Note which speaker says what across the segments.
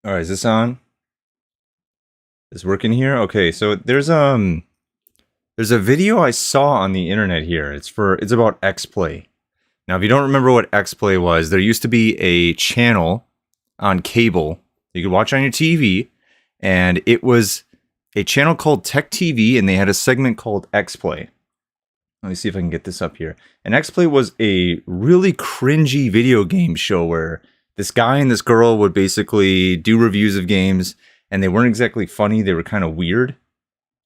Speaker 1: All right, is this on? Is working here? Okay, so there's a video I saw on the internet here. It's about X-Play. Now, if you don't remember what X-Play was, there used to be a channel on cable you could watch on your TV, and it was a channel called Tech TV, and they had a segment called X-Play. Let me see if I can get this up here. And X-Play was a really cringy video game show where this guy and this girl would basically do reviews of games, and they weren't exactly funny. They were kind of weird, if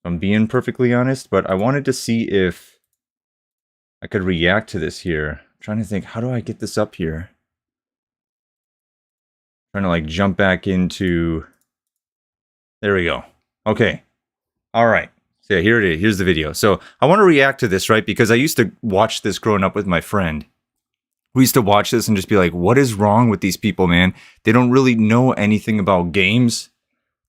Speaker 1: I'm being perfectly honest. But I wanted to see if I could react to this here. I'm trying to think, how do I get this up here? Trying to like jump back into... There we go. Okay. All right. So yeah, here it is. Here's the video. So I want to react to this, right? Because I used to watch this growing up with my friend. We used to watch this and just be like, what is wrong with these people, man? They don't really know anything about games.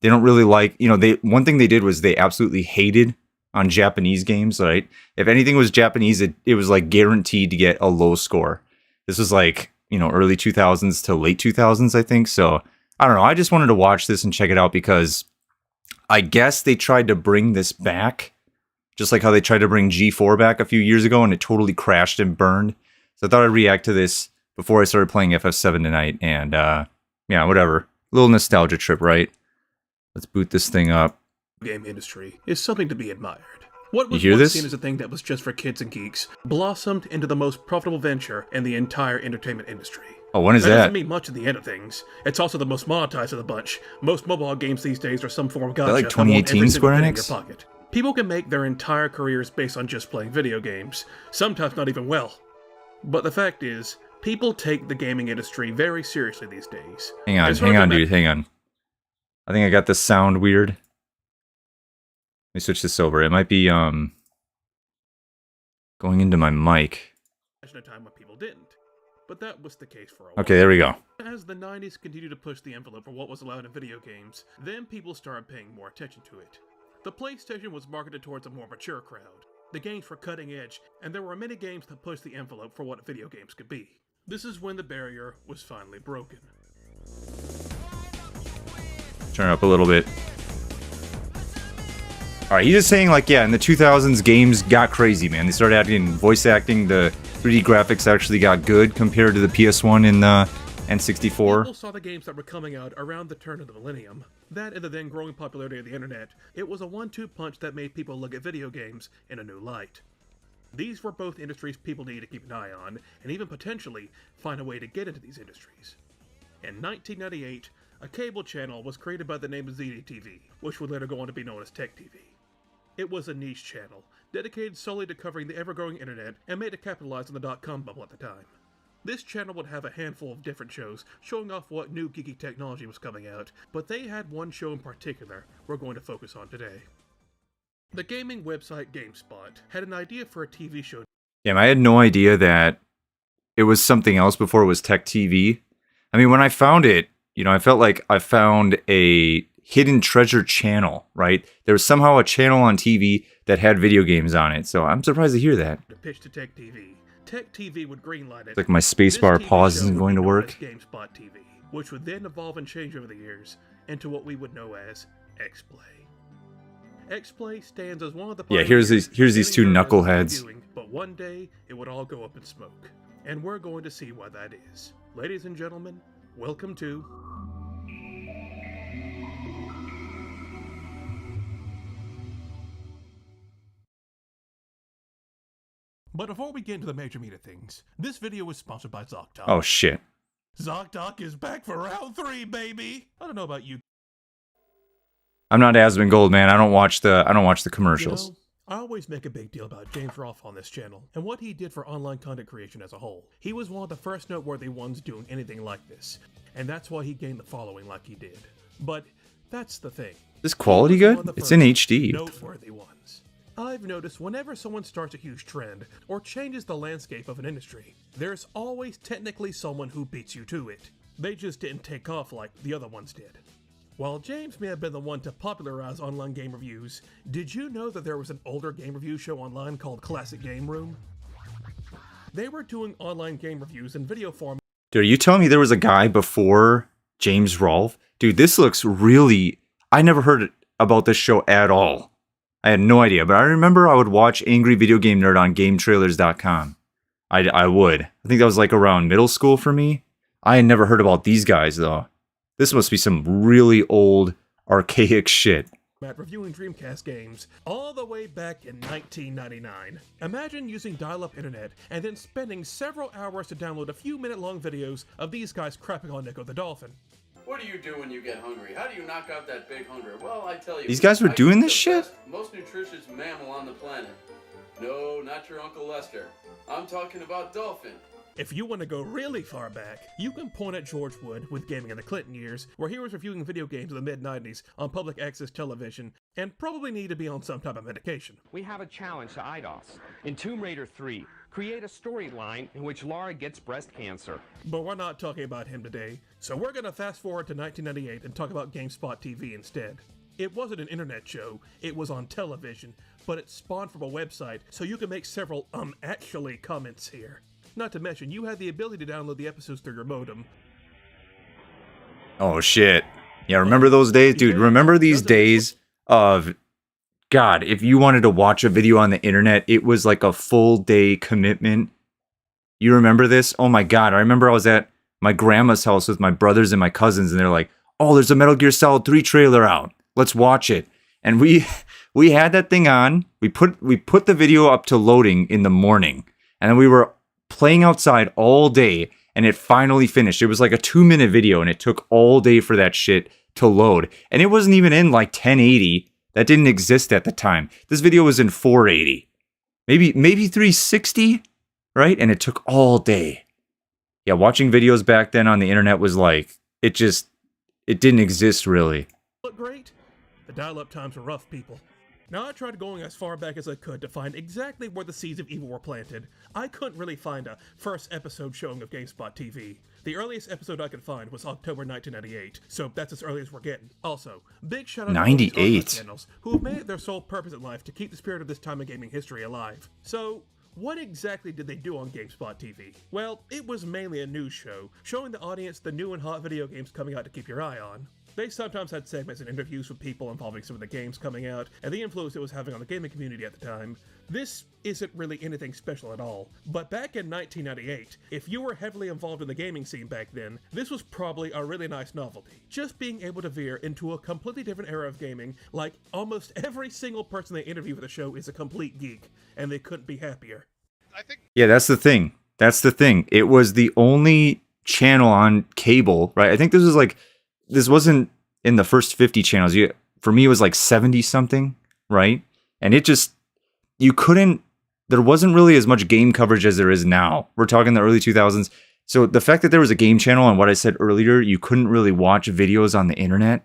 Speaker 1: They don't really like, one thing they did was they absolutely hated on Japanese games, right? If anything was Japanese, it was like guaranteed to get a low score. This was like, early 2000s to late 2000s, I think. So I don't know. I just wanted to watch this and check it out because I guess they tried to bring this back, just like how they tried to bring G4 back a few years ago and it totally crashed and burned. So I thought I'd react to this before I started playing FF7 tonight. And yeah, whatever. A little nostalgia trip, right? Let's boot this thing up.
Speaker 2: Game industry is something to be admired. What was
Speaker 1: You hear
Speaker 2: once
Speaker 1: this?
Speaker 2: seen as a thing that was just for kids and geeks blossomed into the most profitable venture in the entire entertainment industry.
Speaker 1: Oh, when is
Speaker 2: That
Speaker 1: that?
Speaker 2: doesn't mean much at the end of things. It's also the most monetized of the bunch. Most mobile games these days are some form of gacha.
Speaker 1: like
Speaker 2: that want
Speaker 1: 2018
Speaker 2: every single
Speaker 1: Square
Speaker 2: penny in
Speaker 1: Enix?
Speaker 2: your pocket. People can make their entire careers based on just playing video games, sometimes not even well. But the fact is, people take the gaming industry very seriously these days.
Speaker 1: Hang on,
Speaker 2: It's hard to
Speaker 1: dude, hang on. I think I got the sound weird. Let me switch this over. It might be, going into my mic.
Speaker 2: imagine a time when people didn't. But that was the case for a while.
Speaker 1: Okay, there we go.
Speaker 2: As the 90s continued to push the envelope for what was allowed in video games, then people started paying more attention to it. The PlayStation was marketed towards a more mature crowd. The games were cutting edge, and there were many games that pushed the envelope for what video games could be. This is when the barrier was finally broken.
Speaker 1: Turn it up a little bit. Alright, he's just saying, like, yeah, in the 2000s, games got crazy, man. They started adding voice acting. The 3D graphics actually got good compared to the PS1 and the N64.
Speaker 2: People saw the games that were coming out around the turn of the millennium. That and the then growing popularity of the internet, it was a one-two punch that made people look at video games in a new light. These were both industries people needed to keep an eye on, and even potentially find a way to get into these industries. In 1998, a cable channel was created by the name of ZDTV, which would later go on to be known as Tech TV. It was a niche channel, dedicated solely to covering the ever-growing internet and made to capitalize on the dot-com bubble at the time. This channel would have a handful of different shows showing off what new geeky technology was coming out, but they had one show in particular we're going to focus on today. The gaming website GameSpot had an idea for a TV show.
Speaker 1: Damn, I had no idea that it was something else before it was Tech TV. I mean, when I found it, I felt like I found a hidden treasure channel, right? There was somehow a channel on TV that had video games on it, so I'm surprised to hear that.
Speaker 2: To pitch to Tech TV. Tech TV would greenlight it.
Speaker 1: It's like my spacebar pause isn't going to work.
Speaker 2: GameSpot TV, which would then evolve and change over the years into what we would know as X-Play. X-Play stands as one of the
Speaker 1: here's these two knuckleheads.
Speaker 2: But one day it would all go up in smoke, and we're going to see why that is. Ladies and gentlemen, welcome to But before we get into the major meat of things, this video is sponsored by ZocDoc.
Speaker 1: Oh shit.
Speaker 2: ZocDoc is back for round 3, baby! I don't know about you.
Speaker 1: I'm not Asmund Gold, man. I don't watch the commercials.
Speaker 2: I always make a big deal about James Rolfe on this channel, and what he did for online content creation as a whole. He was one of the first noteworthy ones doing anything like this, and that's why he gained the following like he did. But that's the thing.
Speaker 1: This quality good? It's in HD.
Speaker 2: Noteworthy ones. I've noticed whenever someone starts a huge trend, or changes the landscape of an industry, there's always technically someone who beats you to it. They just didn't take off like the other ones did. While James may have been the one to popularize online game reviews, did you know that there was an older game review show online called Classic Game Room? They were doing online game reviews in video form.
Speaker 1: Dude, are you telling me there was a guy before James Rolfe. Dude, this looks really... I never heard about this show at all. I had no idea, but I remember I would watch Angry Video Game Nerd on GameTrailers.com. I would. I think that was like around middle school for me. I had never heard about these guys, though. This must be some really old, archaic shit.
Speaker 2: At reviewing Dreamcast games all the way back in 1999. Imagine using dial-up internet and then spending several hours to download a few minute-long videos of these guys crapping on Nico the Dolphin.
Speaker 3: What do you do when you get hungry? How do you knock out that big hunger? Well, I tell you...
Speaker 1: These guys were doing this shit?
Speaker 3: Most nutritious mammal on the planet. No, not your Uncle Lester. I'm talking about dolphin.
Speaker 2: If you want to go really far back, you can point at George Wood with Gaming in the Clinton years, where he was reviewing video games in the mid-90s on public access television, and probably need to be on some type of medication.
Speaker 4: We have a challenge to IDOS. In Tomb Raider 3, create a storyline in which Lara gets breast cancer.
Speaker 2: But we're not talking about him today, so we're going to fast forward to 1998 and talk about GameSpot TV instead. It wasn't an internet show, it was on television, but it spawned from a website, so you can make several actually comments here. Not to mention, you had the ability to download the episodes through your modem.
Speaker 1: Oh, shit. Yeah, remember those days? Dude, remember these days of... God, if you wanted to watch a video on the internet, it was like a full day commitment. You remember this? Oh my God, I remember I was at my grandma's house with my brothers and my cousins, and they're like, oh, there's a Metal Gear Solid 3 trailer out. Let's watch it. And we had that thing on. We put the video up to loading in the morning, and then we were playing outside all day, and it finally finished. It was like a 2-minute video, and it took all day for that shit to load. And it wasn't even in like 1080. That didn't exist at the time. This video was in 480. Maybe 360, right? And it took all day. Yeah, watching videos back then on the internet was like, it didn't exist really.
Speaker 2: Look great? The dial-up times were rough, people. Now, I tried going as far back as I could to find exactly where the seeds of evil were planted. I couldn't really find a first episode showing of GameSpot TV. The earliest episode I could find was October 1998, so that's as early as we're getting. Also, big shout out to all these online channels who have made it their sole purpose in life to keep the spirit of this time in gaming history alive. So, what exactly did they do on GameSpot TV? Well, it was mainly a news show, showing the audience the new and hot video games coming out to keep your eye on. They sometimes had segments and interviews with people involving some of the games coming out, and the influence it was having on the gaming community at the time. This isn't really anything special at all, but back in 1998, if you were heavily involved in the gaming scene back then, this was probably a really nice novelty. Just being able to veer into a completely different era of gaming, like almost every single person they interview for the show is a complete geek, and they couldn't be happier.
Speaker 1: Yeah, that's the thing. It was the only channel on cable, right? I think this wasn't in the first 50 channels. For me, it was like 70 something, right? And there wasn't really as much game coverage as there is now. We're talking the early 2000s. So the fact that there was a game channel and what I said earlier, you couldn't really watch videos on the internet,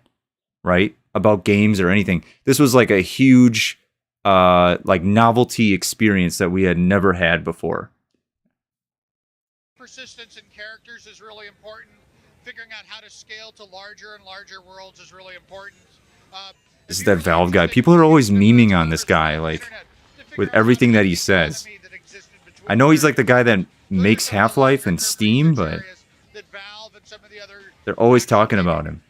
Speaker 1: right? About games or anything. This was like a huge, like novelty experience that we had never had before.
Speaker 5: Persistence in characters is really important. Figuring out how to scale to larger and larger worlds is really important.
Speaker 1: This is that Valve guy. People are always memeing on this guy, like, with everything that he says. I know he's like the guy that makes Half-Life and Steam, but they're always talking about him.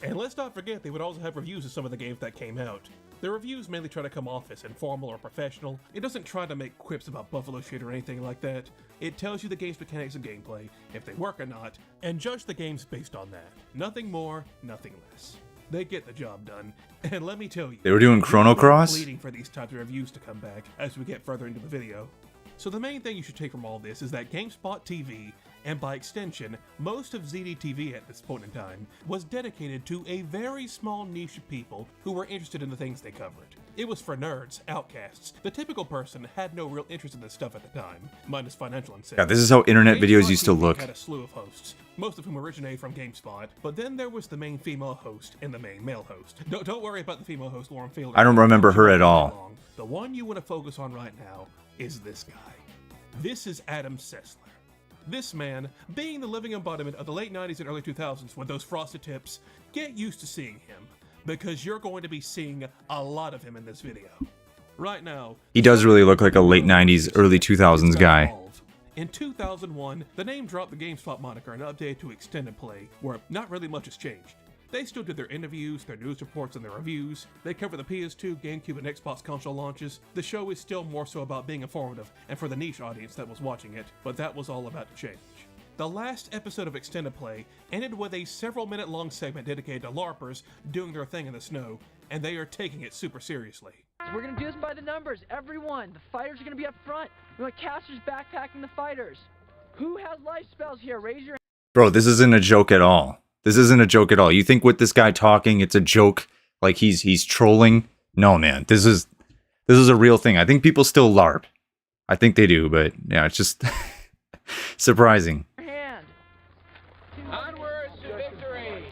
Speaker 2: And let's not forget, they would also have reviews of some of the games that came out. The reviews mainly try to come off as informal or professional. It doesn't try to make quips about Buffalo shit or anything like that. It tells you the game's mechanics and gameplay, if they work or not, and judge the games based on that. Nothing more, nothing less. They get the job done, and let me tell you,
Speaker 1: they were doing Chrono Cross?
Speaker 2: Bleeding for these types of reviews to come back as we get further into the video. So the main thing you should take from all this is that GameSpot TV, and by extension, most of ZDTV at this point in time, was dedicated to a very small niche of people who were interested in the things they covered. It was for nerds, outcasts. The typical person had no real interest in this stuff at the time, minus financial incentive.
Speaker 1: Yeah, this is how internet videos used to look.
Speaker 2: Had a slew of hosts, most of whom originated from GameSpot, but then there was the main female host and the main male host. Don't worry about the female host, Lauren Fielder.
Speaker 1: I don't remember her at all.
Speaker 2: The one you want to focus on right now is this guy. This is Adam Sessler. This man, being the living embodiment of the late 90s and early 2000s with those frosted tips, get used to seeing him, because you're going to be seeing a lot of him in this video. Right now,
Speaker 1: he does really look like a late 90s, early 2000s guy.
Speaker 2: In 2001, the name dropped the GameSpot moniker and updated to Extended Play, where not really much has changed. They still did their interviews, their news reports, and their reviews. They cover the PS2, GameCube, and Xbox console launches. The show is still more so about being informative and for the niche audience that was watching it, but that was all about to change. The last episode of Extended Play ended with a several-minute-long segment dedicated to LARPers doing their thing in the snow, and they are taking it super seriously.
Speaker 6: We're gonna do this by the numbers, everyone. The fighters are gonna be up front. We want casters backpacking the fighters. Who has life spells here? Raise your hand.
Speaker 1: Bro, this isn't a joke at all. This isn't a joke at all. You think with this guy talking, it's a joke, like he's trolling? No, man. This is a real thing. I think people still LARP. I think they do, but yeah, it's just surprising.
Speaker 6: Hand.
Speaker 4: Onward to victory!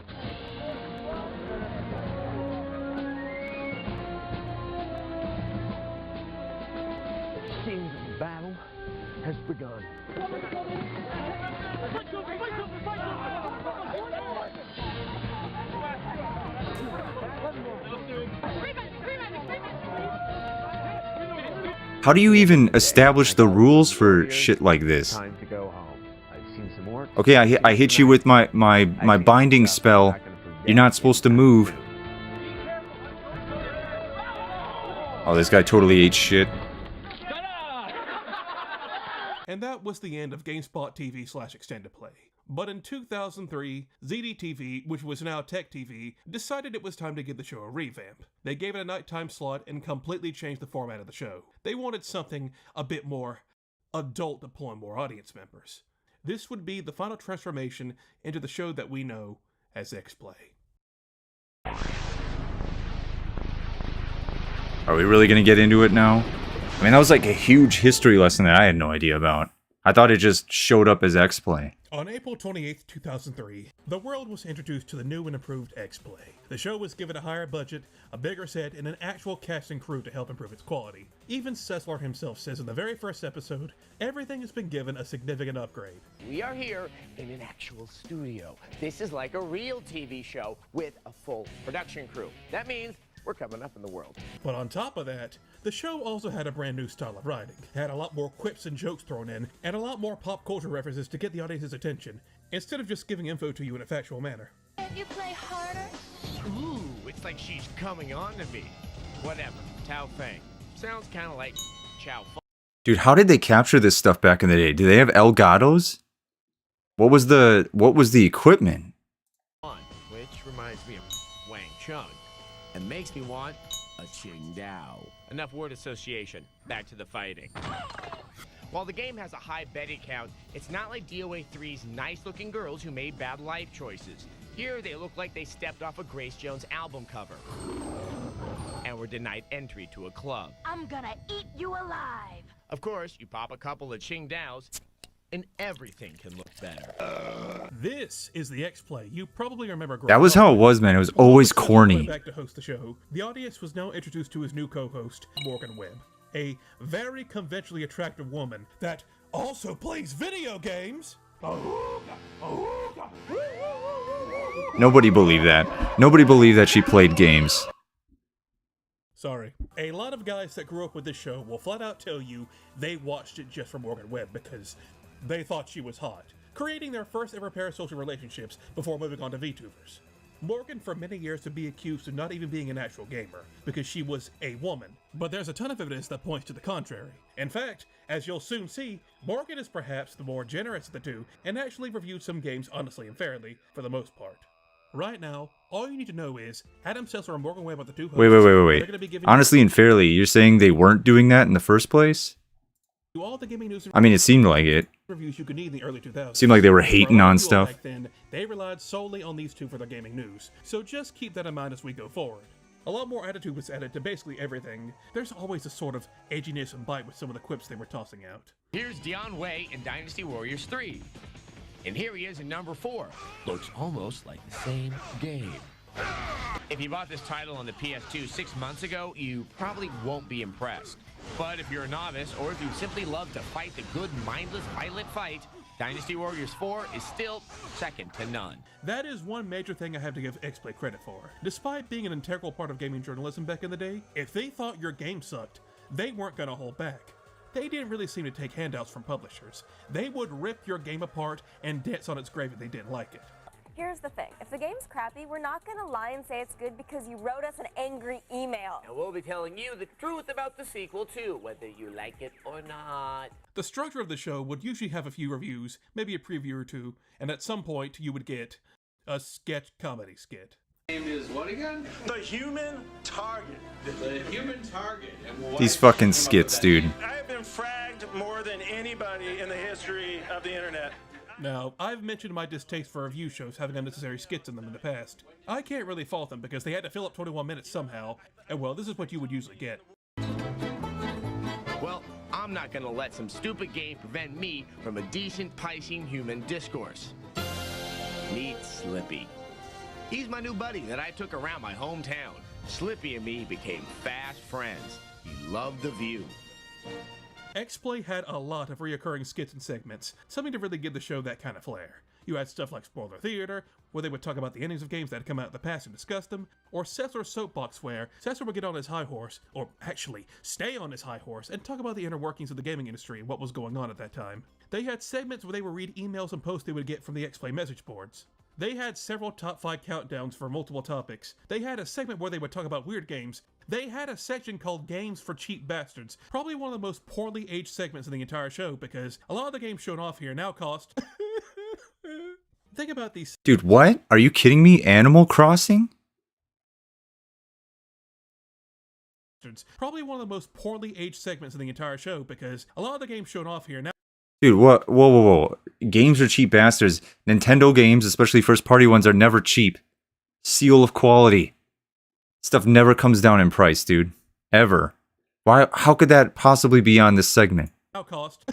Speaker 6: Scenes of the battle has begun.
Speaker 1: How do you even establish the rules for shit like this?
Speaker 7: Time to go home. I've seen some more.
Speaker 1: Okay, I hit you with my binding spell. You're not supposed to move. Oh, this guy totally ate shit.
Speaker 2: And that was the end of GameSpot TV/Extended Play. But in 2003, ZDTV, which was now Tech TV, decided it was time to give the show a revamp. They gave it a nighttime slot and completely changed the format of the show. They wanted something a bit more adult to pull in more audience members. This would be the final transformation into the show that we know as X-Play.
Speaker 1: Are we really gonna get into it now? I mean, that was like a huge history lesson that I had no idea about. I thought it just showed up as X-Play.
Speaker 2: On April 28, 2003, the world was introduced to the new and improved X-Play. The show was given a higher budget, a bigger set, and an actual cast and crew to help improve its quality. Even Ceslar himself says in the very first episode, everything has been given a significant upgrade.
Speaker 8: We are here in an actual studio. This is like a real TV show with a full production crew. That means we're coming up in the world.
Speaker 2: But on top of that, the show also had a brand new style of writing, had a lot more quips and jokes thrown in, and a lot more pop culture references to get the audience's attention, instead of just giving info to you in a factual manner.
Speaker 9: Can you play harder?
Speaker 8: Ooh, it's like she's coming on to me. Whatever, Tao Feng. Sounds kind of like Chow Feng.
Speaker 1: Dude, how did they capture this stuff back in the day? Do they have Elgatos? What was the equipment?
Speaker 8: Which reminds me of Wang Chung. And makes me want a Qing Dao. Enough word association. Back to the fighting. While the game has a high betting count, it's not like DOA 3's nice-looking girls who made bad life choices. Here, they look like they stepped off a Grace Jones album cover and were denied entry to a club.
Speaker 9: I'm gonna eat you alive.
Speaker 8: Of course, you pop a couple of Qing Daos, and everything can look better.
Speaker 2: This is the X-Play you probably remember growing
Speaker 1: That was how it was, man. It was always corny.
Speaker 2: Back to host the show, the audience was now introduced to his new co-host, Morgan Webb, a very conventionally attractive woman that also plays video games.
Speaker 1: Nobody believed that. Nobody believed that she played games.
Speaker 2: Sorry. A lot of guys that grew up with this show will flat out tell you they watched it just for Morgan Webb because they thought she was hot, creating their first ever parasocial relationships before moving on to VTubers. Morgan for many years to be accused of not even being an actual gamer, because she was a woman. But there's a ton of evidence that points to the contrary. In fact, as you'll soon see, Morgan is perhaps the more generous of the two, and actually reviewed some games honestly and fairly, for the most part. Right now, all you need to know is, Adam Cesar and Morgan Webb are the two hosts.
Speaker 1: Wait. Honestly and fairly, you're saying they weren't doing that in the first place?
Speaker 2: All the gaming news
Speaker 1: I mean, it seemed like it.
Speaker 2: Reviews you could need in the early 2000s.
Speaker 1: Seemed like they were hating on stuff.
Speaker 2: Back then, they relied solely on these two for their gaming news, so just keep that in mind as we go forward. A lot more attitude was added to basically everything. There's always a sort of edginess and bite with some of the quips they were tossing out.
Speaker 8: Here's Dion Wei in Dynasty Warriors 3. And here he is in number 4. Looks almost like the same game. If you bought this title on the PS2 6 months ago, you probably won't be impressed. But if you're a novice, or if you simply love to fight the good, mindless, violent fight, Dynasty Warriors 4 is still second to none.
Speaker 2: That is one major thing I have to give X-Play credit for. Despite being an integral part of gaming journalism back in the day, if they thought your game sucked, they weren't gonna hold back. they didn't really seem to take handouts from publishers. They would rip your game apart and dance on its grave if they didn't like it.
Speaker 10: Here's the thing. If the game's crappy, we're not going to lie and say it's good because you wrote us an angry email.
Speaker 8: And we'll be telling you the truth about the sequel, too, whether you like it or not.
Speaker 2: The structure of the show would usually have a few reviews, maybe a preview or two, and at some point you would get a sketch comedy skit.
Speaker 3: Name is what again?
Speaker 11: The Human Target.
Speaker 3: The Human Target. And
Speaker 1: These fucking skits, dude.
Speaker 11: I have been fragged more than anybody in the history of the internet.
Speaker 2: Now, I've mentioned my distaste for review shows having unnecessary skits in them in the past. I can't really fault them because they had to fill up 21 minutes somehow, and well, this is what you would usually get.
Speaker 8: Well, I'm not gonna let some stupid game prevent me from a decent, piping human discourse. Meet Slippy. He's my new buddy that I took around my hometown. Slippy and me became fast friends. He loved the view.
Speaker 2: X-Play had a lot of reoccurring skits and segments, something to really give the show that kind of flair. You had stuff like Spoiler Theater, where they would talk about the endings of games that had come out in the past and discuss them, or Cessler's Soapbox, where Cessler would get on his high horse, or actually stay on his high horse, and talk about the inner workings of the gaming industry and what was going on at that time. They had segments where they would read emails and posts they would get from the X-Play message boards. They had several top 5 countdowns for multiple topics. They had a segment where they would talk about weird games. They had a section called Games for Cheap Bastards, probably one of the most poorly aged segments in the entire show because a lot of the games shown off here now cost... Think about these...
Speaker 1: Dude, what? Are you kidding me? Animal Crossing?
Speaker 2: Probably one of the most poorly aged segments in the entire show because a lot of the games shown off here now...
Speaker 1: Dude, what? Whoa. Games are cheap bastards. Nintendo games, especially first-party ones, are never cheap. Seal of quality. Stuff never comes down in price, dude. Ever. Why? How could that possibly be on this segment?
Speaker 2: Now cost.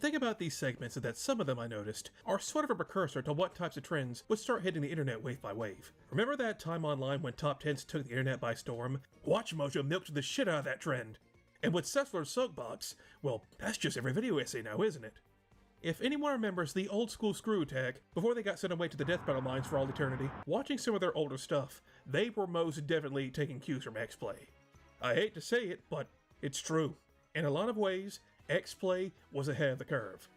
Speaker 2: Think about these segments and that some of them I noticed are sort of a precursor to what types of trends would start hitting the internet wave by wave. Remember that time online when top 10s took the internet by storm? WatchMojo milked the shit out of that trend. And with Cessler's Soapbox, well, that's just every video essay now, isn't it? If anyone remembers the old school screw attack, before they got sent away to the death battle mines for all eternity, watching some of their older stuff, they were most definitely taking cues from X-Play. I hate to say it, but it's true. In a lot of ways, X-Play was ahead of the curve.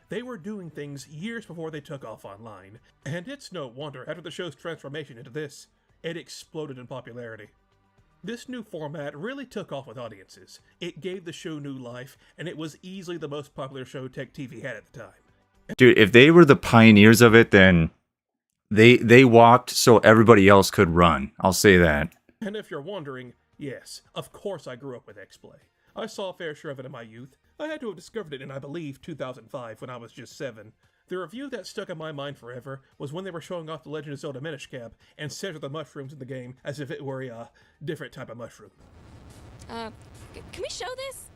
Speaker 2: They were doing things years before they took off online, and it's no wonder after the show's transformation into this, it exploded in popularity. This new format really took off with audiences. It gave the show new life, and it was easily the most popular show Tech TV had at the time.
Speaker 1: Dude, if they were the pioneers of it, then they walked so everybody else could run. I'll say that.
Speaker 2: And if you're wondering, yes, of course I grew up with X-Play. I saw a fair share of it in my youth. I had to have discovered it in, I believe, 2005 when I was just 7. The review that stuck in my mind forever was when they were showing off the Legend of Zelda Minish Cap and centered the mushrooms in the game as if it were a different type of mushroom.
Speaker 10: Can we show this?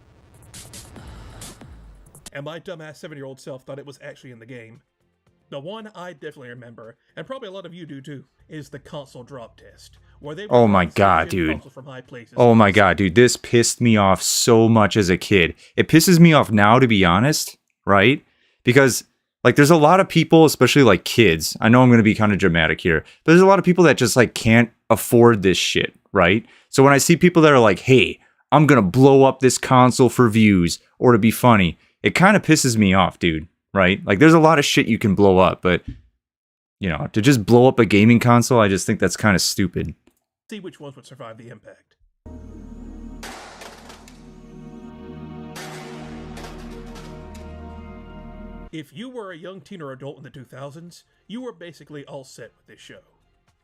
Speaker 2: And my dumbass 7-year-old self thought it was actually in the game. The one I definitely remember, and probably a lot of you do too, is the console drop test. Where they
Speaker 1: oh my god, dude. Oh my god, dude. This pissed me off so much as a kid. It pisses me off now, to be honest, right? Because... like, there's a lot of people, especially, like, kids. I know I'm going to be kind of dramatic here. But there's a lot of people that just, like, can't afford this shit, right? So when I see people that are like, hey, I'm going to blow up this console for views or to be funny, it kind of pisses me off, dude, right? Like, there's a lot of shit you can blow up, but, you know, to just blow up a gaming console, I just think that's kind of stupid.
Speaker 2: See which ones would survive the impact. If you were a young teen or adult in the 2000s, you were basically all set with this show.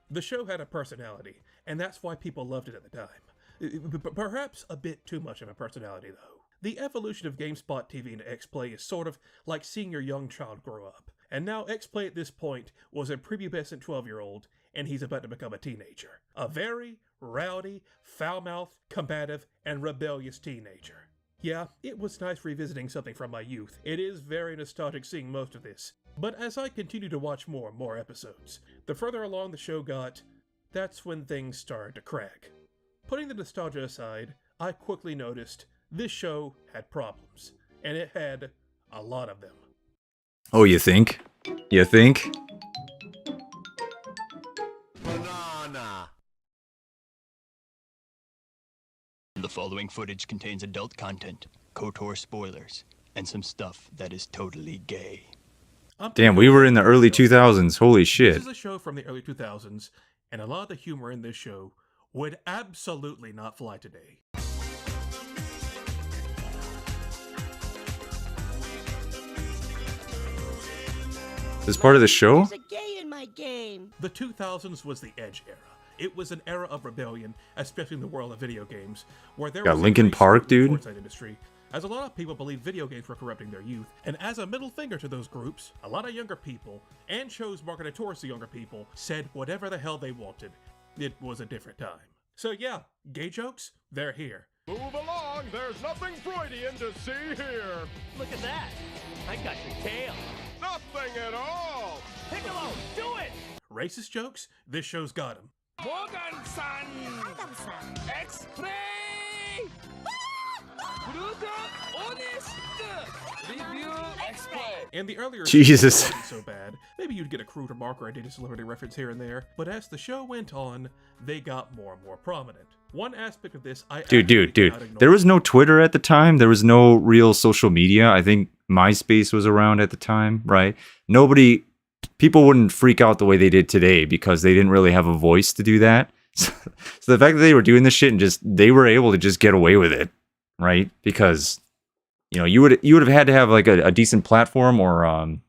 Speaker 2: The show had a personality, and that's why people loved it at the time. Perhaps a bit too much of a personality, though. The evolution of GameSpot TV into X-Play is sort of like seeing your young child grow up. And now X-Play at this point was a prepubescent 12-year-old, and he's about to become a teenager. A very rowdy, foul-mouthed, combative, and rebellious teenager. Yeah, it was nice revisiting something from my youth. It is very nostalgic seeing most of this. But as I continued to watch more and more episodes, the further along the show got, that's when things started to crack. Putting the nostalgia aside, I quickly noticed this show had problems. And it had a lot of them.
Speaker 1: Oh, you think? You think?
Speaker 11: Banana.
Speaker 12: The following footage contains adult content, KOTOR spoilers, and some stuff that is totally gay.
Speaker 1: Damn, we were in the early 2000s. Holy shit.
Speaker 2: This is a show from the early 2000s, and a lot of the humor in this show would absolutely not fly today.
Speaker 1: This is part of the show?
Speaker 13: There's a gay in my game.
Speaker 2: The 2000s was the Edge era. It was an era of rebellion, especially in the world of video games, where there was
Speaker 1: Linkin Park, dude.
Speaker 2: Fortnite industry, as a lot of people believed video games were corrupting their youth, and as a middle finger to those groups, a lot of younger people, and shows marketed towards the younger people, said whatever the hell they wanted. It was a different time. So yeah, gay jokes, they're here.
Speaker 14: Move along, there's nothing Freudian to see here.
Speaker 8: Look at that. I got your tail.
Speaker 14: Nothing at all.
Speaker 8: Piccolo, do it!
Speaker 2: Racist jokes? This show's got them.
Speaker 8: Morgan-san!
Speaker 9: Adam-san.
Speaker 8: X-Play! Review X-Play!
Speaker 2: And the earlier
Speaker 1: Jesus.
Speaker 2: wasn't so bad. Maybe you'd get a crude remark or a dated celebrity reference here and there, but as the show went on, they got more and more prominent. One aspect of this
Speaker 1: Dude. There was no Twitter at the time. There was no real social media. I think MySpace was around at the time, right? People wouldn't freak out the way they did today because they didn't really have a voice to do that. So the fact that they were doing this shit and they were able to just get away with it, right? Because, you would have had to have like a decent platform or,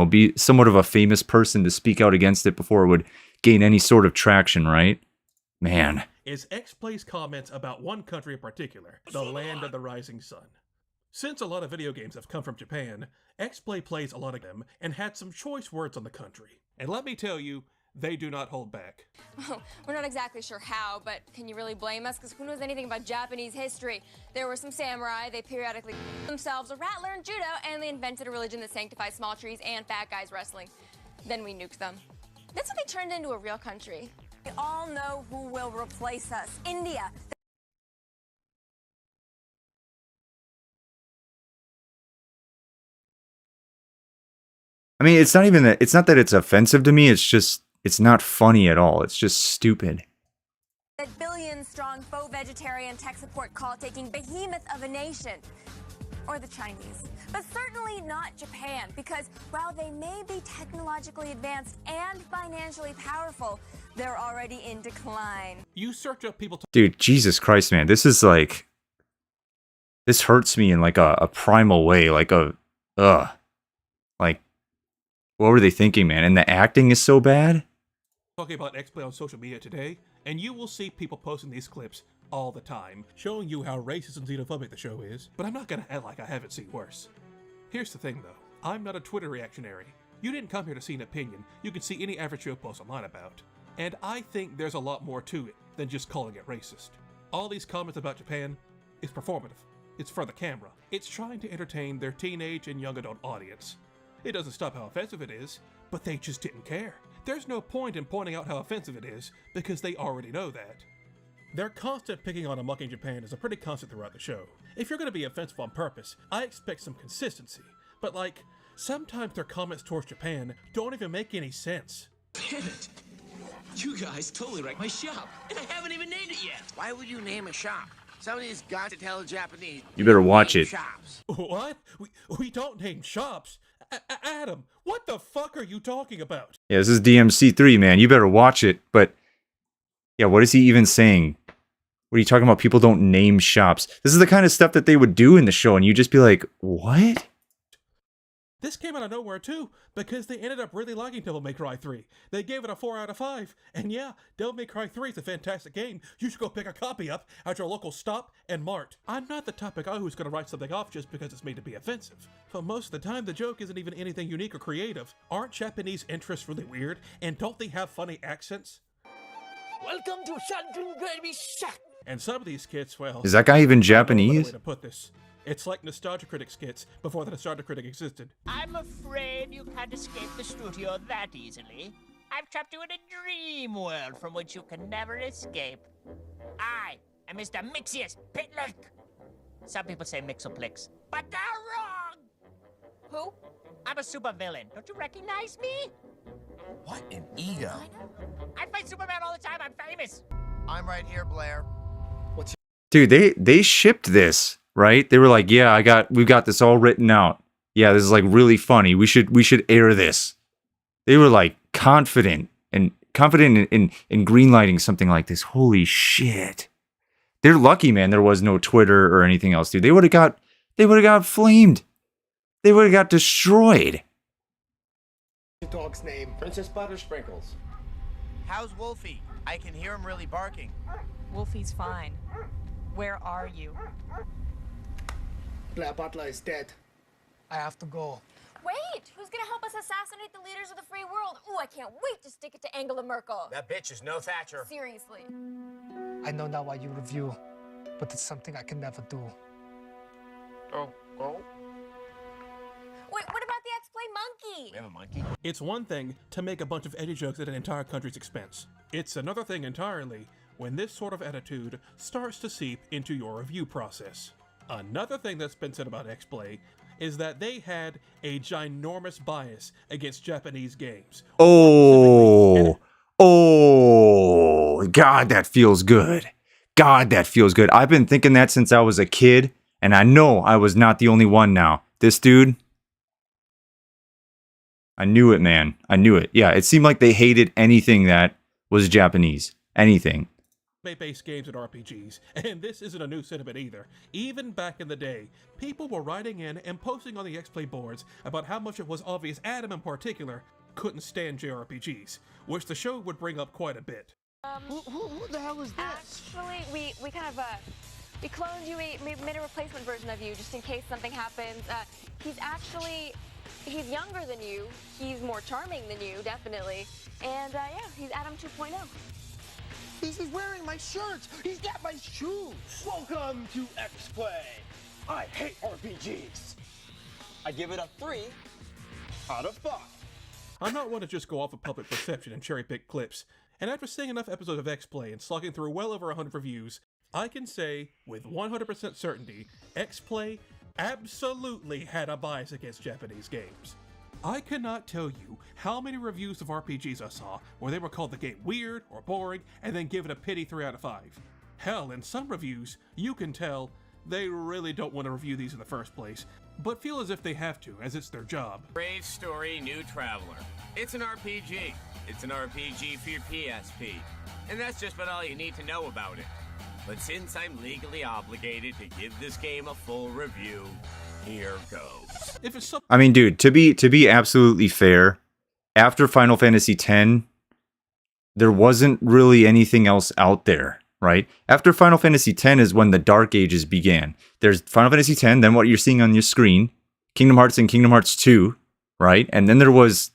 Speaker 1: be somewhat of a famous person to speak out against it before it would gain any sort of traction, right? Man.
Speaker 2: Is X-Play's comments about one country in particular, the land of the rising sun. Since a lot of video games have come from Japan, X-Play plays a lot of them and had some choice words on the country. And let me tell you, they do not hold back.
Speaker 10: Well, we're not exactly sure how, but can you really blame us? Because who knows anything about Japanese history? There were some samurai, they periodically themselves, a rat learned judo, and they invented a religion that sanctifies small trees and fat guys wrestling. Then we nuked them. That's how they turned into a real country. We all know who will replace us. India.
Speaker 1: I mean, it's not that it's offensive to me. It's not funny at all. It's just stupid.
Speaker 10: That billion-strong faux vegetarian tech support call-taking behemoth of a nation. Or the Chinese. But certainly not Japan, because while they may be technologically advanced and financially powerful, they're already in decline.
Speaker 2: You search up people...
Speaker 1: Dude, Jesus Christ, man. This hurts me in like a primal way. Like what were they thinking, man? And the acting is so bad.
Speaker 2: Talking about X-Play on social media today, and you will see people posting these clips all the time, showing you how racist and xenophobic the show is, but I'm not gonna act like I haven't seen worse. Here's the thing though, I'm not a Twitter reactionary. You didn't come here to see an opinion you can see any average show post online about. And I think there's a lot more to it than just calling it racist. All these comments about Japan is performative. It's for the camera. It's trying to entertain their teenage and young adult audience. It doesn't stop how offensive it is, but they just didn't care. There's no point in pointing out how offensive it is, because they already know that. Their constant picking on and mocking Japan is a pretty constant throughout the show. If you're going to be offensive on purpose, I expect some consistency. But sometimes their comments towards Japan don't even make any sense.
Speaker 15: Damn it! You guys totally wrecked my shop, and I haven't even named it yet. Why would you name a shop? Somebody's got to tell the Japanese.
Speaker 1: You better watch it.
Speaker 2: Shops. What? We don't name shops. Adam, what the fuck are you talking about?
Speaker 1: Yeah, this is DMC3, man. You better watch it. But yeah, what is he even saying? What are you talking about? People don't name shops. This is the kind of stuff that they would do in the show, and you'd just be like, what?
Speaker 2: This came out of nowhere too, because they ended up really liking Devil May Cry 3. They gave it a 4 out of 5. And yeah, Devil May Cry 3 is a fantastic game. You should go pick a copy up at your local Stop and Mart. I'm not the type of guy who's going to write something off just because it's made to be offensive. But most of the time, the joke isn't even anything unique or creative. Aren't Japanese interests really weird? And don't they have funny accents?
Speaker 13: Welcome to Shantung Baby Shack.
Speaker 2: And some of these skits, well...
Speaker 1: Is that guy even Japanese?
Speaker 2: Way to put this. It's like Nostalgia Critic skits before the Nostalgia Critic existed.
Speaker 16: I'm afraid you can't escape the studio that easily. I've trapped you in a dream world from which you can never escape. I am Mr. Mixius Pitlick. Some people say Mixoplex, but they're wrong. Who? I'm a supervillain. Don't you recognize me?
Speaker 15: What an ego.
Speaker 16: I fight Superman all the time. I'm famous.
Speaker 15: I'm right here, Blair.
Speaker 1: Dude, they shipped this, right? They were like, yeah, we've got this all written out. Yeah, this is like really funny. We should air this. They were like confident in greenlighting something like this. Holy shit. They're lucky, man, there was no Twitter or anything else, dude. They would have got flamed. They would have got destroyed.
Speaker 17: Your dog's name? Princess Buttersprinkles.
Speaker 18: How's Wolfie? I can hear him really barking.
Speaker 19: Wolfie's fine. Where are you?
Speaker 17: Blair Butler is dead. I have to go.
Speaker 10: Wait! Who's gonna help us assassinate the leaders of the free world? Ooh, I can't wait to stick it to Angela Merkel.
Speaker 18: That bitch is no Thatcher.
Speaker 10: Seriously.
Speaker 17: I know now why you review, but it's something I can never do.
Speaker 8: Oh.
Speaker 10: Wait, what about the X-Play monkey?
Speaker 8: We have a monkey?
Speaker 2: It's one thing to make a bunch of edgy jokes at an entire country's expense. It's another thing entirely when this sort of attitude starts to seep into your review process. Another thing that's been said about X-Play is that they had a ginormous bias against Japanese games.
Speaker 1: Oh, God, that feels good. God, that feels good. I've been thinking that since I was a kid, and I know I was not the only one now. This dude, I knew it, man. I knew it. Yeah, it seemed like they hated anything that was Japanese. Anything.
Speaker 2: Based games and RPGs, and this isn't a new sentiment either. Even back in the day, people were writing in and posting on the X-Play boards about how much it was obvious Adam in particular couldn't stand JRPGs, which the show would bring up quite a bit.
Speaker 17: Who the hell is this?
Speaker 10: Actually, we kind of we cloned you, we made a replacement version of you just in case something happens. He's younger than you, he's more charming than you, definitely, and yeah, he's Adam 2.0.
Speaker 17: He's wearing my shirt. He's got my shoes.
Speaker 13: Welcome to X-Play. I hate RPGs. I give it a 3 out of 5.
Speaker 2: I'm not one to just go off of public perception and cherry-pick clips, and after seeing enough episodes of X-Play and slogging through well over 100 reviews, I can say with 100% certainty, X-Play absolutely had a bias against Japanese games. I cannot tell you how many reviews of RPGs I saw where they were called the game weird or boring and then give it a pity 3 out of 5. Hell, in some reviews, you can tell they really don't want to review these in the first place, but feel as if they have to, as it's their job.
Speaker 8: Brave Story New Traveler. It's an RPG. It's an RPG for your PSP. And that's just about all you need to know about it. But since I'm legally obligated to give this game a full review, here goes.
Speaker 2: If it's
Speaker 1: I mean, dude, to be absolutely fair, after Final Fantasy X, there wasn't really anything else out there, right? After Final Fantasy X is when the Dark Ages began. There's Final Fantasy X, then what you're seeing on your screen, Kingdom Hearts and Kingdom Hearts 2, right? And then there was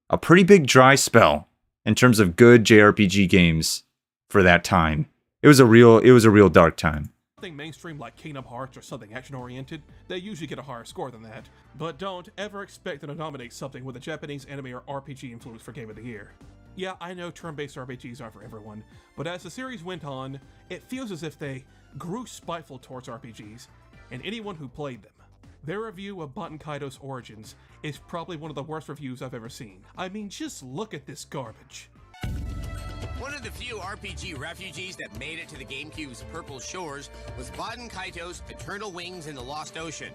Speaker 1: a pretty big dry spell in terms of good JRPG games for that time. It was a real dark time.
Speaker 2: Something mainstream like Kingdom Hearts or something action-oriented, they usually get a higher score than that. But don't ever expect them to nominate something with a Japanese anime or RPG influence for Game of the Year. Yeah, I know turn-based RPGs aren't for everyone, but as the series went on, it feels as if they grew spiteful towards RPGs, and anyone who played them. Their review of Baten Kaido's Origins is probably one of the worst reviews I've ever seen. I mean, just look at this garbage.
Speaker 8: One of the few RPG refugees that made it to the GameCube's purple shores was Baten Kaido's Eternal Wings in the Lost Ocean.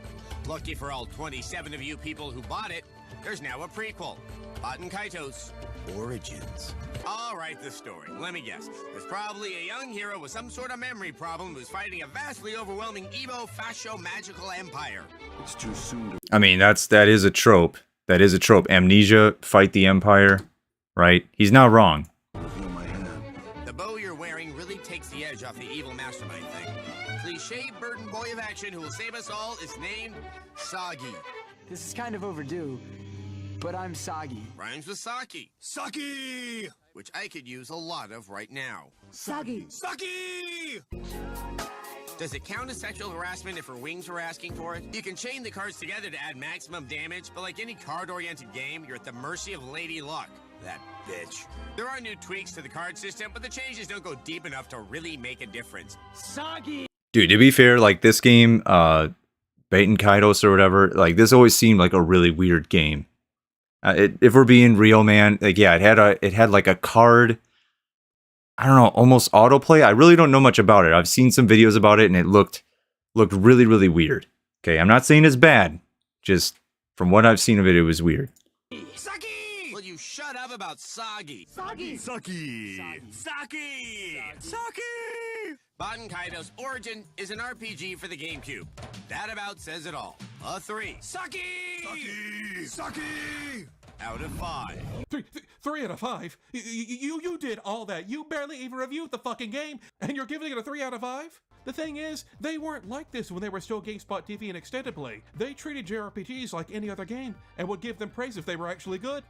Speaker 8: Lucky for all 27 of you people who bought it, there's now a prequel, Baten Kaido's Origins. I'll write the story. Let me guess. There's probably a young hero with some sort of memory problem who's fighting a vastly overwhelming Evo fascio magical empire.
Speaker 20: It's too soon to...
Speaker 1: I mean, that is a trope. That is a trope. Amnesia, fight the Empire, right? He's not wrong.
Speaker 8: The bow you're wearing really takes the edge off the evil mastermind thing. Cliche burden boy of action who will save us all is named Sagi.
Speaker 21: This is kind of overdue, but I'm Sagi.
Speaker 8: Rhymes with Saki. Saki! Which I could use a lot of right now.
Speaker 21: Sagi.
Speaker 8: Saki! Does it count as sexual harassment if her wings were asking for it? You can chain the cards together to add maximum damage, but like any card-oriented game, you're at the mercy of Lady Luck. That bitch. There are new tweaks to the card system, but the changes don't go deep enough to really make a difference.
Speaker 21: Sagi!
Speaker 1: Dude, to be fair, like this game, Baten Kaidos or whatever, like this always seemed like a really weird game. If we're being real, man, like yeah, it had like a card I don't know, almost autoplay. I really don't know much about it. I've seen some videos about it and it looked really, really weird. Okay, I'm not saying it's bad. Just from what I've seen of it, it was weird.
Speaker 15: Saki! Will you shut up about Sagi?
Speaker 14: Saki!
Speaker 15: Saki! Saki! Saki! Baten Kaido's Origin is an RPG for the GameCube. That about says it all. A 3. Saki!
Speaker 14: Saki! Saki!
Speaker 15: Out of 5.
Speaker 2: 3 out of 5? You did all that. You barely even reviewed the fucking game, and you're giving it a 3 out of 5? The thing is, they weren't like this when they were still GameSpot TV and Extended Play. They treated JRPGs like any other game, and would give them praise if they were actually good.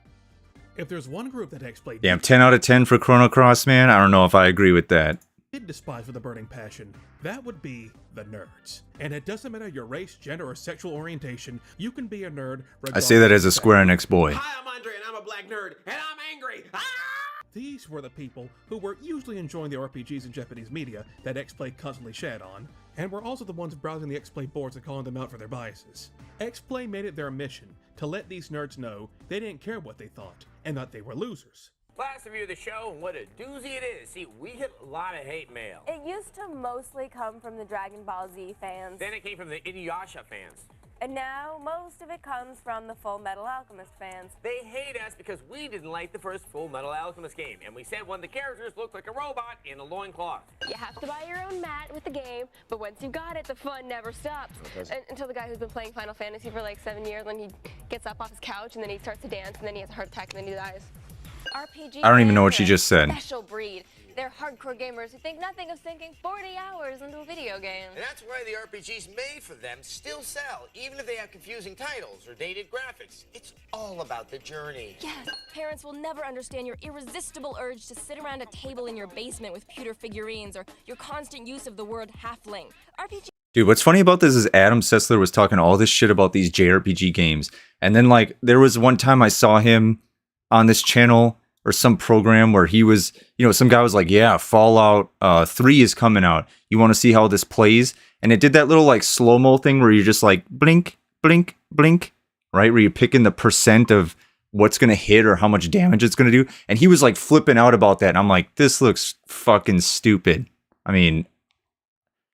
Speaker 2: If there's one group that X-Play
Speaker 1: Damn, 10 out of 10 for Chrono Cross, man. I don't know if I agree with that.
Speaker 2: did despise with a burning passion, that would be the nerds. And it doesn't matter your race, gender, or sexual orientation, you can be a nerd.
Speaker 1: I say that as a Square Enix boy.
Speaker 8: Hi, I'm Andre, and I'm a black nerd, and I'm angry. Ah!
Speaker 2: These were the people who were usually enjoying the RPGs and Japanese media that X-Play constantly shat on, and were also the ones browsing the X-Play boards and calling them out for their biases. X-Play made it their mission to let these nerds know they didn't care what they thought, and that they were losers.
Speaker 8: Last review of the show, and what a doozy it is. See, we get a lot of hate mail.
Speaker 10: It used to mostly come from the Dragon Ball Z fans.
Speaker 8: Then it came from the Inuyasha fans.
Speaker 10: And now, most of it comes from the Full Metal Alchemist fans.
Speaker 8: They hate us because we didn't like the first Full Metal Alchemist game, and we said one of the characters looked like a robot in a loincloth.
Speaker 10: You have to buy your own mat with the game, but once you got it, the fun never stops. Until the guy who's been playing Final Fantasy for like 7 years, when he gets up off his couch, and then he starts to dance, and then he has a heart attack, and then he dies. RPG
Speaker 1: I don't even know what she just said.
Speaker 10: Special breed. They're hardcore gamers who think nothing of sinking 40 hours into a video game.
Speaker 15: And that's why the RPGs made for them still sell, even if they have confusing titles or dated graphics. It's all about the journey.
Speaker 10: Yes, parents will never understand your irresistible urge to sit around a table in your basement with pewter figurines, or your constant use of the word halfling. RPG.
Speaker 1: Dude, what's funny about this is Adam Sessler was talking all this shit about these JRPG games. And then, like, there was one time I saw him on this channel or some program where he was, you know, some guy was like, yeah, Fallout 3 is coming out. You want to see how this plays? And it did that little, like, slow-mo thing where you're just like, blink, blink, blink, right? Where you're picking the percent of what's going to hit or how much damage it's going to do. And he was, like, flipping out about that. And I'm like, this looks fucking stupid. I mean,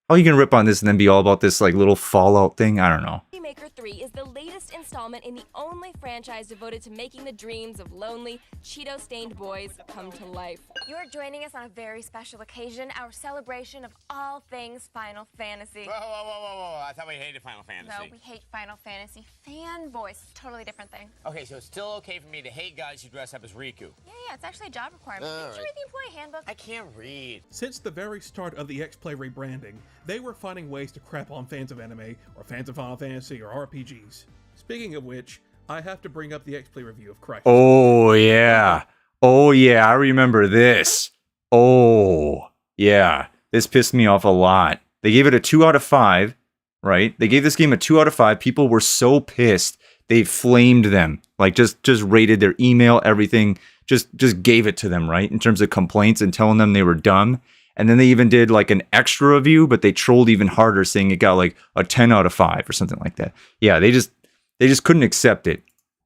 Speaker 1: how are you going to rip on this and then be all about this, like, little Fallout thing? I don't know.
Speaker 10: Maker 3 is the latest installment in the only franchise devoted to making the dreams of lonely, Cheeto-stained boys come to life. You are joining us on a very special occasion, our celebration of all things Final Fantasy.
Speaker 8: Whoa, whoa, whoa, whoa, whoa. I thought we hated Final Fantasy.
Speaker 10: No, we hate Final Fantasy fanboys. It's a totally different thing.
Speaker 8: Okay, so it's still okay for me to hate guys who dress up as Riku.
Speaker 10: Yeah, it's actually a job requirement. Did you read the employee handbook?
Speaker 8: I can't read.
Speaker 2: Since the very start of the X-Play rebranding, they were finding ways to crap on fans of anime, or fans of Final Fantasy, or RPGs. Speaking of which, I have to bring up the X-Play review of Crisis.
Speaker 1: Oh, yeah. Oh, yeah, I remember this. Oh, yeah. This pissed me off a lot. They gave it a 2 out of 5, right? They gave this game a 2 out of 5. People were so pissed. They flamed them. Like, just rated their email, everything. Just gave it to them, right? In terms of complaints and telling them they were dumb. And then they even did like an extra review, but they trolled even harder, saying it got like a 10 out of 5 or something like that. Yeah, they just couldn't accept it.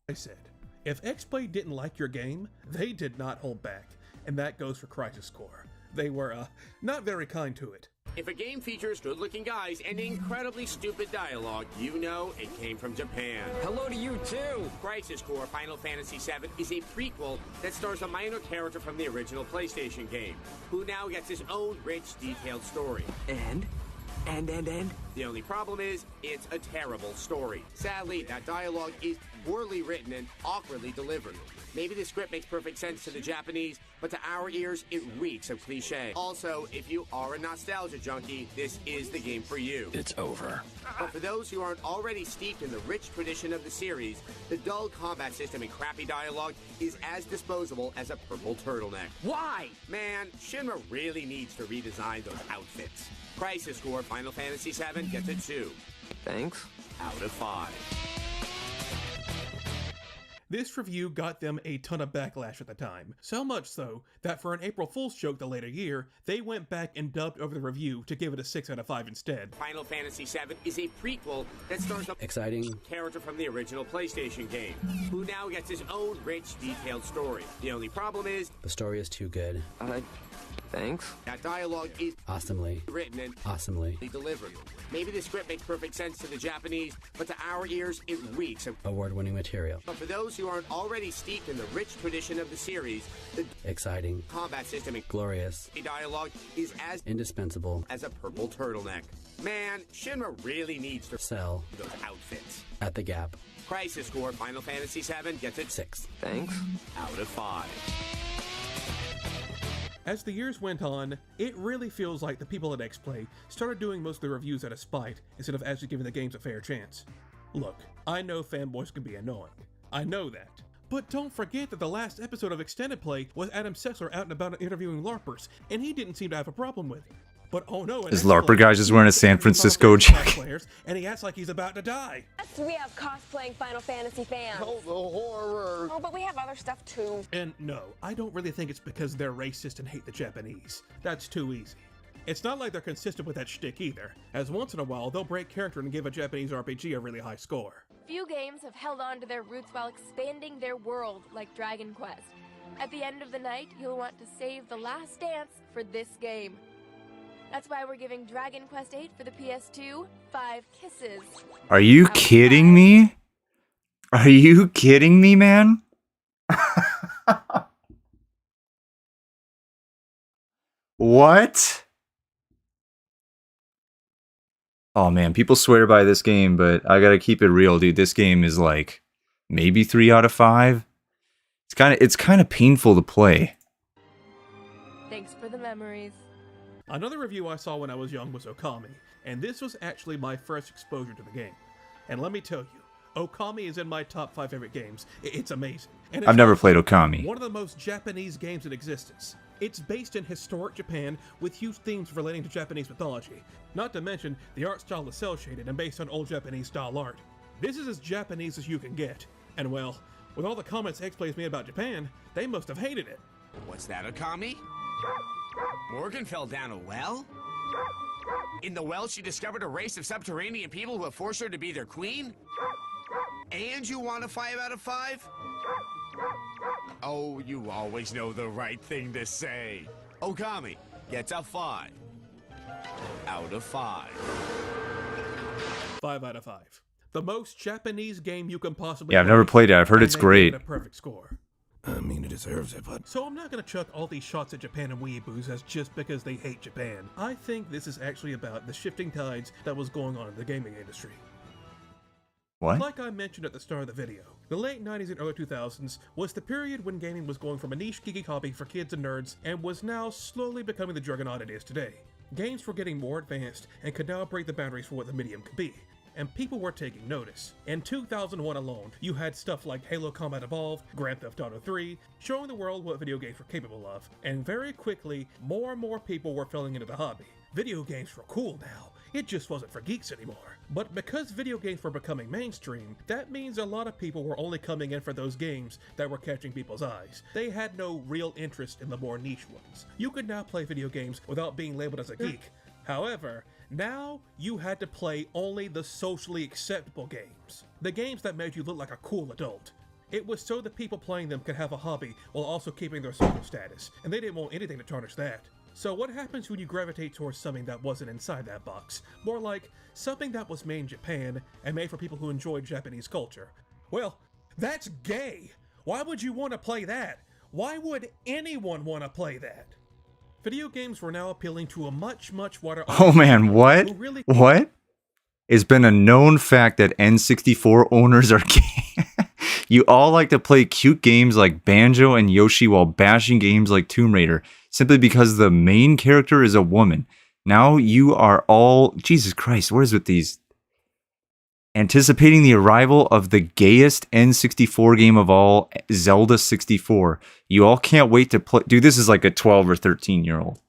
Speaker 2: I said, if X-Play didn't like your game, they did not hold back. And that goes for Crisis Core. They were, not very kind to it.
Speaker 8: If a game features good-looking guys and incredibly stupid dialogue, you know it came from Japan.
Speaker 21: Hello to you, too!
Speaker 8: Crisis Core Final Fantasy VII is a prequel that stars a minor character from the original PlayStation game, who now gets his own rich, detailed story.
Speaker 21: And?
Speaker 8: The only problem is, it's a terrible story. Sadly, that dialogue is poorly written and awkwardly delivered. Maybe the script makes perfect sense to the Japanese, but to our ears, it reeks of cliche. Also, if you are a nostalgia junkie, this is the game for you.
Speaker 21: It's over.
Speaker 8: But for those who aren't already steeped in the rich tradition of the series, the dull combat system and crappy dialogue is as disposable as a purple turtleneck.
Speaker 21: Why?
Speaker 8: Man, Shinra really needs to redesign those outfits. Crisis Core Final Fantasy VII gets a 2.
Speaker 21: Thanks.
Speaker 8: Out of 5.
Speaker 2: This review got them a ton of backlash at the time. So much so, that for an April Fool's joke the later year, they went back and dubbed over the review to give it a 6 out of 5 instead.
Speaker 8: Final Fantasy VII is a prequel that stars a character from the original PlayStation game, who now gets his own rich, detailed story. The only problem is,
Speaker 20: the story is too good.
Speaker 7: Thanks.
Speaker 15: That dialogue is
Speaker 7: Awesomely.
Speaker 15: written and
Speaker 7: Awesomely.
Speaker 15: delivered. Maybe the script makes perfect sense to the Japanese, but to our ears, it reeks.
Speaker 7: Award-winning material.
Speaker 15: But for those who aren't already steeped in the rich tradition of the series, the
Speaker 7: Exciting.
Speaker 15: combat system and
Speaker 7: Glorious.
Speaker 15: dialogue is as
Speaker 7: Indispensable.
Speaker 15: as a purple turtleneck. Man, Shinra really needs to
Speaker 7: Sell.
Speaker 15: those outfits.
Speaker 7: At the Gap.
Speaker 15: Crisis score Final Fantasy VII gets it
Speaker 7: 6. Thanks.
Speaker 15: out of 5.
Speaker 2: As the years went on, it really feels like the people at X-Play started doing most of the reviews out of spite instead of actually giving the games a fair chance. Look, I know fanboys can be annoying. I know that. But don't forget that the last episode of Extended Play was Adam Sessler out and about interviewing LARPers, and he didn't seem to have a problem with it. But oh no,
Speaker 1: This LARPer guy just wearing a San Francisco jacket.
Speaker 2: And he acts like he's about to die.
Speaker 10: Yes, we have cosplaying Final Fantasy fans.
Speaker 14: Oh, the horror.
Speaker 10: Oh, but we have other stuff too.
Speaker 2: And no, I don't really think it's because they're racist and hate the Japanese. That's too easy. It's not like they're consistent with that shtick either, as once in a while they'll break character and give a Japanese RPG a really high score.
Speaker 10: Few games have held on to their roots while expanding their world like Dragon Quest. At the end of the night, you'll want to save the last dance for this game. That's why we're giving Dragon Quest VIII for the PS2 5 kisses.
Speaker 1: Are you kidding me? Are you kidding me, man? What? Oh man, people swear by this game, but I gotta keep it real, dude. This game is like maybe 3 out of 5. It's kind of painful to play.
Speaker 10: Thanks for the memories.
Speaker 2: Another review I saw when I was young was Okami, and this was actually my first exposure to the game. And let me tell you, Okami is in my top 5 favorite games. It's amazing. And it's
Speaker 1: I've never played Okami.
Speaker 2: one of the most Japanese games in existence. It's based in historic Japan with huge themes relating to Japanese mythology. Not to mention, the art style is cel-shaded and based on old Japanese style art. This is as Japanese as you can get. And well, with all the comments X-Play's made about Japan, they must have hated it.
Speaker 8: What's that, Okami? Morgan fell down a well? In the well, she discovered a race of subterranean people who have forced her to be their queen? And you want a 5 out of 5? Oh, you always know the right thing to say. Okami gets a 5 out of 5.
Speaker 2: 5 out of 5. The most Japanese game you can possibly
Speaker 1: Yeah, I've never played it. I've heard
Speaker 2: and
Speaker 1: it's
Speaker 2: they
Speaker 1: great.
Speaker 2: gave it a perfect score.
Speaker 14: I mean, it deserves it, but...
Speaker 2: So I'm not going to chuck all these shots at Japan and weeaboos as just because they hate Japan. I think this is actually about the shifting tides that was going on in the gaming industry.
Speaker 1: What?
Speaker 2: Like I mentioned at the start of the video, the late 90s and early 2000s was the period when gaming was going from a niche geeky hobby for kids and nerds and was now slowly becoming the juggernaut it is today. Games were getting more advanced and could now break the boundaries for what the medium could be, and people were taking notice. In 2001 alone, you had stuff like Halo Combat Evolved, Grand Theft Auto 3, showing the world what video games were capable of, and very quickly, more and more people were filling into the hobby. Video games were cool now. It just wasn't for geeks anymore. But because video games were becoming mainstream, that means a lot of people were only coming in for those games that were catching people's eyes. They had no real interest in the more niche ones. You could now play video games without being labeled as a geek. However, now you had to play only the socially acceptable games. The games that made you look like a cool adult. It was so the people playing them could have a hobby while also keeping their social status, and they didn't want anything to tarnish that. So what happens when you gravitate towards something that wasn't inside that box? More like something that was made in Japan and made for people who enjoyed Japanese culture. Well, that's gay! Why would you want to play that? Why would anyone want to play that? Video games were now appealing to a much wider audience.
Speaker 1: Oh man, what?
Speaker 2: who really-
Speaker 1: What? It's been a known fact that N64 owners are gay. You all like to play cute games like Banjo and Yoshi while bashing games like Tomb Raider, simply because the main character is a woman. Now you are all... Jesus Christ, what is with these? Anticipating the arrival of the gayest N64 game of all, Zelda 64. You all can't wait to play... Dude, this is like a 12 or 13-year-old.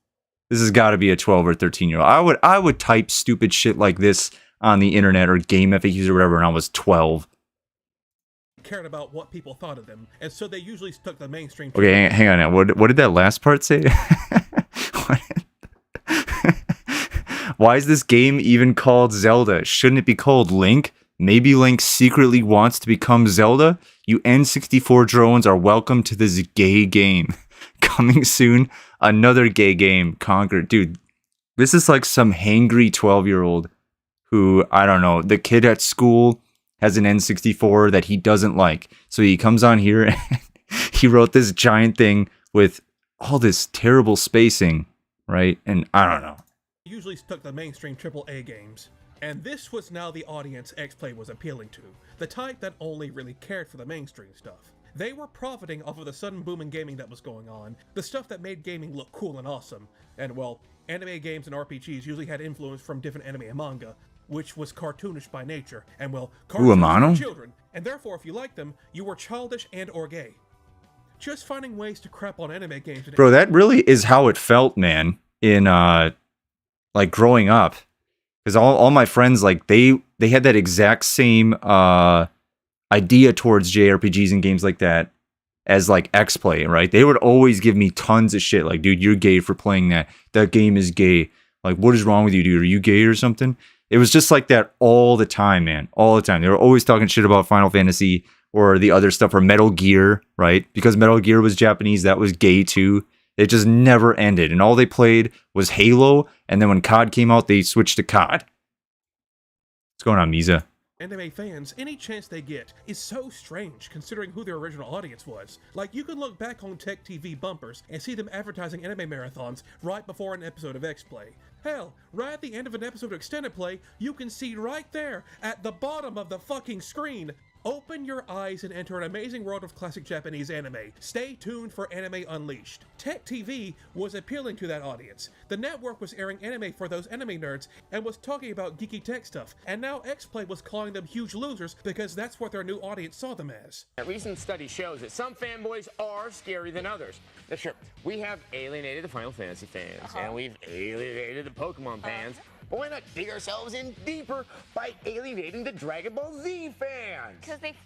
Speaker 1: This has got to be a 12 or 13-year-old. I would type stupid shit like this on the internet or game FAQs or whatever when I was 12.
Speaker 2: Cared about what people thought of them, and so they usually stuck the mainstream.
Speaker 1: Okay, hang on now. What did that last part say? Why is this game even called Zelda? Shouldn't it be called Link? Maybe Link secretly wants to become Zelda? You N64 drones are welcome to this gay game. coming soon. Another gay game, Conquered. Dude, this is like some hangry 12-year-old who, I don't know, the kid at school has an N64 that he doesn't like. So he comes on here and he wrote this giant thing with all this terrible spacing, right? And I don't know.
Speaker 2: Usually stuck to the mainstream AAA games. And this was now the audience X-Play was appealing to, the type that only really cared for the mainstream stuff. They were profiting off of the sudden boom in gaming that was going on, the stuff that made gaming look cool and awesome. And well, anime games and RPGs usually had influence from different anime and manga, which was cartoonish by nature, and well, cartoons for children, and therefore if you liked them, you were childish and or gay. Just finding ways to crap on anime games.
Speaker 1: Bro, that really is how it felt, man, in like growing up. Because all my friends, like, they had that exact same idea towards JRPGs and games like that as, like, X-Play, right? They would always give me tons of shit. Like, dude, you're gay for playing that. That game is gay. Like, what is wrong with you, dude? Are you gay or something? It was just like that all the time, man. All the time. They were always talking shit about Final Fantasy or the other stuff, or Metal Gear, right? Because Metal Gear was Japanese, that was gay too. It just never ended. And all they played was Halo, and then when COD came out, they switched to COD. What's going on, Misa?
Speaker 2: Anime fans, any chance they get is so strange considering who their original audience was. Like, you can look back on Tech TV bumpers and see them advertising anime marathons right before an episode of X-Play. Hell, right at the end of an episode of Extended Play, you can see right there, at the bottom of the fucking screen, open your eyes and enter an amazing world of classic Japanese anime. Stay tuned for Anime Unleashed. Tech TV was appealing to that audience. The network was airing anime for those anime nerds and was talking about geeky tech stuff. And now X-Play was calling them huge losers because that's what their new audience saw them as.
Speaker 8: A recent study shows that some fanboys are scarier than others. Now sure, we have alienated the Final Fantasy fans, and we've alienated the Pokemon fans. But why not dig ourselves in deeper by alienating the Dragon Ball Z fans?
Speaker 10: Because they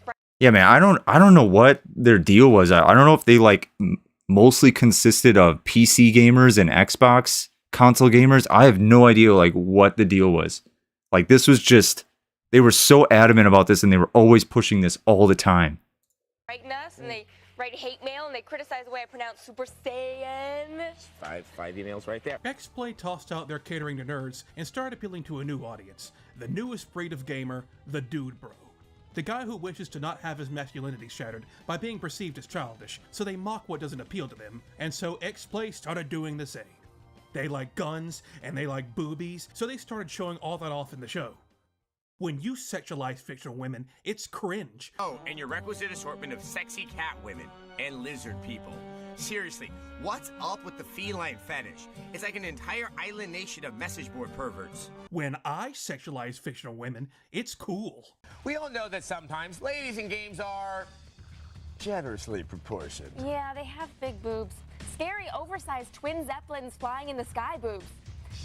Speaker 1: Yeah, man, I don't know what their deal was. I don't know if they like mostly consisted of PC gamers and Xbox console gamers. I have no idea like what the deal was. Like, this was just, they were so adamant about this and they were always pushing this all the time.
Speaker 10: Writing us and they write hate mail and they criticize the way I pronounce Super Saiyan.
Speaker 8: Five emails right there.
Speaker 2: X-Play tossed out their catering to nerds and started appealing to a new audience. The newest breed of gamer, the dude bro. The guy who wishes to not have his masculinity shattered by being perceived as childish, so they mock what doesn't appeal to them, and so X-Play started doing the same. They like guns, and they like boobies, so they started showing all that off in the show. When you sexualize fictional women, it's cringe.
Speaker 15: Oh, and your requisite assortment of sexy cat women and lizard people. Seriously, what's up with the feline fetish? It's like an entire island nation of message board perverts.
Speaker 2: When I sexualize fictional women, it's cool.
Speaker 8: We all know that sometimes ladies in games are generously proportioned.
Speaker 10: Yeah, they have big boobs. Scary, oversized twin zeppelins flying in the sky boobs.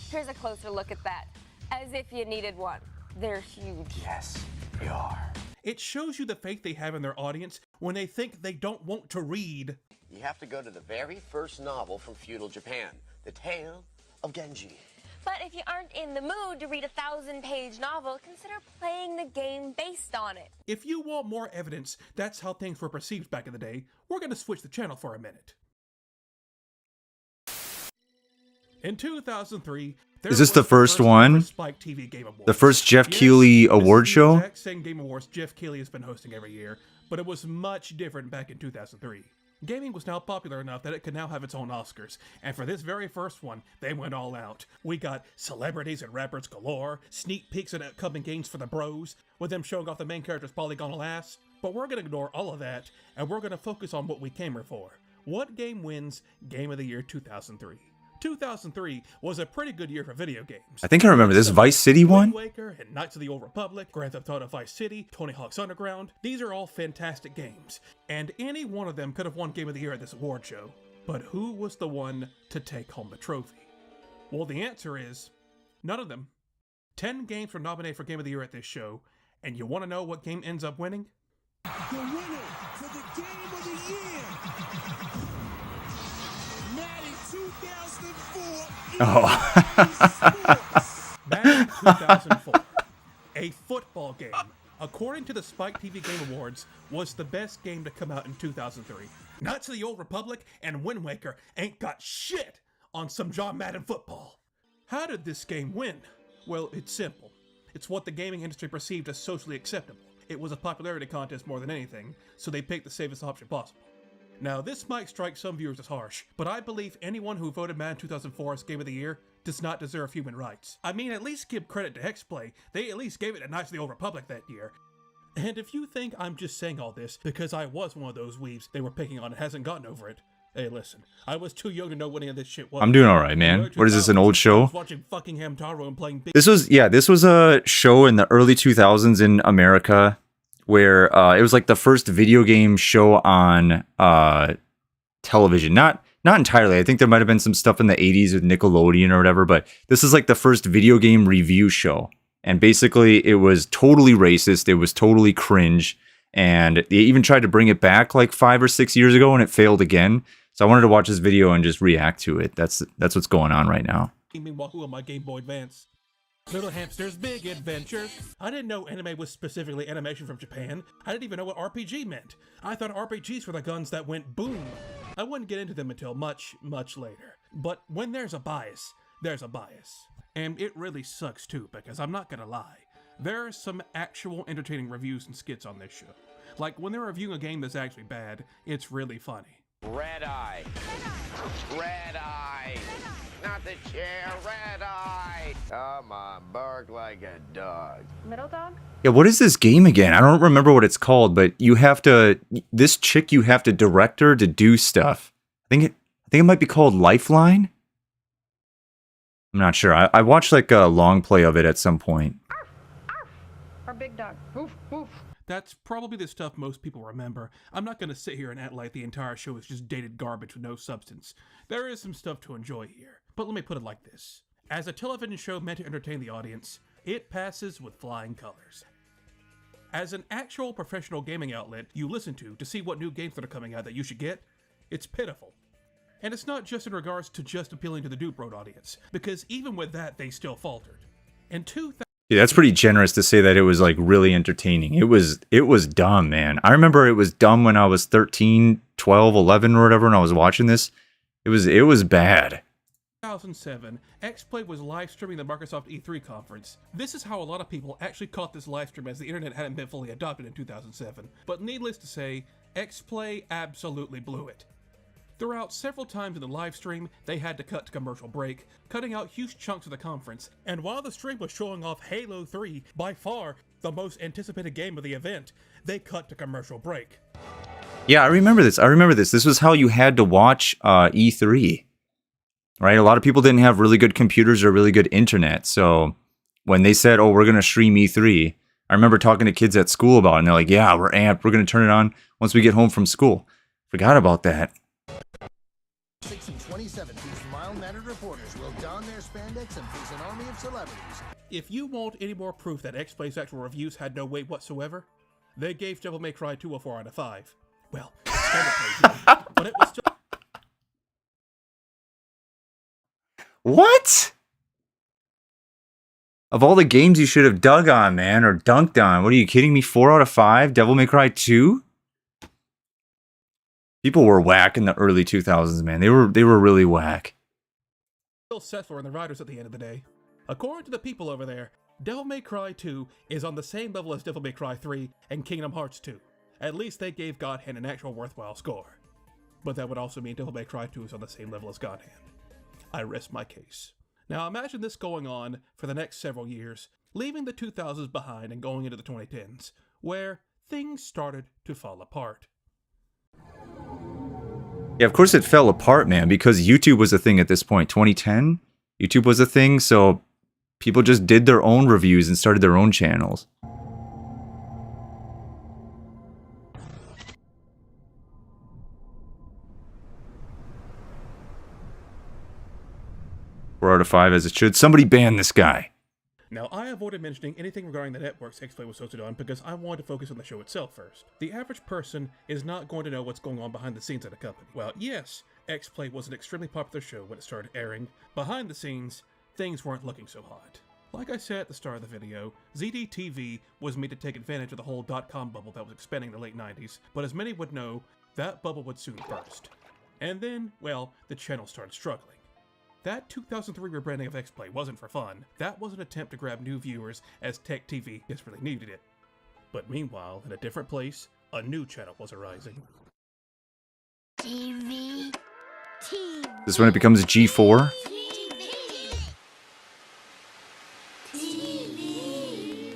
Speaker 10: Here's a closer look at that. As if you needed one. They're huge.
Speaker 8: Yes, they are.
Speaker 2: It shows you the faith they have in their audience when they think they don't want to read.
Speaker 20: You have to go to the very first novel from feudal Japan, The Tale of Genji.
Speaker 10: But if you aren't in the mood to read a 1,000-page novel, consider playing the game based on it.
Speaker 2: If you want more evidence that's how things were perceived back in the day, we're going to switch the channel for a minute. In 2003,
Speaker 1: is this the first one? The first Jeff Keighley award show?
Speaker 2: The exact same Game Awards Jeff Keighley has been hosting every year, but it was much different back in 2003. Gaming was now popular enough that it could now have its own Oscars, and for this very first one, they went all out. We got celebrities and rappers galore, sneak peeks at upcoming games for the bros, with them showing off the main character's polygonal ass, but we're going to ignore all of that, and we're going to focus on what we came here for. What game wins Game of the Year 2003? 2003 was a pretty good year for video games.
Speaker 1: I think I remember this Vice City one.
Speaker 2: Wind Waker and Knights of the Old Republic, Grand Theft Auto Vice City, Tony Hawk's Underground. These are all fantastic games, and any one of them could have won Game of the Year at this award show. But who was the one to take home the trophy? Well, the answer is none of them. 10 games were nominated for Game of the Year at this show, and you want to know what game ends up winning?
Speaker 22: The winner for the Game of the Year, Madden 2004.
Speaker 1: Oh.
Speaker 2: Madden 2004, a football game according to the Spike TV Game Awards, was the best game to come out in 2003. Knights of the Old Republic and Wind Waker ain't got shit on some John Madden football. How did this game win? Well, it's simple. It's what the gaming industry perceived as socially acceptable. It was a popularity contest more than anything, so they picked the safest option possible. Now, this might strike some viewers as harsh, but I believe anyone who voted Madden 2004 as Game of the Year does not deserve human rights. I mean, at least give credit to X-Play. They at least gave it to Knights of the Old Republic that year. And if you think I'm just saying all this because I was one of those weebs they were picking on and hasn't gotten over it, hey, listen, I was too young to know what any of this shit was.
Speaker 1: I'm doing all right, man. What is this, an old show?
Speaker 2: Watching fucking Hamtaro and playing
Speaker 1: This was a show in the early 2000s in America where it was like the first video game show on television. Not entirely. I think there might have been some stuff in the 80s with Nickelodeon or whatever, but this is like the first video game review show. And basically, it was totally racist. It was totally cringe. And they even tried to bring it back like 5 or 6 years ago, and it failed again. So I wanted to watch this video and just react to it. That's what's going on right now.
Speaker 2: Wahoo on my Game Boy Advance. Little Hamster's Big Adventures. I didn't know anime was specifically animation from Japan. I didn't even know what RPG meant. I thought RPGs were the guns that went boom. I wouldn't get into them until much, much later. But when there's a bias, there's a bias. And it really sucks too, because I'm not gonna lie. There are some actual entertaining reviews and skits on this show. Like when they're reviewing a game that's actually bad, it's really funny.
Speaker 18: Red eye. Red eye. Not the chair. Red eye. Come on, bark like a dog.
Speaker 9: Middle dog?
Speaker 1: Yeah, what is this game again? I don't remember what it's called, but you have to, this chick, you have to direct her to do stuff. I think it might be called Lifeline. I'm not sure. I watched like a long play of it at some point.
Speaker 9: Or big dog? Woof, woof.
Speaker 2: That's probably the stuff most people remember. I'm not going to sit here and act like the entire show is just dated garbage with no substance. There is some stuff to enjoy here. But let me put it like this. As a television show meant to entertain the audience, it passes with flying colors. As an actual professional gaming outlet you listen to see what new games that are coming out that you should get, it's pitiful. And it's not just in regards to just appealing to the Dude Bro audience, because even with that, they still faltered. In 2000,
Speaker 1: yeah, that's pretty generous to say that it was like really entertaining. It was dumb, man. I remember it was dumb when I was 13, 12, 11 or whatever when I was watching this. It was bad.
Speaker 2: 2007, X-Play was live streaming the Microsoft E3 conference. This is how a lot of people actually caught this live stream, as the internet hadn't been fully adopted in 2007. But needless to say, X-Play absolutely blew it. Throughout several times in the live stream, they had to cut to commercial break, cutting out huge chunks of the conference. And while the stream was showing off Halo 3, by far the most anticipated game of the event, they cut to commercial break.
Speaker 1: Yeah, I remember this. This was how you had to watch E3. Right? A lot of people didn't have really good computers or really good internet. So when they said, oh, we're going to stream E3, I remember talking to kids at school about it, and they're like, yeah, we're amped. We're going to turn it on once we get home from school. Forgot about that.
Speaker 4: 6 and 27, these mild-mannered reporters will don their spandex and face an army of celebrities.
Speaker 2: If you want any more proof that X-Play's actual reviews had no weight whatsoever, they gave Devil May Cry 2 a 4 out of 5. Well, but it was still...
Speaker 1: What? Of all the games you should have dug on, man, or dunked on, what are you kidding me? 4 out of 5? Devil May Cry 2? People were whack in the early 2000s, man. They were really whack.
Speaker 2: Still Settler and the writers at the end of the day. According to the people over there, Devil May Cry 2 is on the same level as Devil May Cry 3 and Kingdom Hearts 2. At least they gave God Hand an actual worthwhile score. But that would also mean Devil May Cry 2 is on the same level as God Hand. I rest my case. Now imagine this going on for the next several years, leaving the 2000s behind and going into the 2010s, where things started to fall apart.
Speaker 1: Yeah, of course it fell apart, man, because YouTube was a thing at this point. 2010, YouTube was a thing, so people just did their own reviews and started their own channels. Four out of 5 as it should. Somebody ban this guy.
Speaker 2: Now, I avoided mentioning anything regarding the networks X-Play was hosted on because I wanted to focus on the show itself first. The average person is not going to know what's going on behind the scenes at a company. Well, yes, X-Play was an extremely popular show when it started airing. Behind the scenes, things weren't looking so hot. Like I said at the start of the video, ZDTV was made to take advantage of the whole .com bubble that was expanding in the late 90s, but as many would know, that bubble would soon burst. And then, well, the channel started struggling. That 2003 rebranding of X-Play wasn't for fun. That was an attempt to grab new viewers as Tech TV desperately needed it. But meanwhile, in a different place, a new channel was arising.
Speaker 1: This is when it becomes G4?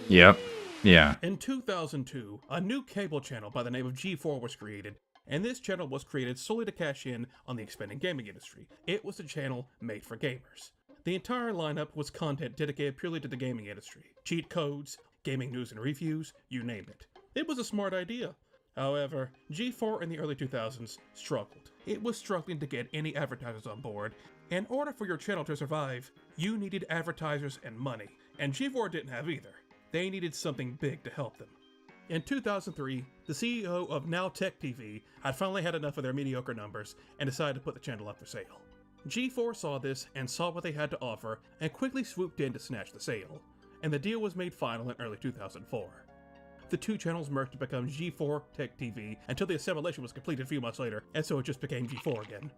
Speaker 1: Yep. Yeah.
Speaker 2: In 2002, a new cable channel by the name of G4 was created, and this channel was created solely to cash in on the expanding gaming industry. It was a channel made for gamers. The entire lineup was content dedicated purely to the gaming industry. Cheat codes, gaming news and reviews, you name it. It was a smart idea. However, G4 in the early 2000s struggled. It was struggling to get any advertisers on board. In order for your channel to survive, you needed advertisers and money, and G4 didn't have either. They needed something big to help them. In 2003, the CEO of Now Tech TV had finally had enough of their mediocre numbers and decided to put the channel up for sale. G4 saw this and saw what they had to offer and quickly swooped in to snatch the sale, and the deal was made final in early 2004. The two channels merged to become G4 Tech TV until the assimilation was completed a few months later, and so it just became G4 again.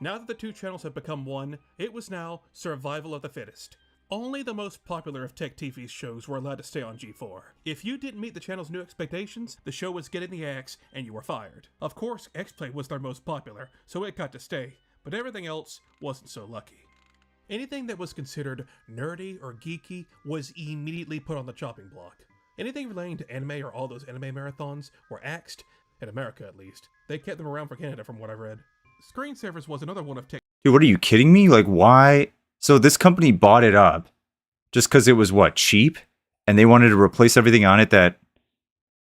Speaker 2: Now that the two channels had become one, it was now survival of the fittest. Only the most popular of Tech TV's shows were allowed to stay on G4. If you didn't meet the channel's new expectations, the show was getting the axe and you were fired. Of course, X-Play was their most popular, so it got to stay, but everything else wasn't so lucky. Anything that was considered nerdy or geeky was immediately put on the chopping block. Anything relating to anime or all those anime marathons were axed, in America at least. They kept them around for Canada from what I read. Screensavers was another one of Tech.
Speaker 1: Dude, what are you kidding me? Like, why? So this company bought it up just because it was, what, cheap? And they wanted to replace everything on it that...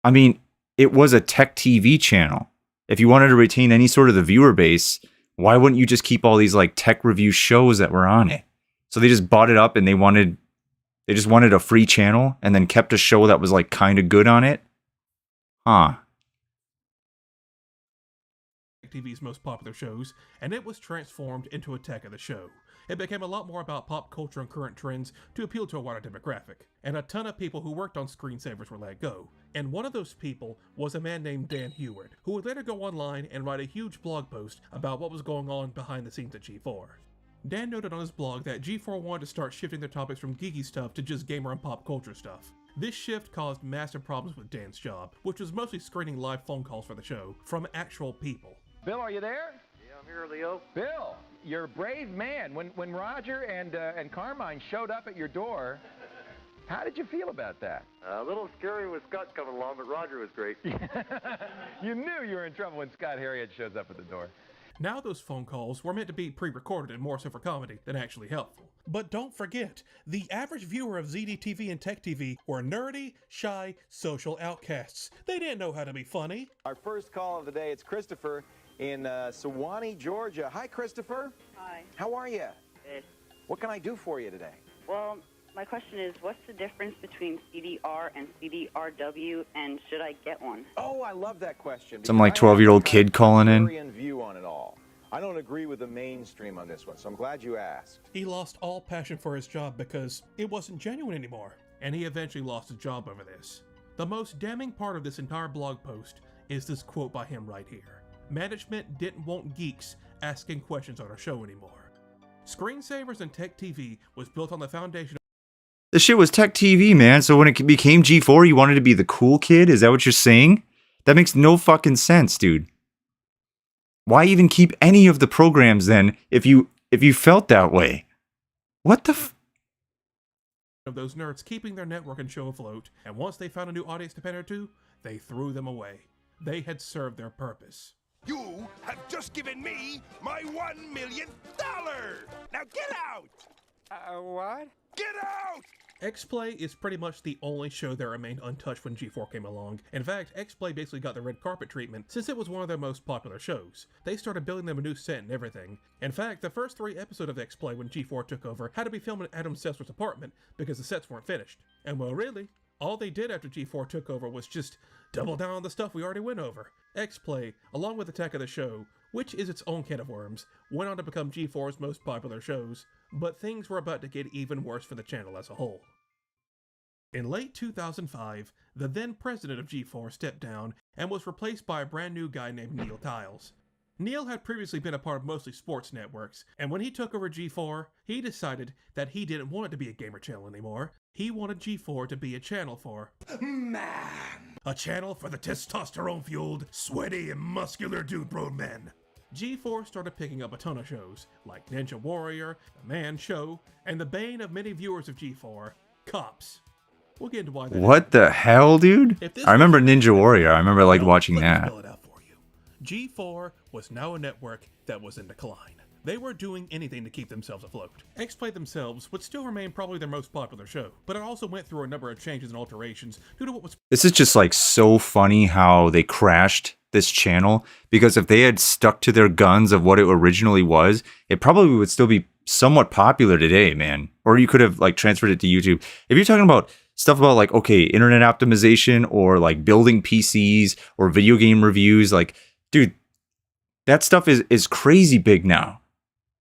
Speaker 1: I mean, it was a Tech TV channel. If you wanted to retain any sort of the viewer base, why wouldn't you just keep all these, like, tech review shows that were on it? So they just bought it up and they just wanted a free channel and then kept a show that was, like, kind of good on it? Huh.
Speaker 2: TV's most popular shows, and it was transformed into a Tech of the Show. It became a lot more about pop culture and current trends to appeal to a wider demographic, and a ton of people who worked on Screensavers were let go. And one of those people was a man named Dan Heward, who would later go online and write a huge blog post about what was going on behind the scenes at G4. Dan noted on his blog that G4 wanted to start shifting their topics from geeky stuff to just gamer and pop culture stuff. This shift caused massive problems with Dan's job, which was mostly screening live phone calls for the show from actual people.
Speaker 5: Bill, are you there?
Speaker 6: Yeah, I'm here, Leo.
Speaker 5: Bill, you're a brave man. When Roger and Carmine showed up at your door, how did you feel about that?
Speaker 6: A little scary with Scott coming along, but Roger was great.
Speaker 5: You knew you were in trouble when Scott Harriet shows up at the door.
Speaker 2: Now those phone calls were meant to be pre-recorded and more so for comedy than actually helpful. But don't forget, the average viewer of ZDTV and Tech TV were nerdy, shy, social outcasts. They didn't know how to be funny.
Speaker 5: Our first call of the day, it's Christopher in Sewanee, Georgia. Hi, Christopher.
Speaker 23: Hi.
Speaker 5: How are you?
Speaker 23: Good.
Speaker 5: What can I do for you today?
Speaker 23: Well, my question is, what's the difference between CDR and CDRW, and should I get one?
Speaker 5: Oh, I love that question.
Speaker 1: Some like 12-year-old kid calling in.
Speaker 5: View on it all. I don't agree with the mainstream on this one, so I'm glad you asked.
Speaker 2: He lost all passion for his job because it wasn't genuine anymore, and he eventually lost his job over this. The most damning part of this entire blog post is this quote by him right here. Management didn't want geeks asking questions on our show anymore. Screensavers and Tech TV was built on the foundation.
Speaker 1: This shit was Tech TV, man. So when it became G4, you wanted to be the cool kid? Is that what you're saying? That makes no fucking sense, dude. Why even keep any of the programs then if you felt that way? What the
Speaker 2: of those nerds keeping their network and show afloat, and once they found a new audience to pander to, they threw them away. They had served their purpose.
Speaker 14: You have just given me my $1 million! Now get out!
Speaker 5: What?
Speaker 14: Get out!
Speaker 2: X-Play is pretty much the only show that remained untouched when G4 came along. In fact, X-Play basically got the red carpet treatment since it was one of their most popular shows. They started building them a new set and everything. In fact, the first 3 episodes of X-Play when G4 took over had to be filmed in Adam Sessler's apartment because the sets weren't finished. And well, really, all they did after G4 took over was just double down on the stuff we already went over. X-Play, along with Attack of the Show, which is its own can of worms, went on to become G4's most popular shows, but things were about to get even worse for the channel as a whole. In late 2005, the then president of G4 stepped down and was replaced by a brand new guy named Neil Tiles. Neil had previously been a part of mostly sports networks, and when he took over G4, he decided that he didn't want it to be a gamer channel anymore. He wanted G4 to be a channel for man. A channel for the testosterone-fueled, sweaty, and muscular dude-bro men. G4 started picking up a ton of shows, like Ninja Warrior, The Man Show, and the bane of many viewers of G4, Cops. We'll get into why that
Speaker 1: What the hell, dude? I remember Ninja Warrior. I remember like watching that.
Speaker 2: G4 was now a network that was in decline. They were doing anything to keep themselves afloat. X-Play themselves would still remain probably their most popular show, but it also went through a number of changes and alterations due to what was...
Speaker 1: This is just like so funny how they crashed this channel, because if they had stuck to their guns of what it originally was, it probably would still be somewhat popular today, man. Or you could have like transferred it to YouTube. If you're talking about stuff about like, okay, internet optimization or like building PCs or video game reviews, like, dude, that stuff is crazy big now.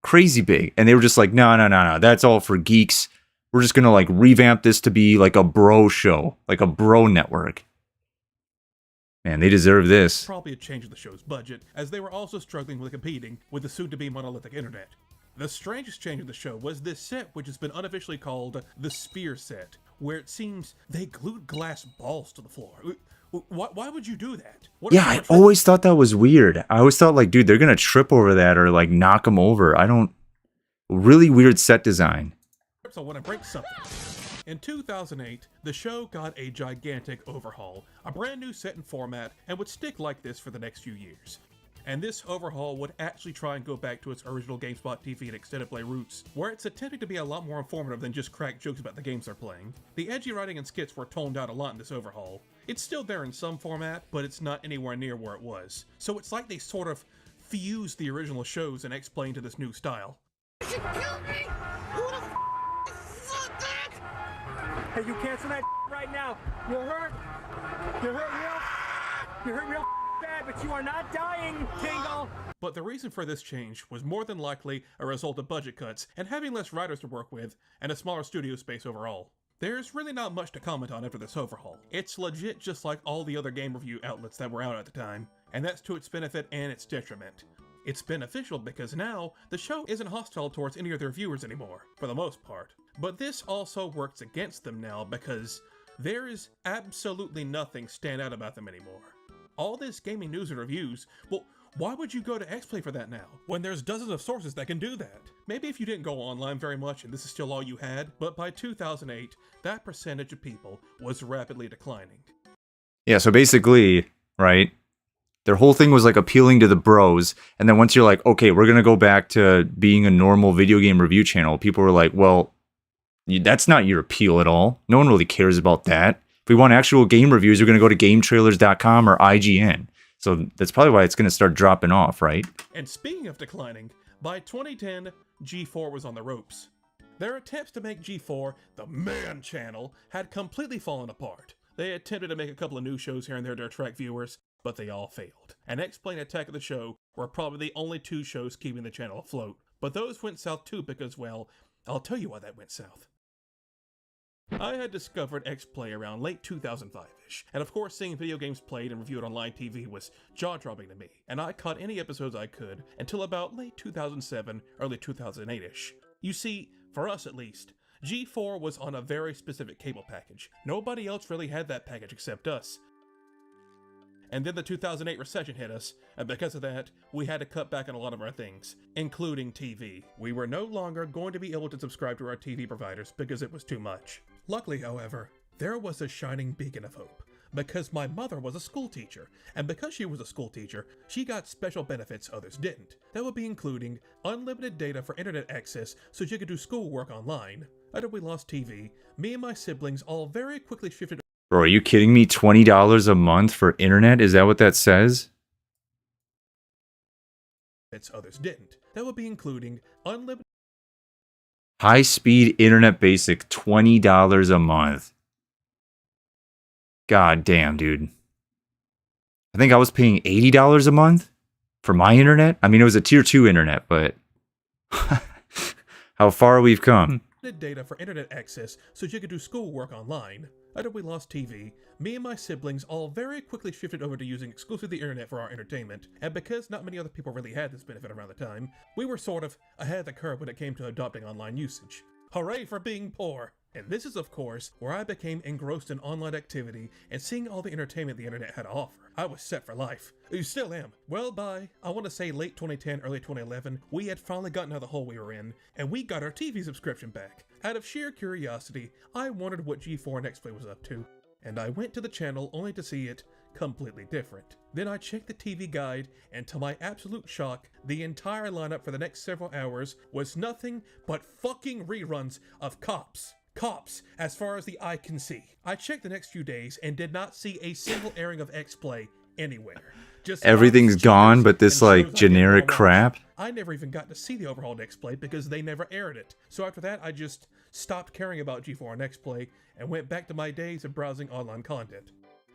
Speaker 1: Crazy big. And they were just like, no, that's all for geeks. We're just gonna like revamp this to be like a bro show, like a bro network. Man, they deserve this.
Speaker 2: Probably a change of the show's budget, as they were also struggling with competing with the soon-to-be monolithic internet. The strangest change of the show was this set, which has been unofficially called the Sphere set, where it seems they glued glass balls to the floor. Why would you do that?
Speaker 1: Yeah, I always thought that was weird. I always thought like, dude, they're gonna trip over that or like knock them over. Really weird set design.
Speaker 2: I want to break something. In 2008, the show got a gigantic overhaul, a brand new set and format, and would stick like this for the next few years. And this overhaul would actually try and go back to its original GameSpot TV and Extended Play roots, where it's attempting to be a lot more informative than just crack jokes about the games they're playing. The edgy writing and skits were toned down a lot in this overhaul. It's still there in some format, but it's not anywhere near where it was. So it's like they sort of fused the original shows and X-Play into this new style.
Speaker 22: You should kill me! Who the fuck that?
Speaker 13: Hey, you cancel that right now. You're hurt. You're hurt real bad, but you are not dying, Tingle.
Speaker 2: But the reason for this change was more than likely a result of budget cuts and having less writers to work with and a smaller studio space overall. There's really not much to comment on after this overhaul. It's legit just like all the other game review outlets that were out at the time, and that's to its benefit and its detriment. It's beneficial because now the show isn't hostile towards any of their viewers anymore, for the most part. But this also works against them now because there is absolutely nothing stand out about them anymore. All this gaming news and reviews, well, why would you go to X-Play for that now, when there's dozens of sources that can do that? Maybe if you didn't go online very much and this is still all you had, but by 2008, that percentage of people was rapidly declining.
Speaker 1: Yeah, so basically, right, their whole thing was like appealing to the bros, and then once you're like, okay, we're gonna go back to being a normal video game review channel, people were like, well, that's not your appeal at all. No one really cares about that. If we want actual game reviews, we're gonna go to GameTrailers.com or IGN. So that's probably why it's going to start dropping off, right?
Speaker 2: And speaking of declining, by 2010, G4 was on the ropes. Their attempts to make G4 the man channel had completely fallen apart. They attempted to make a couple of new shows here and there to attract viewers, but they all failed. And X-Play and Attack of the Show were probably the only two shows keeping the channel afloat. But those went south too because, well, I'll tell you why that went south. I had discovered X-Play around late 2005-ish, and of course seeing video games played and reviewed on live TV was jaw-dropping to me, and I caught any episodes I could until about late 2007, early 2008-ish. You see, for us at least, G4 was on a very specific cable package. Nobody else really had that package except us. And then the 2008 recession hit us, and because of that, we had to cut back on a lot of our things, including TV. We were no longer going to be able to subscribe to our TV providers because it was too much. Luckily, however, there was a shining beacon of hope, because my mother was a school teacher, and because she was a school teacher, she got special benefits others didn't. That would be including unlimited data for internet access so she could do schoolwork online. After we lost TV, me and my siblings all very quickly shifted.
Speaker 1: Bro, are you kidding me? $20 a month for internet? Is that what that says?
Speaker 2: Others didn't. That would be including unlimited
Speaker 1: high-speed internet basic, $20 a month. God damn, dude. I think I was paying $80 a month for my internet. I mean, it was a tier 2 internet, but I How far we've come.
Speaker 2: Data for internet access so you could do schoolwork online. After we lost TV, me and my siblings all very quickly shifted over to using exclusively the internet for our entertainment, and because not many other people really had this benefit around the time, we were sort of ahead of the curve when it came to adopting online usage. Hooray for being poor! And this is, of course, where I became engrossed in online activity and seeing all the entertainment the internet had to offer. I was set for life. You still am. Well, by, I want to say late 2010, early 2011, we had finally gotten out of the hole we were in, and we got our TV subscription back. Out of sheer curiosity, I wondered what G4 and X-Play was up to, and I went to the channel only to see it completely different. Then I checked the TV guide, and to my absolute shock, the entire lineup for the next several hours was nothing but fucking reruns of Cops. Cops, as far as the eye can see. I checked the next few days and did not see a single airing of X-Play anywhere. Just
Speaker 1: Everything's gone but this like generic crap.
Speaker 2: I never even got to see the overhauled X-Play because they never aired it. So after that, I just stopped caring about G4 and X-Play and went back to my days of browsing online content.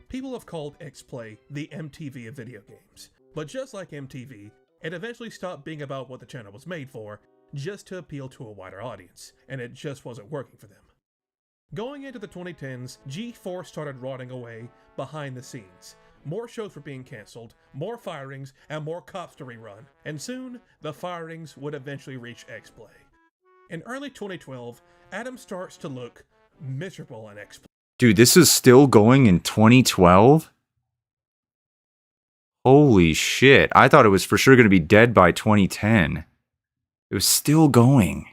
Speaker 2: People have called X-Play the MTV of video games. But just like MTV, it eventually stopped being about what the channel was made for, just to appeal to a wider audience, and it just wasn't working for them. Going into the 2010s, G4 started rotting away behind the scenes. More shows were being cancelled, more firings, and more Cops to rerun, and soon, the firings would eventually reach X-Play. In early 2012, Adam starts to look miserable on X-Play.
Speaker 1: Dude, this is still going in 2012? Holy shit. I thought it was for sure going to be dead by 2010. It was still going.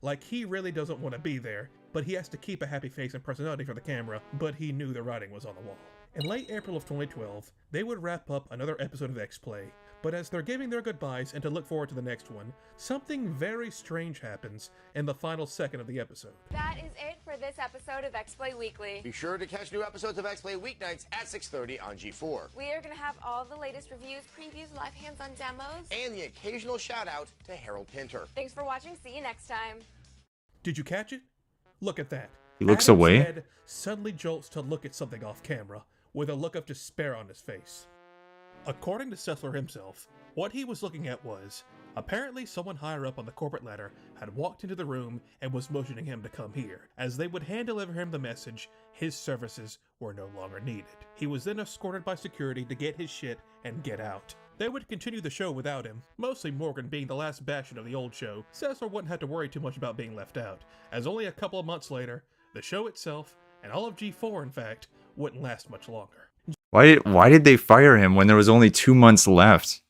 Speaker 2: Like, he really doesn't want to be there, but he has to keep a happy face and personality for the camera, but he knew the writing was on the wall. In late April of 2012, they would wrap up another episode of X-Play, but as they're giving their goodbyes and to look forward to the next one, something very strange happens in the final second of the episode.
Speaker 10: That is it for this episode of X-Play Weekly.
Speaker 20: Be sure to catch new episodes of X-Play weeknights at 6:30 on G4.
Speaker 10: We are going to have all the latest reviews, previews, live hands-on demos,
Speaker 20: And the occasional shout-out to Harold Pinter.
Speaker 10: Thanks for watching. See you next time.
Speaker 2: Did you catch it? Look at that.
Speaker 1: He looks
Speaker 2: Adam's
Speaker 1: away.
Speaker 2: head suddenly jolts to look at something off camera, with a look of despair on his face. According to Sessler himself, what he was looking at was, apparently someone higher up on the corporate ladder had walked into the room and was motioning him to come here. As they would hand-deliver him the message, his services were no longer needed. He was then escorted by security to get his shit and get out. They would continue the show without him, mostly Morgan being the last bastion of the old show. Sessler wouldn't have to worry too much about being left out, as only a couple of months later, the show itself, and all of G4 in fact, wouldn't last much longer.
Speaker 1: Why did they fire him when there was only 2 months left?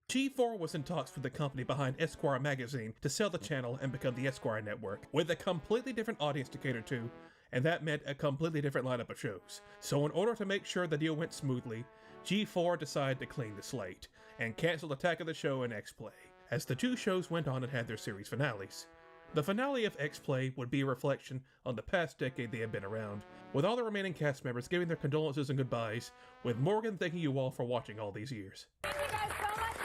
Speaker 2: G4 was in talks with the company behind Esquire magazine to sell the channel and become the Esquire network, with a completely different audience to cater to, and that meant a completely different lineup of shows. So in order to make sure the deal went smoothly, G4 decided to clean the slate, and canceled Attack of the Show and X-Play, as the two shows went on and had their series finales. The finale of X-Play would be a reflection on the past decade they had been around, with all the remaining cast members giving their condolences and goodbyes, with Morgan thanking you all for watching all these years.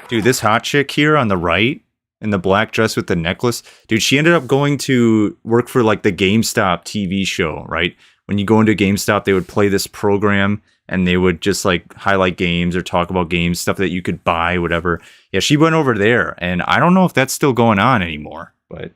Speaker 1: Dude, this hot chick here on the right, in the black dress with the necklace, dude, she ended up going to work for like the GameStop TV show, right? When you go into GameStop, they would play this program and they would just like highlight games or talk about games, stuff that you could buy, whatever. Yeah, she went over there, and I don't know if that's still going on anymore, but...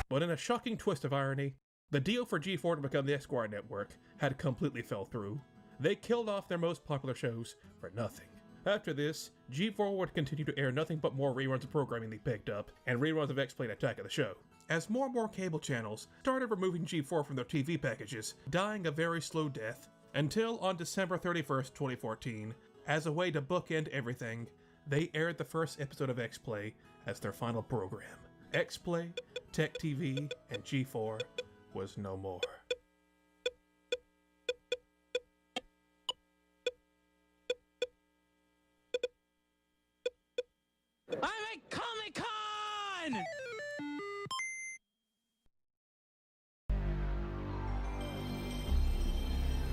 Speaker 2: But in a shocking twist of irony, the deal for G4 to become the Esquire network had completely fell through. They killed off their most popular shows for nothing. After this, G4 would continue to air nothing but more reruns of programming they picked up, and reruns of X-Play and Attack of the Show. As more and more cable channels started removing G4 from their TV packages, dying a very slow death, until on December 31st, 2014, as a way to bookend everything, they aired the first episode of X-Play as their final program. X-Play, Tech TV, and G4 was no more.
Speaker 22: I'm at Comic-Con!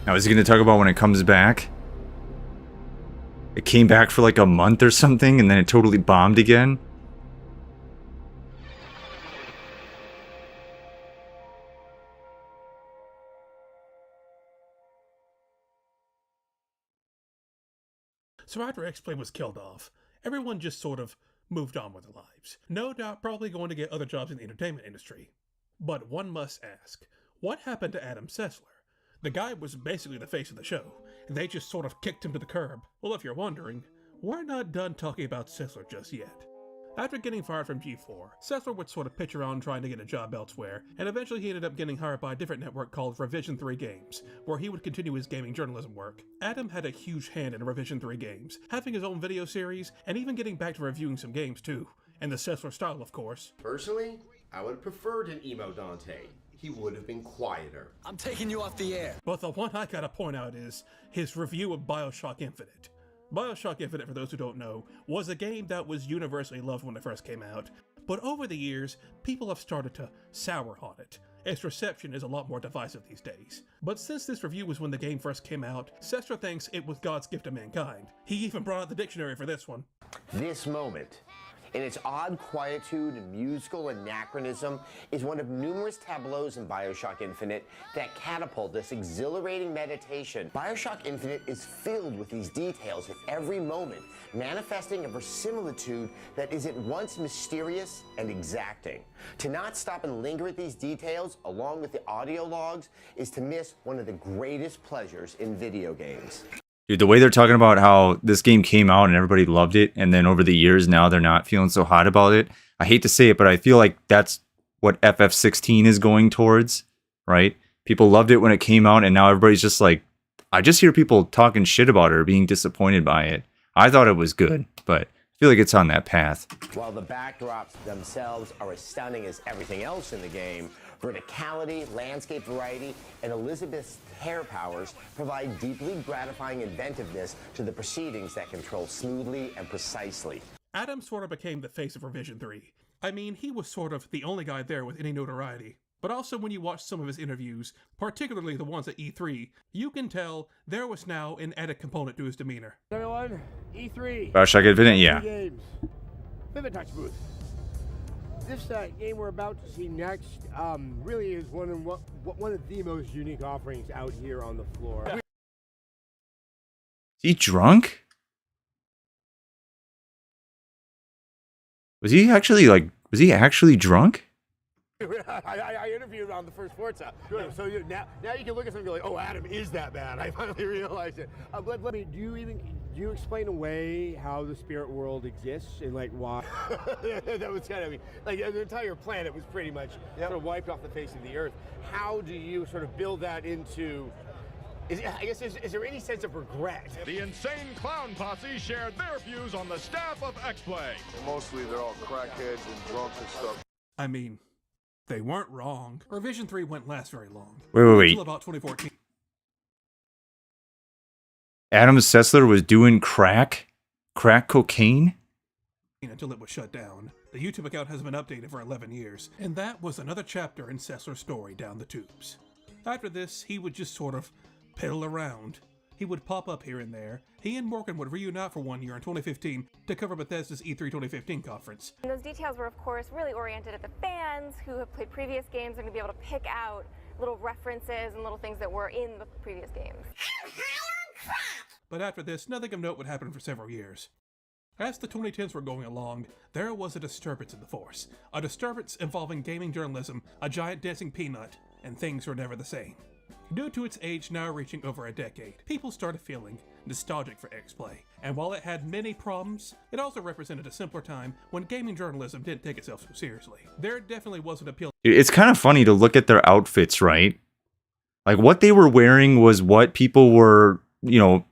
Speaker 1: Now, is he going to talk about when it comes back? It came back for like a month or something, and then it totally bombed again?
Speaker 2: So after X-Play was killed off, everyone just sort of moved on with their lives. No doubt probably going to get other jobs in the entertainment industry. But one must ask, what happened to Adam Sessler? The guy was basically the face of the show, and they just sort of kicked him to the curb. Well, if you're wondering, we're not done talking about Sessler just yet. After getting fired from G4, Sessler would sort of pitch around trying to get a job elsewhere, and eventually he ended up getting hired by a different network called Revision3 Games, where he would continue his gaming journalism work. Adam had a huge hand in Revision3 Games, having his own video series, and even getting back to reviewing some games too, in the Sessler style of course.
Speaker 3: Personally, I would have preferred an emo Dante. He would have been quieter.
Speaker 22: I'm taking you off the air.
Speaker 2: But the one I gotta point out is his review of BioShock Infinite. BioShock Infinite, for those who don't know, was a game that was universally loved when it first came out, but over the years, people have started to sour on it. Its reception is a lot more divisive these days. But since this review was when the game first came out, Sessler thinks it was God's gift to mankind. He even brought out the dictionary for this one.
Speaker 18: This moment, in its odd quietude and musical anachronism, is one of numerous tableaus in BioShock Infinite that catapult this exhilarating meditation. BioShock Infinite is filled with these details at every moment, manifesting a verisimilitude that is at once mysterious and exacting. To not stop and linger at these details, along with the audio logs, is to miss one of the greatest pleasures in video games.
Speaker 1: Dude, the way they're talking about how this game came out and everybody loved it, and then over the years now they're not feeling so hot about it. I hate to say it, but I feel like that's what FF16 is going towards, right? People loved it when it came out, and now everybody's just like, I just hear people talking shit about it or being disappointed by it. I thought it was good, but I feel like it's on that path.
Speaker 18: While the backdrops themselves are as stunning as everything else in the game, verticality, landscape variety, and Elizabeth's hair powers provide deeply gratifying inventiveness to the proceedings that control smoothly and precisely.
Speaker 2: Adam sort of became the face of Revision 3. I mean, he was sort of the only guy there with any notoriety. But also when you watch some of his interviews, particularly the ones at E3, you can tell there was now an added component to his demeanor.
Speaker 11: Everyone, E3.
Speaker 1: BioShock Infinite, yeah.
Speaker 11: Games. Vivid Touch booth. This game we're about to see next really is one of the most unique offerings out here on the floor.
Speaker 1: Is he drunk? Was he actually drunk?
Speaker 11: I interviewed on the first Forza. Good. So now you can look at something and be like, oh, Adam is that bad. I finally realized it. Let me, do you explain away how the spirit world exists and like why? That was kind of, like the entire planet was pretty much sort of wiped off the face of the earth. How do you sort of build that into, is there any sense of regret?
Speaker 12: The Insane Clown Posse shared their views on the staff of X-Play.
Speaker 24: Mostly they're all crackheads and drunks and stuff.
Speaker 2: I mean, they weren't wrong. Revision 3 wouldn't last very long.
Speaker 1: Wait.
Speaker 2: Until about 2014.
Speaker 1: Adam Sessler was doing crack cocaine?
Speaker 2: Until it was shut down. The YouTube account hasn't been updated for 11 years, and that was another chapter in Sessler's story down the tubes. After this, he would just sort of piddle around. He would pop up here and there. He and Morgan would reunite for 1 year in 2015 to cover Bethesda's E3 2015 conference.
Speaker 25: And those details were, of course, really oriented at the fans who have played previous games and to be able to pick out little references and little things that were in the previous games.
Speaker 2: But after this, nothing of note would happen for several years. As the 2010s were going along, there was a disturbance in the force. A disturbance involving gaming journalism, a giant dancing peanut, and things were never the same. Due to its age now reaching over a decade, people started feeling nostalgic for X-Play, and while it had many problems, it also represented a simpler time when gaming journalism didn't take itself so seriously. There definitely was an appeal.
Speaker 1: It's kind of funny to look at their outfits, right? Like what they were wearing was what people were,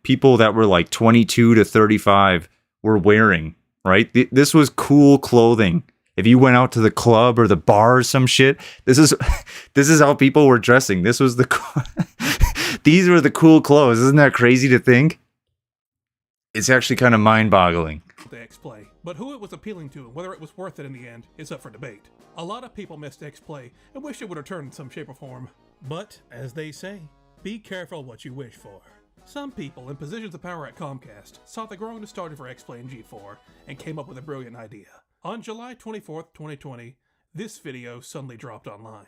Speaker 1: people that were like 22 to 35 were wearing, right? This was cool clothing. If you went out to the club or the bar or some shit, this is how people were dressing. This was these were the cool clothes. Isn't that crazy to think? It's actually kind of mind-boggling.
Speaker 2: The X-Play, but who it was appealing to and whether it was worth it in the end is up for debate. A lot of people missed X-Play and wish it would return in some shape or form. But, as they say, be careful what you wish for. Some people in positions of power at Comcast saw the growing nostalgia for X-Play and G4 and came up with a brilliant idea. On July 24th, 2020, this video suddenly dropped online.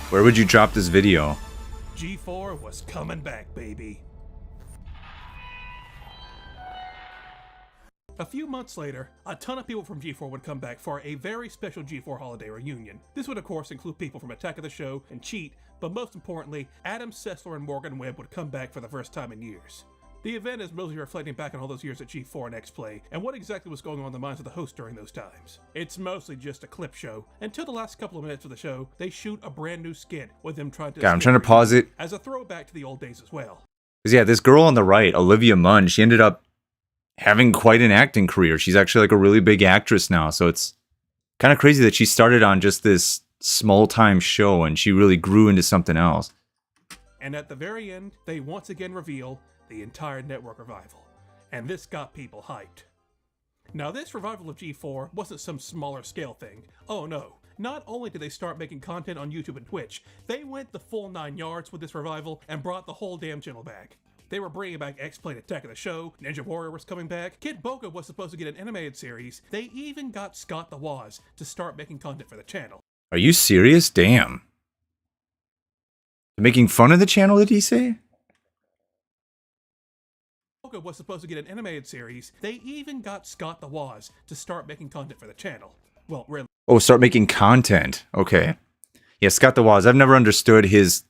Speaker 1: Where would you drop this video?
Speaker 2: G4 was coming back, baby. A few months later, a ton of people from G4 would come back for a very special G4 holiday reunion. This would of course include people from Attack of the Show and Cheat, but most importantly, Adam Sessler and Morgan Webb would come back for the first time in years. The event is mostly reflecting back on all those years at G4 and X-Play, and what exactly was going on in the minds of the host during those times. It's mostly just a clip show. Until the last couple of minutes of the show, they shoot a brand new skit with them trying to...
Speaker 1: God, I'm trying to pause it.
Speaker 2: As a throwback to the old days as well.
Speaker 1: Because yeah, this girl on the right, Olivia Munn, she ended up having quite an acting career. She's actually like a really big actress now, so it's kind of crazy that she started on just this small-time show and she really grew into something else.
Speaker 2: And at the very end, they once again reveal the entire network revival. And this got people hyped. Now this revival of G4 wasn't some smaller scale thing. Oh no. Not only did they start making content on YouTube and Twitch, they went the full 9 yards with this revival and brought the whole damn channel back. They were bringing back X-Play and Attack of the Show, Ninja Warrior was coming back, Kid Boga was supposed to get an animated series, they even got Scott the Woz to start making content for the channel.
Speaker 1: Are you serious? Damn. Making fun of the channel, did he say?
Speaker 2: Boga was supposed to get an animated series, they even got Scott the Woz to start making content for the channel. Well, really.
Speaker 1: Oh, start making content. Okay. Yeah, Scott the Woz. I've never understood his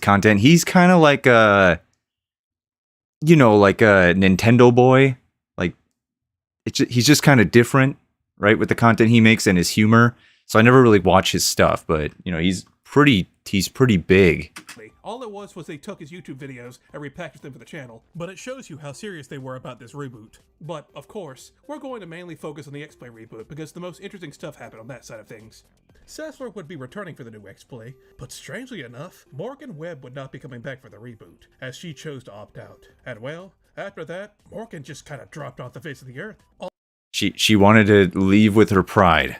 Speaker 1: content. He's kind of like a, you know, like a Nintendo boy. Like, he's just kind of different, right, with the content he makes and his humor. So I never really watch his stuff, but you know, he's pretty big.
Speaker 2: All it was they took his YouTube videos and repackaged them for the channel, but it shows you how serious they were about this reboot. But, of course, we're going to mainly focus on the X-Play reboot because the most interesting stuff happened on that side of things. Sessler would be returning for the new X-Play, but strangely enough, Morgan Webb would not be coming back for the reboot, as she chose to opt out. And well, after that, Morgan just kind of dropped off the face of the earth.
Speaker 1: She wanted to leave with her pride.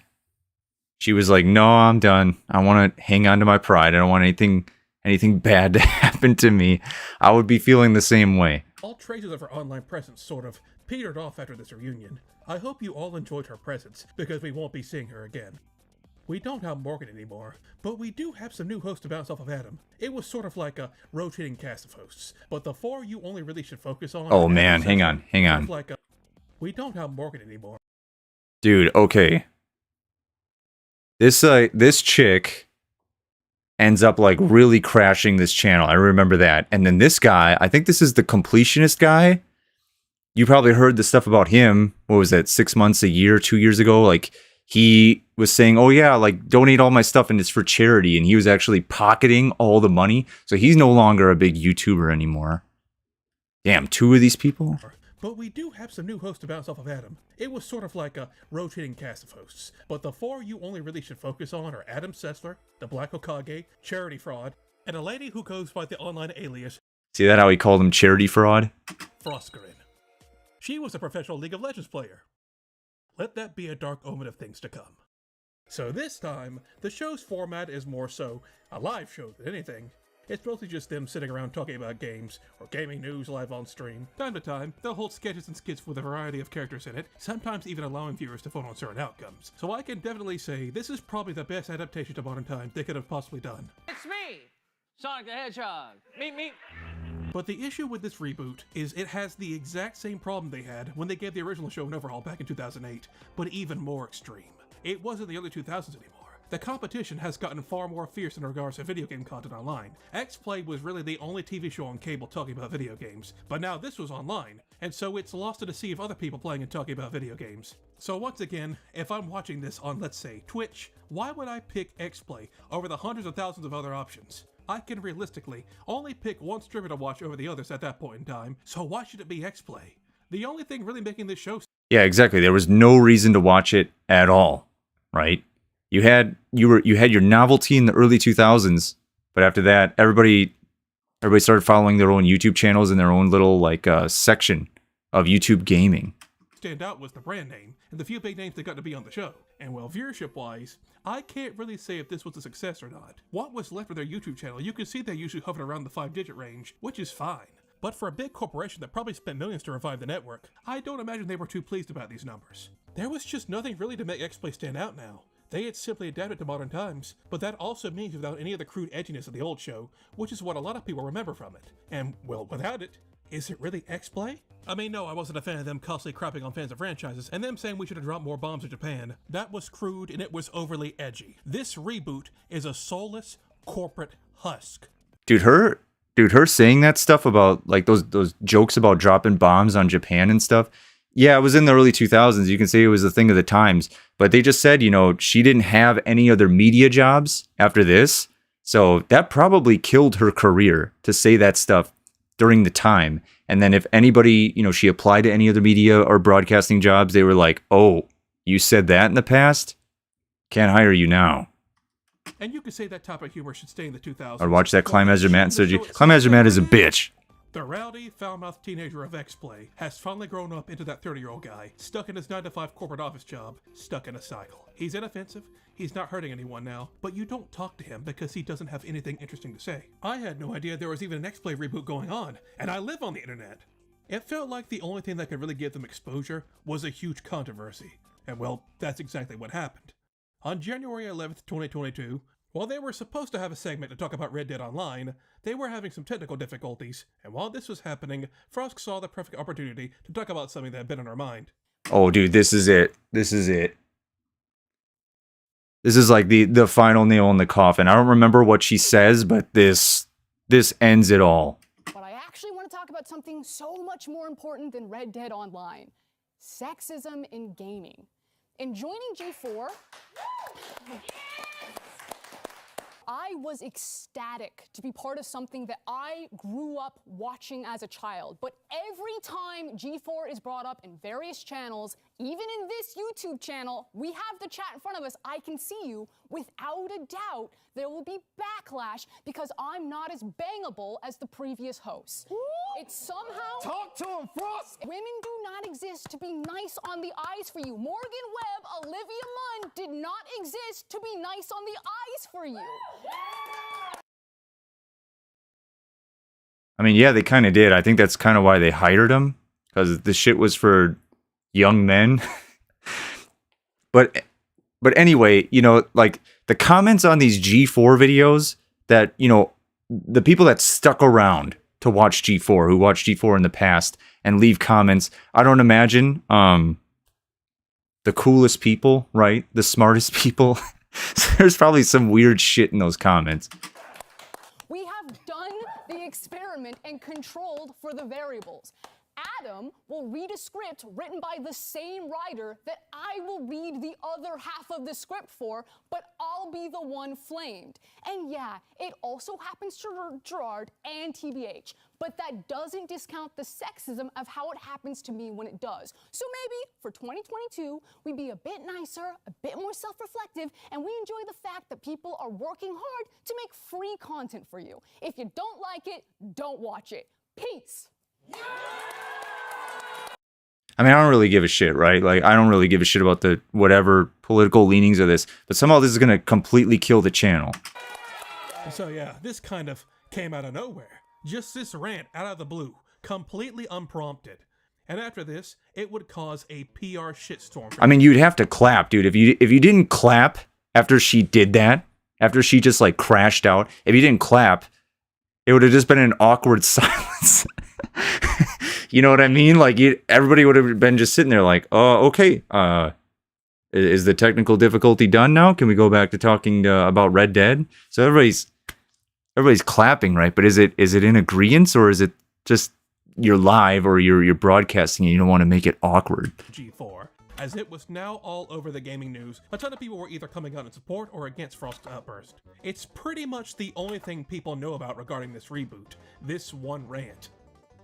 Speaker 1: She was like, no, I'm done. I want to hang on to my pride. I don't want anything bad to happen to me. I would be feeling the same way.
Speaker 2: All traces of her online presence sort of petered off after this reunion. I hope you all enjoyed her presence, because we won't be seeing her again. We don't have Morgan anymore, but we do have some new hosts to bounce off of Adam. It was sort of like a rotating cast of hosts, but the 4 you only really should focus on...
Speaker 1: Oh man, hang on.
Speaker 2: We don't have Morgan anymore.
Speaker 1: Dude, okay. This chick ends up like really crashing this channel. I remember that. And then this guy, I think this is the completionist guy. You probably heard the stuff about him. What was that? 6 months, a year, 2 years ago? Like he was saying, oh yeah, like donate all my stuff and it's for charity. And he was actually pocketing all the money. So he's no longer a big YouTuber anymore. Damn, 2 of these people?
Speaker 2: But we do have some new hosts to bounce off of Adam. It was sort of like a rotating cast of hosts, but the 4 you only really should focus on are Adam Sessler, the Black Hokage, Charity Fraud, and a lady who goes by the online alias...
Speaker 1: See that how he called him Charity Fraud?
Speaker 2: Froskerin. She was a professional League of Legends player. Let that be a dark omen of things to come. So this time, the show's format is more so a live show than anything. It's mostly just them sitting around talking about games, or gaming news live on stream. Time to time, they'll hold sketches and skits with a variety of characters in it, sometimes even allowing viewers to vote on certain outcomes. So I can definitely say this is probably the best adaptation to modern times they could have possibly done.
Speaker 7: It's me, Sonic the Hedgehog. Me.
Speaker 2: But the issue with this reboot is it has the exact same problem they had when they gave the original show an overhaul back in 2008, but even more extreme. It wasn't the early 2000s anymore. The competition has gotten far more fierce in regards to video game content online. X-Play was really the only TV show on cable talking about video games, but now this was online, and so it's lost in a sea of other people playing and talking about video games. So once again, if I'm watching this on, let's say, Twitch, why would I pick X-Play over the hundreds of thousands of other options? I can realistically only pick one streamer to watch over the others at that point in time, so why should it be X-Play? The only thing really making this show...
Speaker 1: Yeah, exactly. There was no reason to watch it at all, right? You had your novelty in the early 2000s, but after that, everybody started following their own YouTube channels and their own little like section of YouTube gaming.
Speaker 2: Stand out was the brand name and the few big names that got to be on the show. And well, viewership-wise, I can't really say if this was a success or not. What was left of their YouTube channel, you can see they usually hovered around the 5-digit range, which is fine. But for a big corporation that probably spent millions to revive the network, I don't imagine they were too pleased about these numbers. There was just nothing really to make X-Play stand out now. They had simply adapted to modern times, but that also means without any of the crude edginess of the old show, which is what a lot of people remember from it. And, well, without it, is it really X-Play? I mean, no, I wasn't a fan of them constantly crapping on fans of franchises, and them saying we should have dropped more bombs in Japan. That was crude, and it was overly edgy. This reboot is a soulless, corporate husk.
Speaker 1: Dude, her saying that stuff about, like, those jokes about dropping bombs on Japan and stuff, yeah, it was in the early 2000s. You can say it was a thing of the times. But they just said, you know, she didn't have any other media jobs after this. So that probably killed her career to say that stuff during the time. And then if anybody, you know, she applied to any other media or broadcasting jobs, they were like, oh, you said that in the past? Can't hire you now.
Speaker 2: And you could say that type of humor should stay in the 2000s.
Speaker 1: I'd watch that Climazer Matt and Sergi. Climazer Matt is a bitch.
Speaker 2: The rowdy, foul-mouthed teenager of X-Play has finally grown up into that 30-year-old guy, stuck in his 9-to-5 corporate office job, stuck in a cycle. He's inoffensive, he's not hurting anyone now, but you don't talk to him because he doesn't have anything interesting to say. I had no idea there was even an X-Play reboot going on, and I live on the internet. It felt like the only thing that could really give them exposure was a huge controversy. And well, that's exactly what happened. On January 11th, 2022, while they were supposed to have a segment to talk about Red Dead Online, they were having some technical difficulties, and while this was happening, Frost saw the perfect opportunity to talk about something that had been on her mind.
Speaker 1: Oh, dude, this is it. This is it. This is like the final nail in the coffin. I don't remember what she says, but this ends it all.
Speaker 15: But I actually want to talk about something so much more important than Red Dead Online. Sexism in gaming. In joining G4, I was ecstatic to be part of something that I grew up watching as a child. But every time G4 is brought up in various channels, even in this YouTube channel, we have the chat in front of us, I can see you, without a doubt, there will be backlash because I'm not as bangable as the previous hosts. It's somehow...
Speaker 11: Talk to him, Frost!
Speaker 15: Women do not exist to be nice on the eyes for you. Morgan Webb, Olivia Munn did not exist to be nice on the eyes for you.
Speaker 1: I mean, yeah, they kind of did. I think that's kind of why they hired him, because the shit was for young men. But anyway, you know, like the comments on these G4 videos that, you know, the people that stuck around to watch G4, who watched G4 in the past and leave comments, I don't imagine the coolest people, right? The smartest people. So there's probably some weird shit in those comments.
Speaker 15: We have done the experiment and controlled for the variables. Adam will read a script written by the same writer that I will read the other half of the script for, but I'll be the one flamed. And yeah, it also happens to Gerard and TBH, but that doesn't discount the sexism of how it happens to me when it does. So maybe for 2022, we be a bit nicer, a bit more self-reflective, and we enjoy the fact that people are working hard to make free content for you. If you don't like it, don't watch it. Peace.
Speaker 1: I mean, I don't really give a shit, right? Like, I don't really give a shit about the whatever political leanings of this, but somehow this is going to completely kill the channel.
Speaker 2: So yeah, this kind of came out of nowhere. Just this rant out of the blue, completely unprompted. And after this, it would cause a PR shitstorm.
Speaker 1: I mean, you'd have to clap, dude. If you didn't clap after she did that, after she just like crashed out, if you didn't clap, it would have just been an awkward silence. You know what I mean? Like, everybody would have been just sitting there like, oh, okay. Is the technical difficulty done now? Can we go back to talking about Red Dead? So everybody's clapping, right? But is it in agreement, or is it just you're live or you're broadcasting and you don't want to make it awkward?
Speaker 2: G4, as it was now all over the gaming news, a ton of people were either coming out in support or against Frost's outburst. It's pretty much the only thing people know about regarding this reboot, this one rant.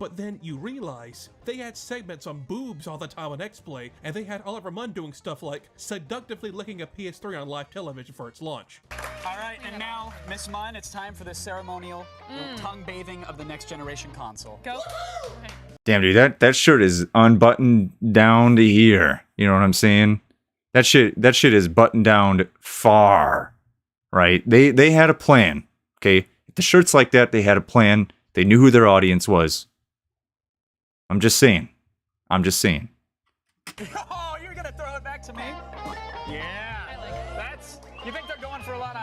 Speaker 2: But then you realize they had segments on boobs all the time on X-Play, and they had Oliver Munn doing stuff like seductively licking a PS3 on live television for its launch.
Speaker 16: All right, and now, Miss Munn, it's time for the ceremonial tongue bathing of the next generation console.
Speaker 9: Go.
Speaker 1: Damn, dude, that shirt is unbuttoned down to here. You know what I'm saying? That shit is buttoned down far, right? They had a plan, okay? If the shirt's like that, they had a plan. They knew who their audience was. I'm just saying.
Speaker 16: Oh, you're gonna throw it back to me? Yeah, that's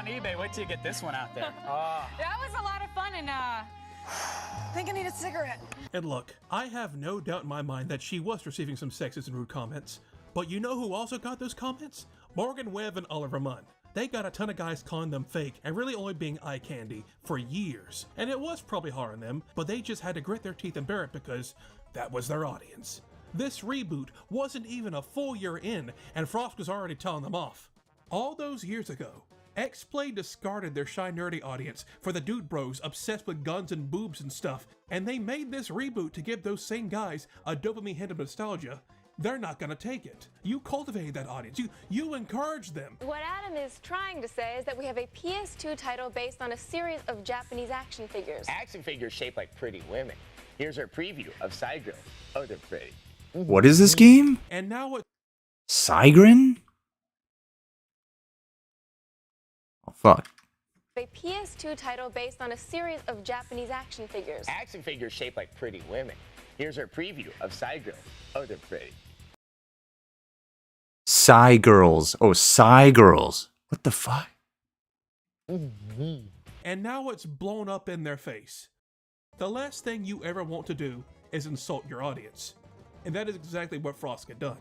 Speaker 16: on eBay. Wait till you get this one out there.
Speaker 9: That was a lot of fun, and I think I need a cigarette.
Speaker 2: And look, I have no doubt in my mind that she was receiving some sexist and rude comments. But you know who also got those comments? Morgan Webb and Oliver Munn. They got a ton of guys calling them fake and really only being eye candy for years. And it was probably hard on them, but they just had to grit their teeth and bear it because that was their audience. This reboot wasn't even a full year in, and Frost was already telling them off. All those years ago, X-Play discarded their shy nerdy audience for the dude bros obsessed with guns and boobs and stuff, and they made this reboot to give those same guys a dopamine hit of nostalgia. They're not gonna take it. You cultivated that audience. You encouraged them.
Speaker 25: What Adam is trying to say is that we have a PS2 title based on a series of Japanese action figures.
Speaker 18: Action figures shaped like pretty women. Here's our preview of Side Girls. Oh, they're pretty.
Speaker 1: What is this game?
Speaker 2: And now it's
Speaker 1: Sigrin? Oh, fuck.
Speaker 25: a PS2 title based on a series of Japanese action figures.
Speaker 18: Action figures shaped like pretty women. Here's our preview of Side Girls. Oh, they're pretty.
Speaker 1: Psy Girls. Oh, Psy Girls. What the fuck?
Speaker 2: And now it's blown up in their face. The last thing you ever want to do is insult your audience. And that is exactly what Frost had done.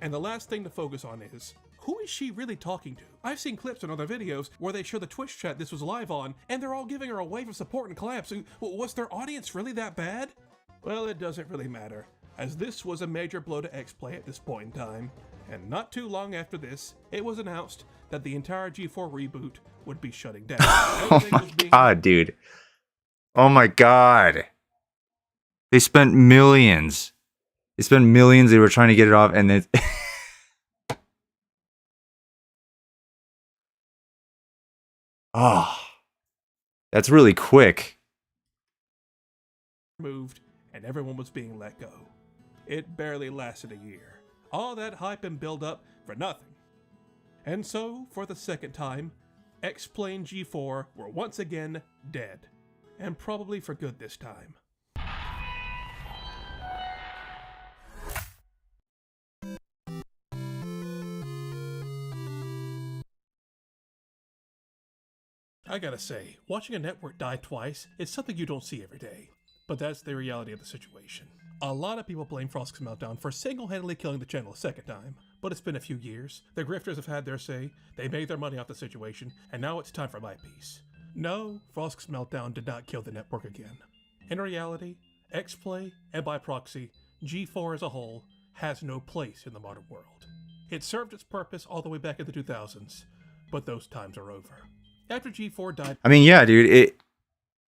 Speaker 2: And the last thing to focus on is, who is she really talking to? I've seen clips in other videos where they show the Twitch chat this was live on, and they're all giving her a wave of support and claps. Was their audience really that bad? Well, it doesn't really matter, as this was a major blow to X-Play at this point in time. And not too long after this, it was announced that the entire G4 reboot would be shutting down.
Speaker 1: Oh my god, dude. Oh my god. They spent millions. They were trying to get it off, and then... Oh. That's really quick.
Speaker 2: Moved, and everyone was being let go. It barely lasted a year. All that hype and build-up for nothing. And so, for the second time, X-Play and G4 were once again dead. And probably for good this time. I gotta say, watching a network die twice is something you don't see every day. But that's the reality of the situation. A lot of people blame Frost's Meltdown for single-handedly killing the channel a second time, but it's been a few years, the grifters have had their say, they made their money off the situation, and now it's time for my piece. No, Frost's Meltdown did not kill the network again. In reality, X-Play, and by proxy, G4 as a whole, has no place in the modern world. It served its purpose all the way back in the 2000s, but those times are over. After G4 died...
Speaker 1: I mean, yeah, dude,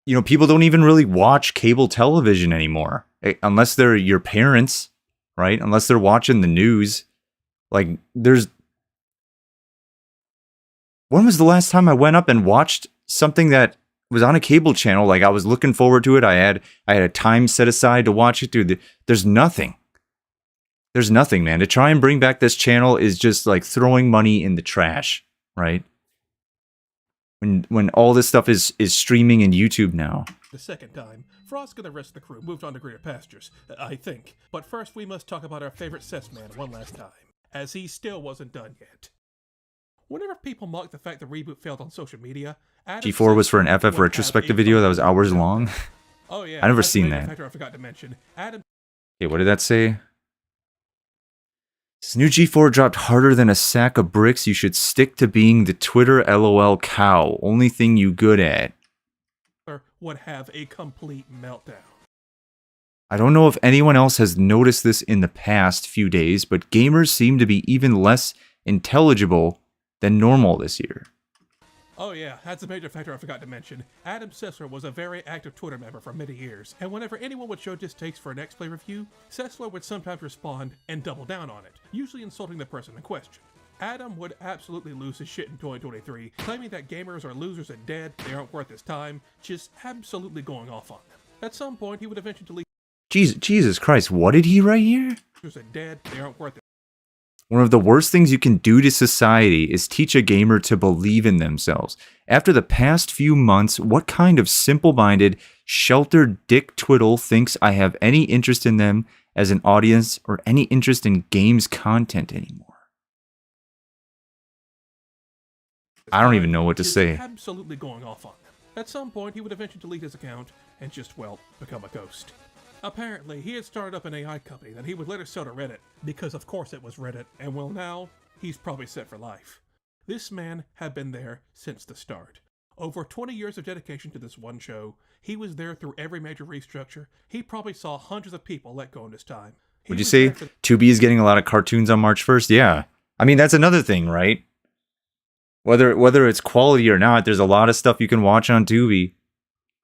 Speaker 1: you know, people don't even really watch cable television anymore. Unless they're your parents, right? Unless they're watching the news. Like, there's... When was the last time I went up and watched something that was on a cable channel? Like, I was looking forward to it. I had a time set aside to watch it. Dude, there's nothing. There's nothing, man. To try and bring back this channel is just like throwing money in the trash, right? When all this stuff is streaming in YouTube now.
Speaker 2: The second time, Frost and the rest of the crew moved on to greener pastures, I think. But first we must talk about our favorite Cess man one last time, as he still wasn't done yet. Whenever people mock the fact the reboot failed on social media, Adam
Speaker 1: G4 was for an FF retrospective video that was hours long.
Speaker 2: Oh yeah,
Speaker 1: I never seen that.
Speaker 2: Factor I forgot to mention. Adam.
Speaker 1: Okay, what did that say? This new G4 dropped harder than a sack of bricks. You should stick to being the Twitter LOL cow. Only thing you good at.
Speaker 2: Would have a complete meltdown.
Speaker 1: I don't know if anyone else has noticed this in the past few days, but gamers seem to be even less intelligible than normal this year.
Speaker 2: Oh yeah, that's a major factor I forgot to mention. Adam Sessler was a very active Twitter member for many years, and whenever anyone would show distaste for an X-Play review, Sessler would sometimes respond and double down on it, usually insulting the person in question. Adam would absolutely lose his shit in 2023, claiming that gamers are losers and dead, they aren't worth his time, just absolutely going off on them. At some point, he would eventually delete
Speaker 1: Jesus Christ, what did he write here?
Speaker 2: Losers and dead, they aren't worth it.
Speaker 1: One of the worst things you can do to society is teach a gamer to believe in themselves. After the past few months, what kind of simple-minded, sheltered dick twiddle thinks I have any interest in them as an audience or any interest in games content anymore? I don't even know what to say.
Speaker 2: Absolutely going off on them. At some point, he would eventually delete his account and just, well, become a ghost. Apparently, he had started up an AI company that he would later sell to Reddit, because of course it was Reddit, and well now, he's probably set for life. This man had been there since the start. Over 20 years of dedication to this one show, he was there through every major restructure. He probably saw hundreds of people let go in his time.
Speaker 1: Would you say Tubi is getting a lot of cartoons on March 1st? Yeah. I mean, that's another thing, right? Whether it's quality or not, there's a lot of stuff you can watch on Tubi.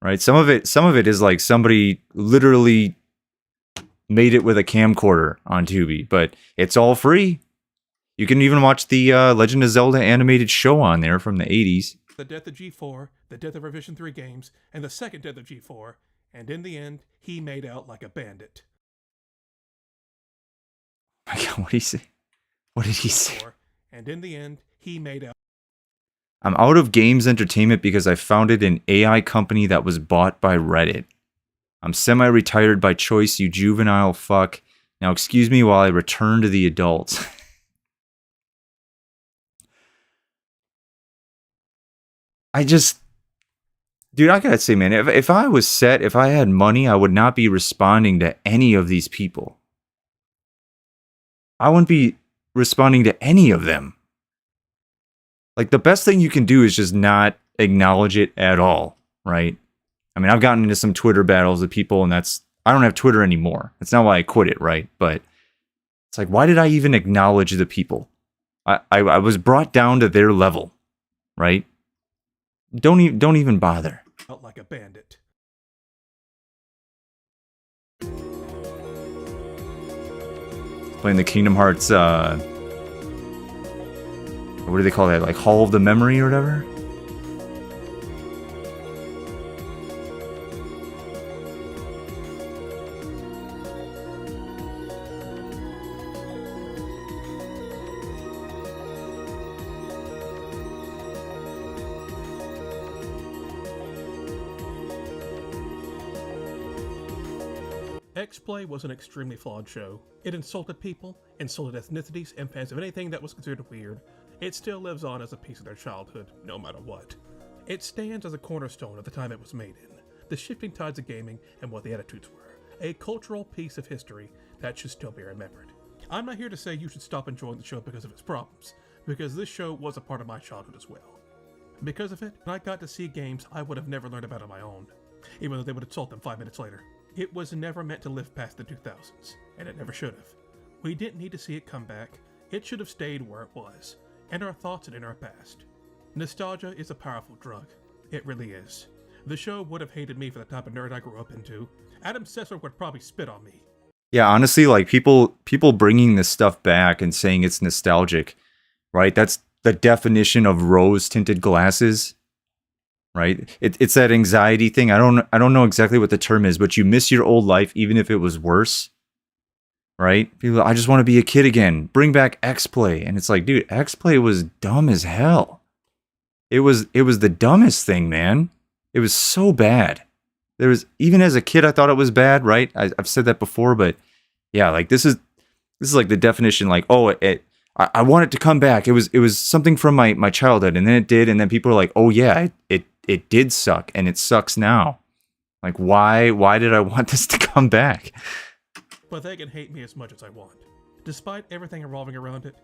Speaker 1: Right? Some of it is like somebody literally made it with a camcorder on Tubi, but it's all free. You can even watch the Legend of Zelda animated show on there from the 80s.
Speaker 2: The death of G4, the death of Revision 3 games, and the second death of G4, and in the end, he made out like a bandit.
Speaker 1: My God, what did he say? What did he say?
Speaker 2: And in the end, he made out.
Speaker 1: I'm out of games entertainment because I founded an AI company that was bought by Reddit. I'm semi-retired by choice, you juvenile fuck. Now excuse me while I return to the adults. Dude, I gotta say, man, if I was set, if I had money, I would not be responding to any of these people. I wouldn't be responding to any of them. Like, the best thing you can do is just not acknowledge it at all, right? I mean, I've gotten into some Twitter battles with people, and I don't have Twitter anymore. That's not why I quit it, right? But it's like, why did I even acknowledge the people? I was brought down to their level, right? Don't even bother.
Speaker 2: Out like a bandit.
Speaker 1: Playing the Kingdom Hearts, what do they call that? Like Hall of the Memory or whatever?
Speaker 2: X-Play was an extremely flawed show. It insulted people, insulted ethnicities, and fans of anything that was considered weird. It still lives on as a piece of their childhood, no matter what. It stands as a cornerstone of the time it was made in, the shifting tides of gaming and what the attitudes were. A cultural piece of history that should still be remembered. I'm not here to say you should stop enjoying the show because of its problems, because this show was a part of my childhood as well. Because of it, I got to see games I would have never learned about on my own, even though they would insult them 5 minutes later. It was never meant to live past the 2000s, and it never should have. We didn't need to see it come back. It should have stayed where it was, and our thoughts and in our past. Nostalgia is a powerful drug. It really is. The show would have hated me for the type of nerd I grew up into. Adam Sessler would probably spit on me.
Speaker 1: Yeah, honestly, like people bringing this stuff back and saying it's nostalgic, right? That's the definition of rose-tinted glasses. Right? It's that anxiety thing. I don't know exactly what the term is, but you miss your old life even if it was worse. Right? People, I just want to be a kid again. Bring back X-Play. And it's like, dude, X-Play was dumb as hell. It was the dumbest thing, man. It was so bad. Even as a kid I thought it was bad, right? I've said that before, but yeah, like this is like the definition, like, oh, I want it to come back. It was something from my childhood, and then it did, and then people are like, oh yeah, it did suck, and it sucks now. Like, why did I want this to come back?
Speaker 2: But they can hate me as much as I want. Despite everything revolving around it,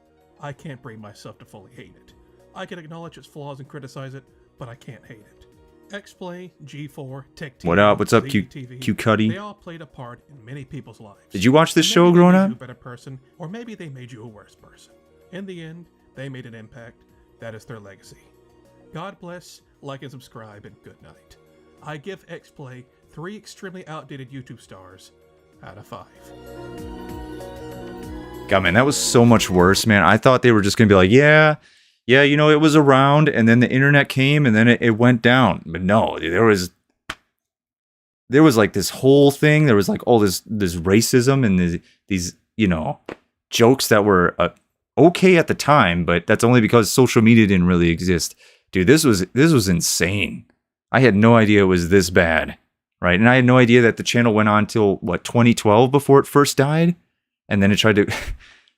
Speaker 2: I can't bring myself to fully hate it. I can acknowledge its flaws and criticize it, but I can't hate it. X-Play, G4, Tech TV,
Speaker 1: What up? What's up, Q Cuddy?
Speaker 2: They all played a part in many people's lives.
Speaker 1: Did you watch this show growing up?
Speaker 2: Maybe they made you a better person, or maybe they made you a worse person. In the end, they made an impact. That is their legacy. God bless, like and subscribe, and good night. I give X-Play 3 extremely outdated YouTube stars out of 5.
Speaker 1: God, man, that was so much worse, man. I thought they were just gonna be like, yeah, you know, it was around, and then the internet came, and then it went down. But no, there was like this whole thing. There was like all this racism and these you know, jokes that were okay at the time, but that's only because social media didn't really exist. Dude, this was insane. I had no idea it was this bad, right? And I had no idea that the channel went on till, what, 2012 before it first died? And then it tried to...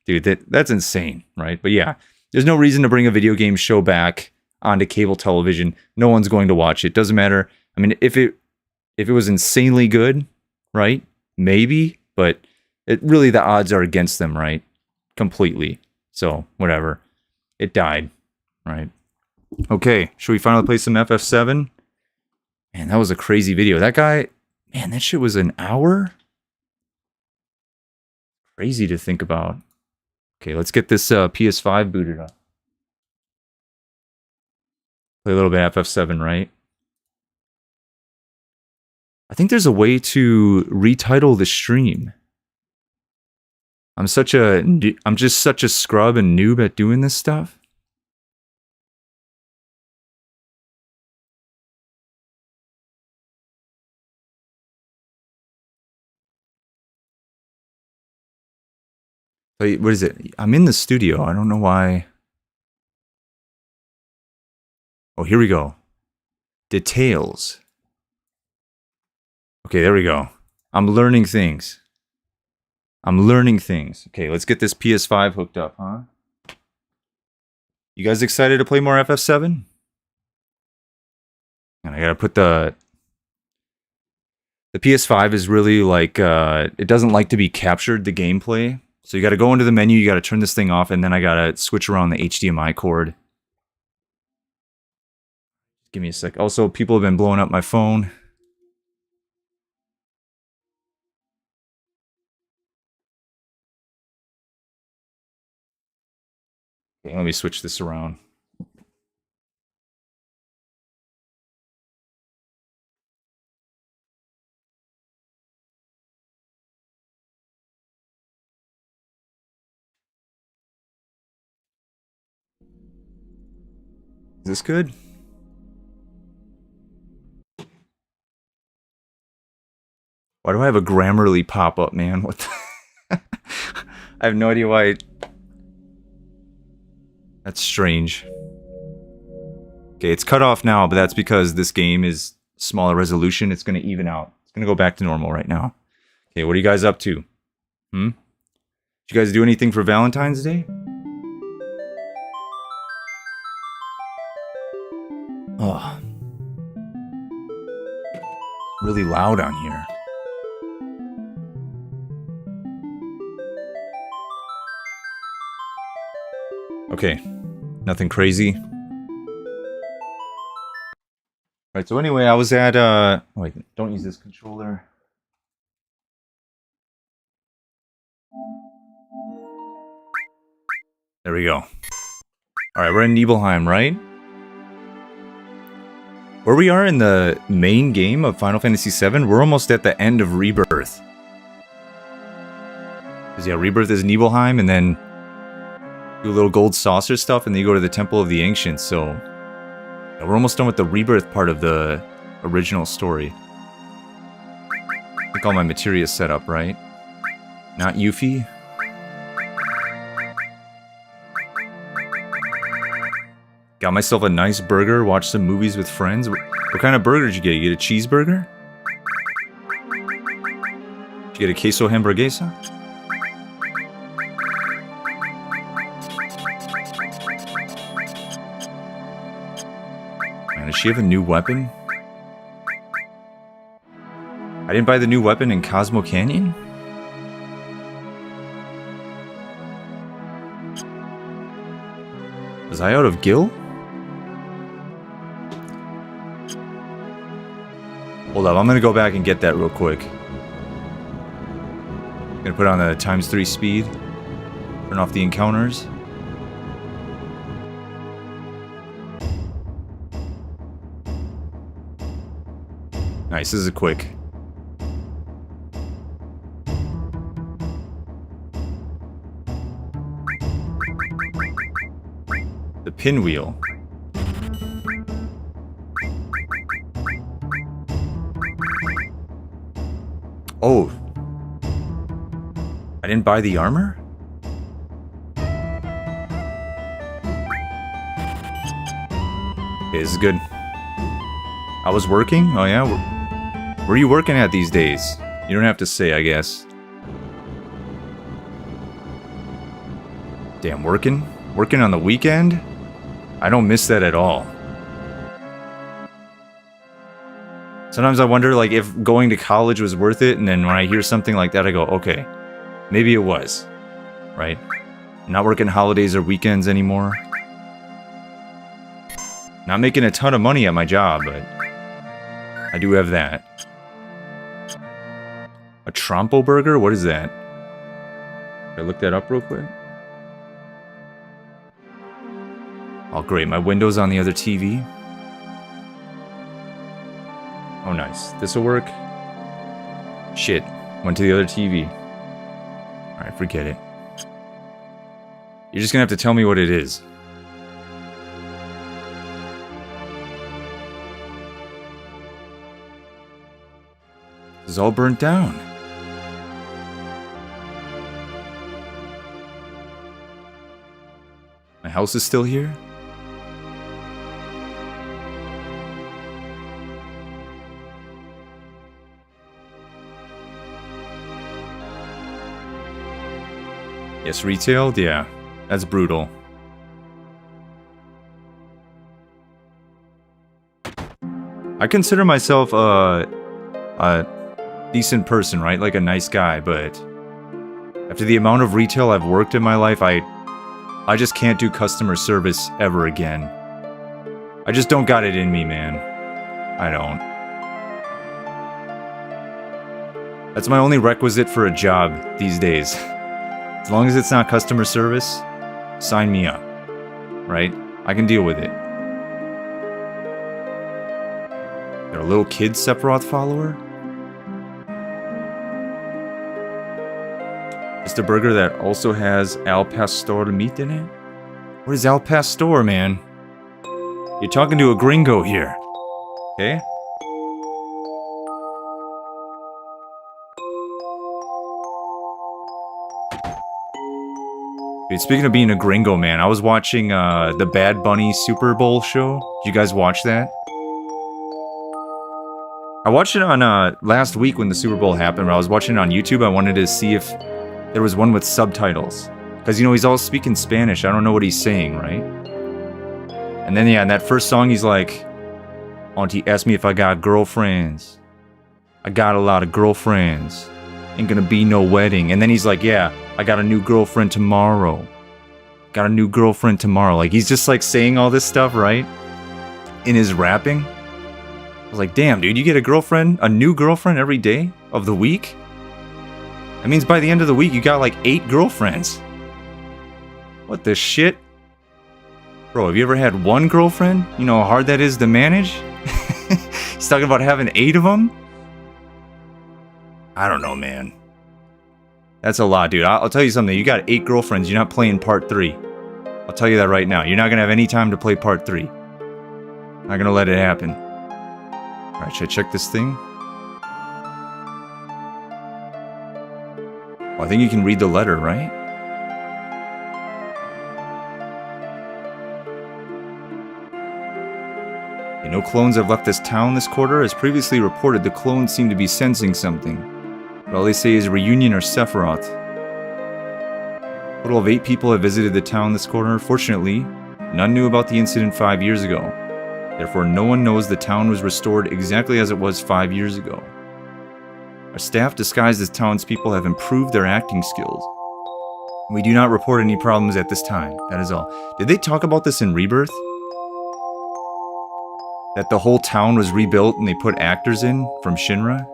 Speaker 1: Dude, that's insane, right? But yeah, there's no reason to bring a video game show back onto cable television. No one's going to watch it. Doesn't matter. I mean, if it was insanely good, right? Maybe, but it really, the odds are against them, right? Completely. So, whatever. It died, right? Okay, should we finally play some FF7? Man, that was a crazy video. That guy, man, that shit was an hour? Crazy to think about. Okay, let's get this PS5 booted up. Play a little bit of FF7, right? I think there's a way to retitle the stream. I'm just such a scrub and noob at doing this stuff. Wait, what is it? I'm in the studio. I don't know why. Oh, here we go. Details. Okay, there we go. I'm learning things. Okay, let's get this PS5 hooked up, huh? You guys excited to play more FF7? And I gotta put the PS5 is really like, it doesn't like to be captured, the gameplay. So you gotta go into the menu, you gotta turn this thing off, and then I gotta switch around the HDMI cord. Give me a sec. Also, people have been blowing up my phone. Okay, let me switch this around. Is this good? Why do I have a Grammarly pop-up, man? What the I have no idea why. That's strange. Okay, it's cut off now, but that's because this game is smaller resolution. It's going to even out. It's going to go back to normal right now. Okay, what are you guys up to? Did you guys do anything for Valentine's Day? Oh. Really loud on here. Okay, nothing crazy. Right, so anyway, I was at, oh wait, don't use this controller. There we go. Alright, we're in Nibelheim, right? Where we are in the main game of Final Fantasy VII, we're almost at the end of Rebirth. Because yeah, Rebirth is Nibelheim, and then do a little gold saucer stuff, and then you go to the Temple of the Ancients, so yeah, we're almost done with the Rebirth part of the original story. I think all my materia is set up, right? Not Yuffie? Got myself a nice burger, watched some movies with friends. What kind of burger did you get? You get a cheeseburger? Did you get a queso hamburguesa? Man, does she have a new weapon? I didn't buy the new weapon in Cosmo Canyon? Was I out of gil? Hold up, I'm gonna go back and get that real quick. Gonna put on the ×3 speed. Turn off the encounters. Nice, this is a quick. The pinwheel. Oh. I didn't buy the armor? Okay, this is good. I was working? Oh yeah? Where are you working at these days? You don't have to say, I guess. Damn, working? Working on the weekend? I don't miss that at all. Sometimes I wonder, like, if going to college was worth it, and then when I hear something like that, I go, okay, maybe it was, right? I'm not working holidays or weekends anymore. Not making a ton of money at my job, but I do have that. A Trompo burger? What is that? Can I look that up real quick? Oh, great. My window's on the other TV. Oh, nice. This'll work. Shit. Went to the other TV. Alright, forget it. You're just gonna have to tell me what it is. This is all burnt down. My house is still here? Yes, retail? Yeah, that's brutal. I consider myself a decent person, right? Like a nice guy, but after the amount of retail I've worked in my life, I just can't do customer service ever again. I just don't got it in me, man. I don't. That's my only requisite for a job these days. As long as it's not customer service, sign me up, right? I can deal with it. Got a little kid Sephiroth follower? Just a burger that also has al pastor meat in it? What is al pastor, man? You're talking to a gringo here, okay? Dude, speaking of being a gringo, man, I was watching the Bad Bunny Super Bowl show. Did you guys watch that? I watched it on last week when the Super Bowl happened, but I was watching it on YouTube. I wanted to see if there was one with subtitles. Because, you know, he's all speaking Spanish. I don't know what he's saying, right? And then, yeah, in that first song, he's like, Auntie asked me if I got girlfriends. I got a lot of girlfriends. Ain't gonna be no wedding. And then he's like, yeah, I got a new girlfriend tomorrow. Got a new girlfriend tomorrow. Like, he's just like saying all this stuff, right? In his rapping. I was like, damn, dude, you get a new girlfriend every day of the week? That means by the end of the week, you got like 8 girlfriends. What the shit? Bro, have you ever had one girlfriend? You know how hard that is to manage? He's talking about having 8 of them? I don't know, man. That's a lot, dude. I'll tell you something. You got 8 girlfriends. You're not playing part 3. I'll tell you that right now. You're not going to have any time to play part 3. Not going to let it happen. Alright, should I check this thing? Oh, I think you can read the letter, right? Okay, no clones have left this town this quarter. As previously reported, the clones seem to be sensing something. But all they say is reunion or Sephiroth. A total of 8 people have visited the town this quarter. Fortunately, none knew about the incident 5 years ago. Therefore, no one knows the town was restored exactly as it was 5 years ago. Our staff, disguised as townspeople, have improved their acting skills. We do not report any problems at this time. That is all. Did they talk about this in Rebirth? That the whole town was rebuilt and they put actors in from Shinra?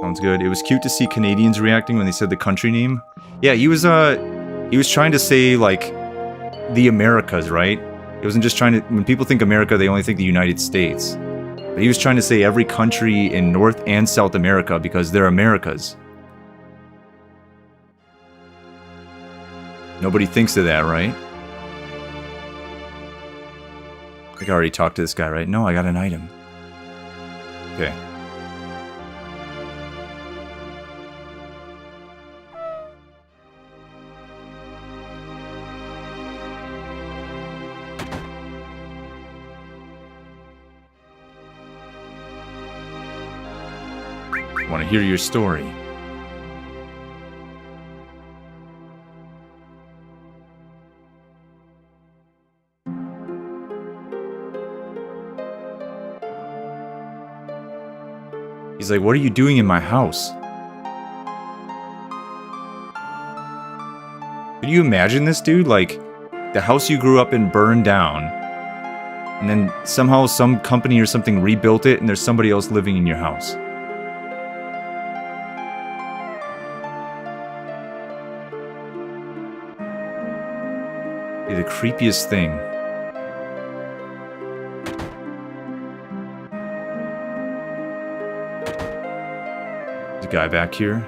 Speaker 1: Sounds good. It was cute to see Canadians reacting when they said the country name. Yeah, he was trying to say, like, the Americas, right? It wasn't just trying to... When people think America, they only think the United States. But he was trying to say every country in North and South America because they're Americas. Nobody thinks of that, right? I think I already talked to this guy, right? No, I got an item. Okay. I want to hear your story. He's like, what are you doing in my house? Can you imagine this, dude? Like, the house you grew up in burned down, and then somehow some company or something rebuilt it, and there's somebody else living in your house. Be the creepiest thing. There's a guy back here.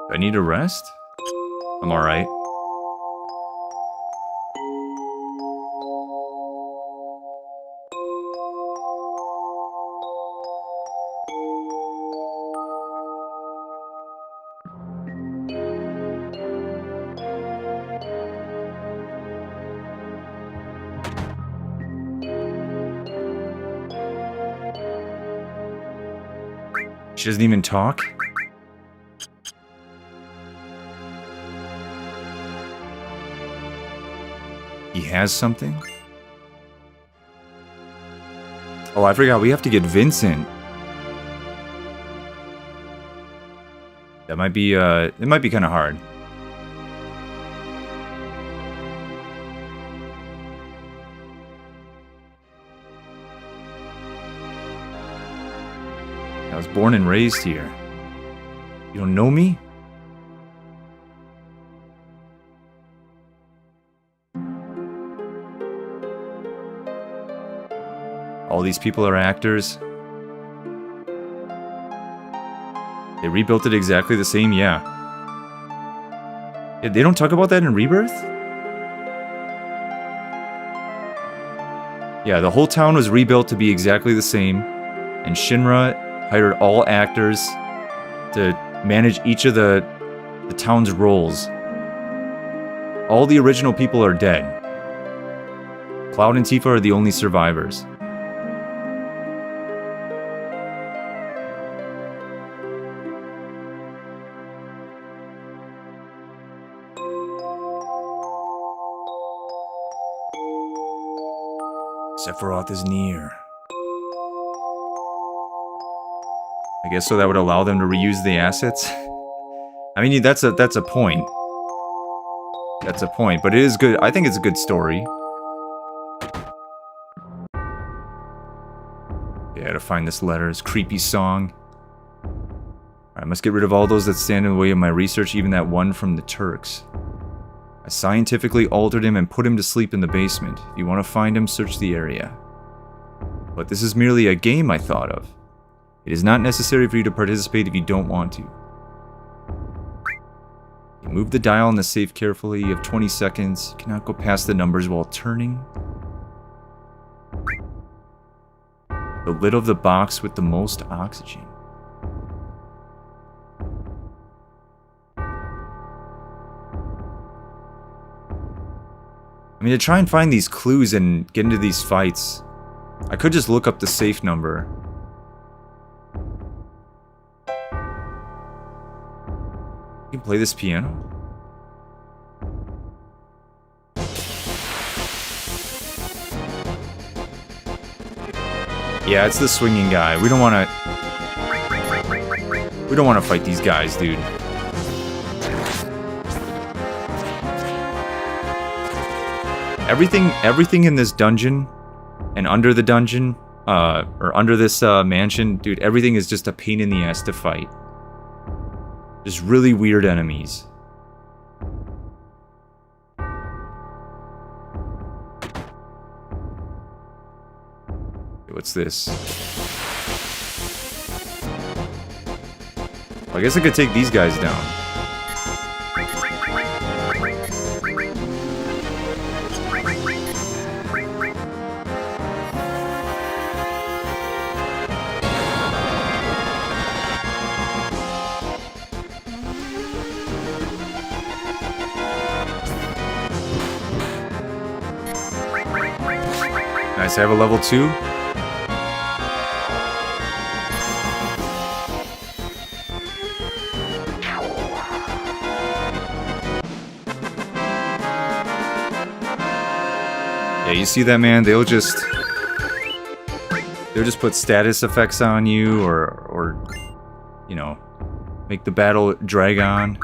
Speaker 1: Do I need a rest? I'm alright. She doesn't even talk? He has something? Oh, I forgot. We have to get Vincent. That might be, it might be kind of hard. I was born and raised here. You don't know me? All these people are actors. They rebuilt it exactly the same, yeah. They don't talk about that in Rebirth? Yeah, the whole town was rebuilt to be exactly the same, and Shinra hired all actors to manage each of the town's roles. All the original people are dead. Cloud and Tifa are the only survivors. Sephiroth is near. I guess so that would allow them to reuse the assets. I mean, that's a point. That's a point, but it is good. I think it's a good story. Yeah, to find this letter, this creepy song. I must get rid of all those that stand in the way of my research, even that one from the Turks. I scientifically altered him and put him to sleep in the basement. If you want to find him, search the area. But this is merely a game I thought of. It is not necessary for you to participate if you don't want to. You move the dial on the safe carefully. You have 20 seconds. You cannot go past the numbers while turning. The lid of the box with the most oxygen. I mean, to try and find these clues and get into these fights, I could just look up the safe number. You can play this piano? Yeah, it's the swinging guy. We don't want to fight these guys, dude. Everything in this dungeon and under the dungeon, or under this mansion, dude, everything is just a pain in the ass to fight. Just really weird enemies. Okay, what's this? Well, I guess I could take these guys down. Nice, I have a level 2. Yeah, you see that, man? They'll just put status effects on you, or you know, make the battle drag on.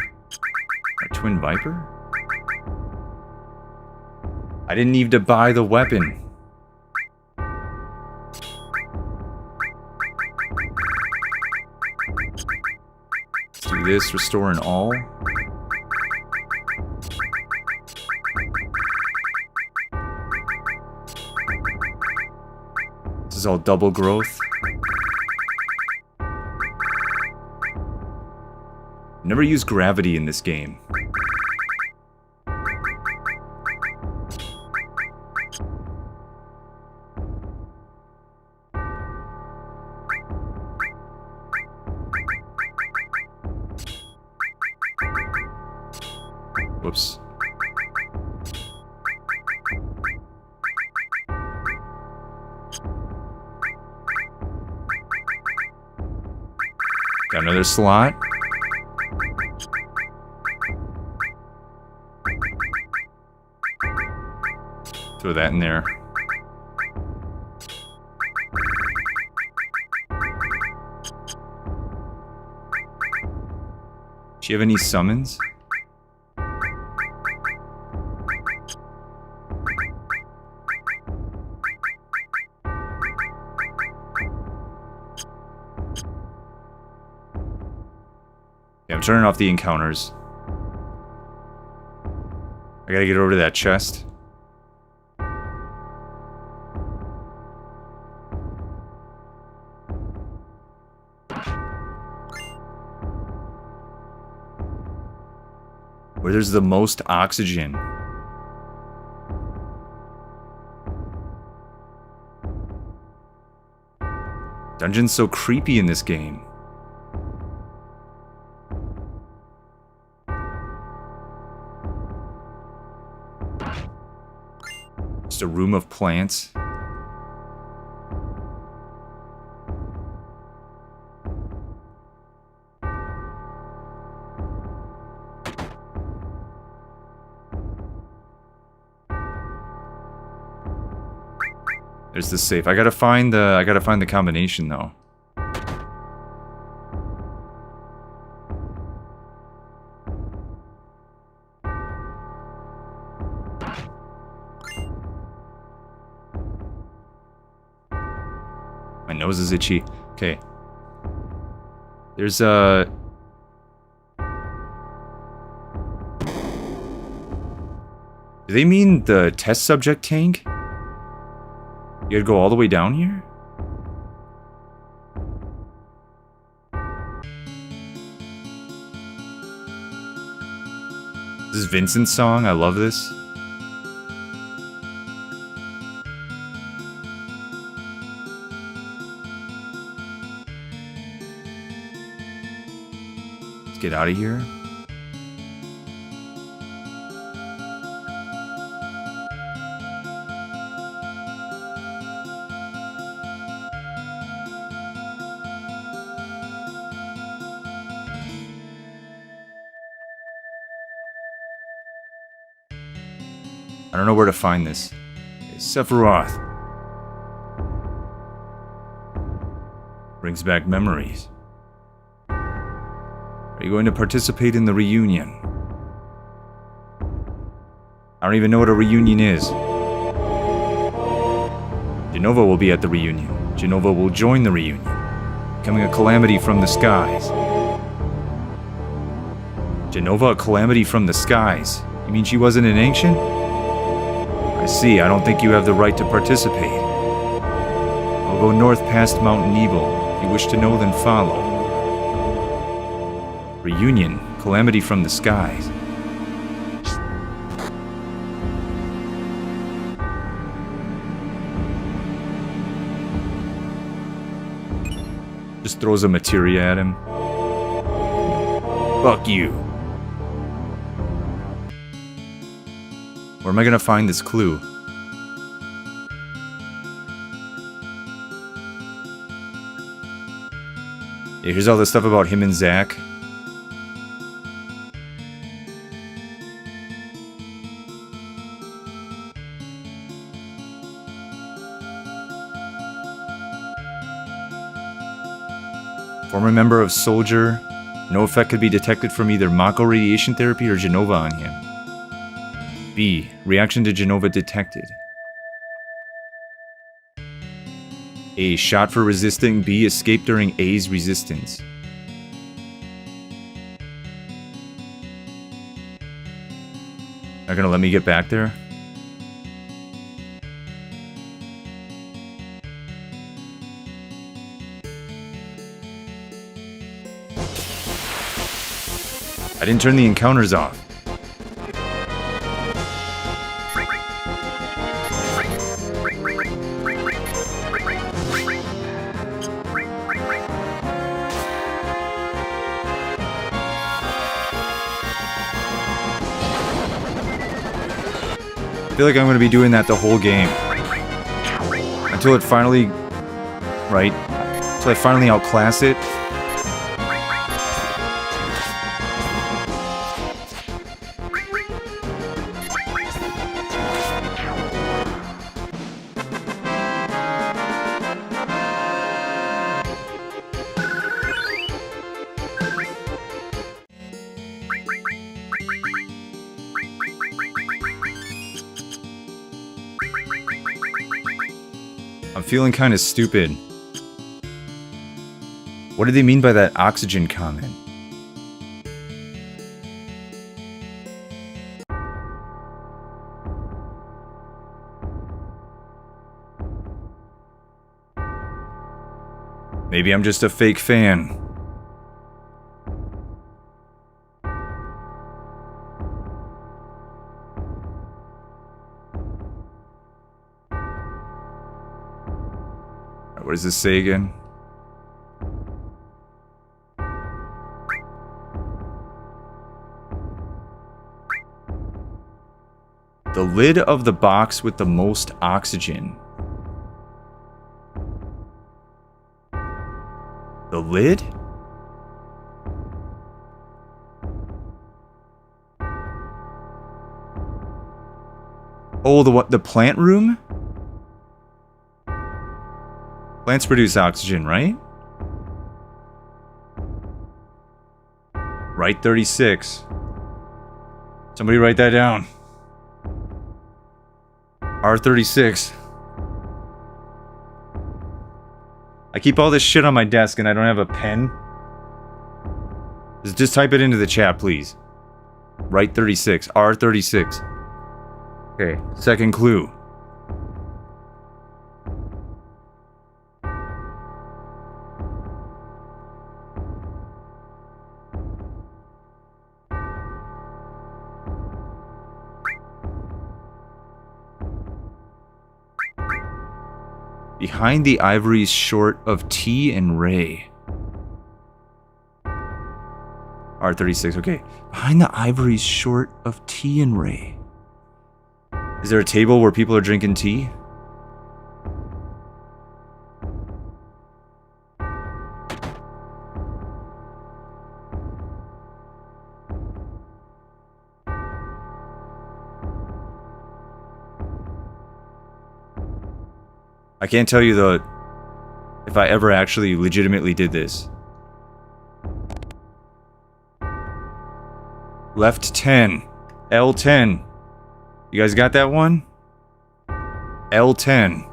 Speaker 1: Our Twin Viper? I didn't need to buy the weapon. Let's do this, restore an all. This is all double growth. Never use gravity in this game. Whoops. Got another slot. Throw that in there. Do you have any summons? Yeah, I'm turning off the encounters. I gotta get over to that chest. Where there's the most oxygen. Dungeon's so creepy in this game. Just a room of plants. There's the safe. I gotta find the combination though. My nose is itchy. Okay. There's a... Do they mean the test subject tank? You gotta go all the way down here? This is Vincent's song. I love this. Let's get out of here. I don't know where to find this. Sephiroth. Brings back memories. Are you going to participate in the reunion? I don't even know what a reunion is. Jenova will be at the reunion. Jenova will join the reunion, becoming a calamity from the skies. Jenova, a calamity from the skies? You mean she wasn't an ancient? I see, I don't think you have the right to participate. I'll go north past Mount Nibel. If you wish to know, then follow. Reunion, calamity from the skies. Just throws a materia at him. Fuck you. Where am I gonna find this clue? Yeah, here's all the stuff about him and Zack. Former member of Soldier. No effect could be detected from either Mako radiation therapy or Genova on him. B. Reaction to Genova detected. A. Shot for resisting. B. Escape during A's resistance. Not gonna let me get back there? I didn't turn the encounters off. I feel like I'm going to be doing that the whole game. Until it finally... Right? Until I finally outclass it. I'm feeling kind of stupid. What do they mean by that oxygen comment? Maybe I'm just a fake fan. What does this say again? The lid of the box with the most oxygen. The lid? Oh, the plant room? Plants produce oxygen, right? Right 36. Somebody write that down. R36. I keep all this shit on my desk and I don't have a pen. Just type it into the chat, please. Right 36. R36. Okay, second clue. Behind the ivories short of T and Ray. R36, okay. Behind the ivories short of T and Ray. Is there a table where people are drinking tea? I can't tell you though if I ever actually legitimately did this. Left 10. L10. You guys got that one? L10.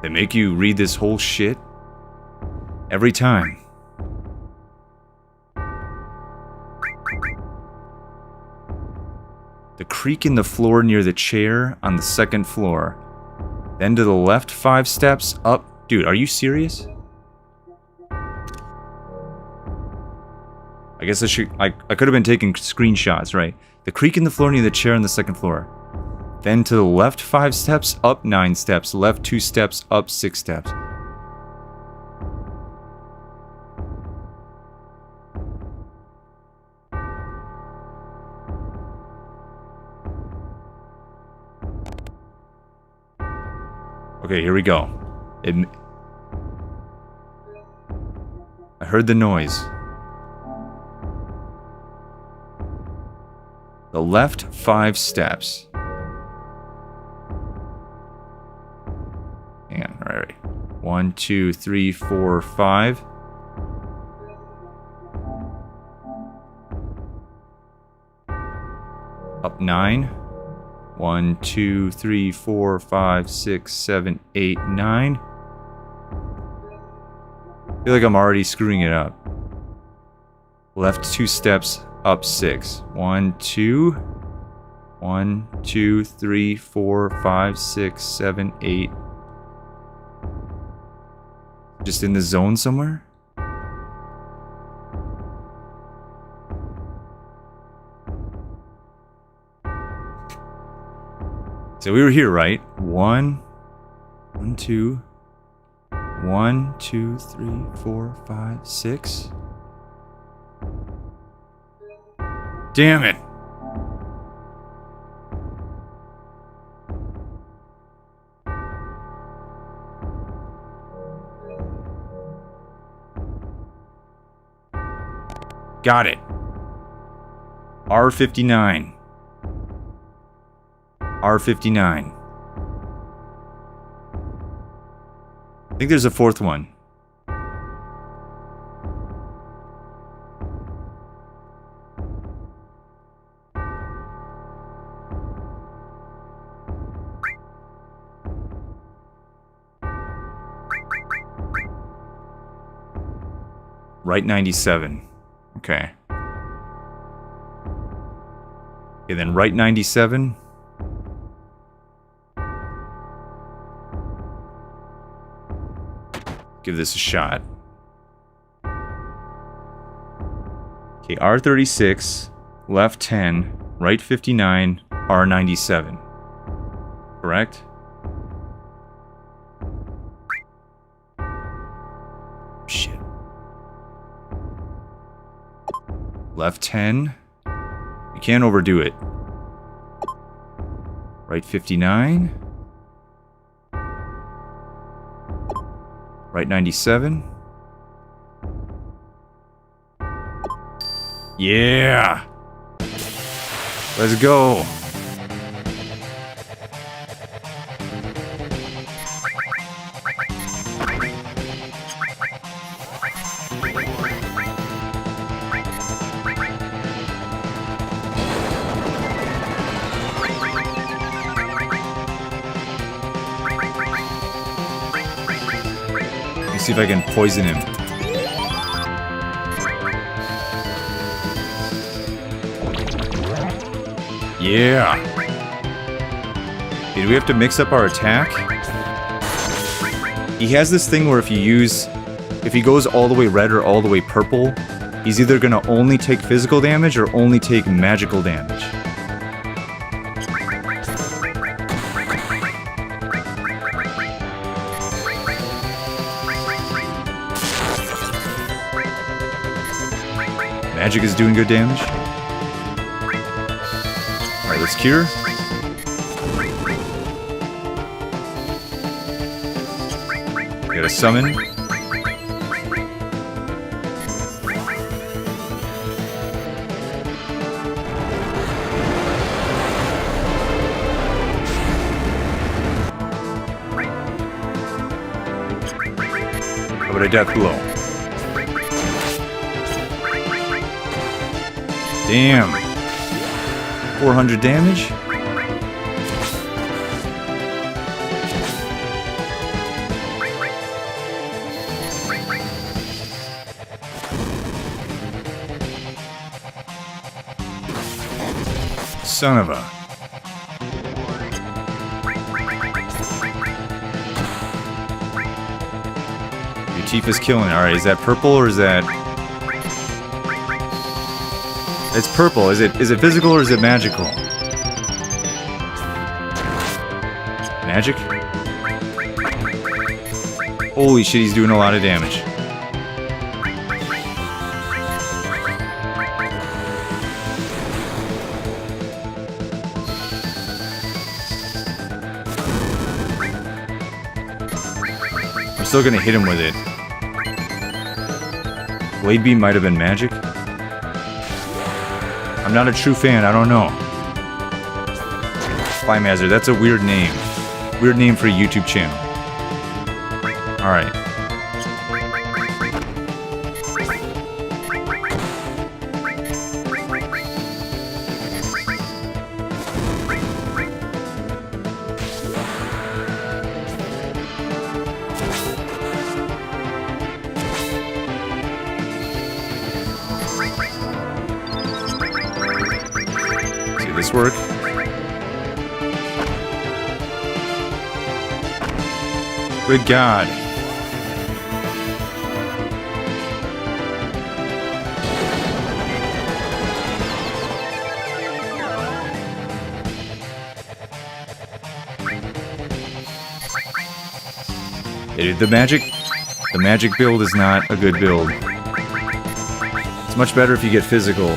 Speaker 1: They make you read this whole shit every time. The creak in the floor near the chair on the second floor. Then to the left 5 steps up. Dude, are you serious? I guess I could have been taking screenshots, right? The creak in the floor near the chair on the second floor. Then to the left 5 steps, up 9 steps, left 2 steps, up 6 steps. Okay, here we go. I heard the noise. The left 5 steps. Hang on, all right. 1, 2, 3, 4, 5. Up 9. 1, 2, 3, 4, 5, 6, 7, 8, 9. I feel like I'm already screwing it up. Left 2 steps, up 6. 1, 2. 1, 2, 3, 4, 5, 6, 7, 8. Just in the zone somewhere? So we were here, right? 1, 1, 2, 1, 2, 3, 4, 5, 6. Damn it! Got it. R59. R59. I think there's a 4th one. Right 97. Okay. Okay, then right 97. Give this a shot. Okay, R36, left 10, right 59, R97. Correct? Shit. Left 10. You can't overdo it. Right 59. Right 97. Yeah! Let's go! Let's see if I can poison him. Yeah. Okay, do we have to mix up our attack? He has this thing where if he goes all the way red or all the way purple, he's either gonna only take physical damage or only take magical damage. Magic is doing good damage. Alright, let's cure. Got a summon. How about a death blow? Damn. 400 damage? Son of a... Your Tifa's killing. Alright, is that purple or is that... It's purple. Is it physical or is it magical? Magic? Holy shit, he's doing a lot of damage. I'm still gonna hit him with it. Blade Beam might have been magic. I'm not a true fan, I don't know. Slime Hazard. That's a weird name. Weird name for a YouTube channel. Alright. See this work? Good God. The magic build is not a good build. It's much better if you get physical.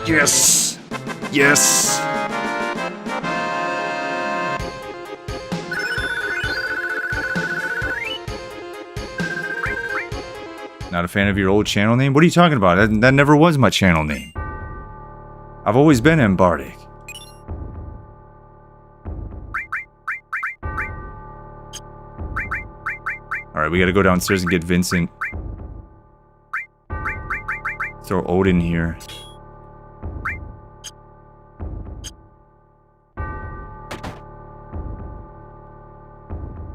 Speaker 1: Yes! Yes! Not a fan of your old channel name? What are you talking about? That never was my channel name. I've always been Bardic. Alright, we gotta go downstairs and get Vincent. Throw Odin here.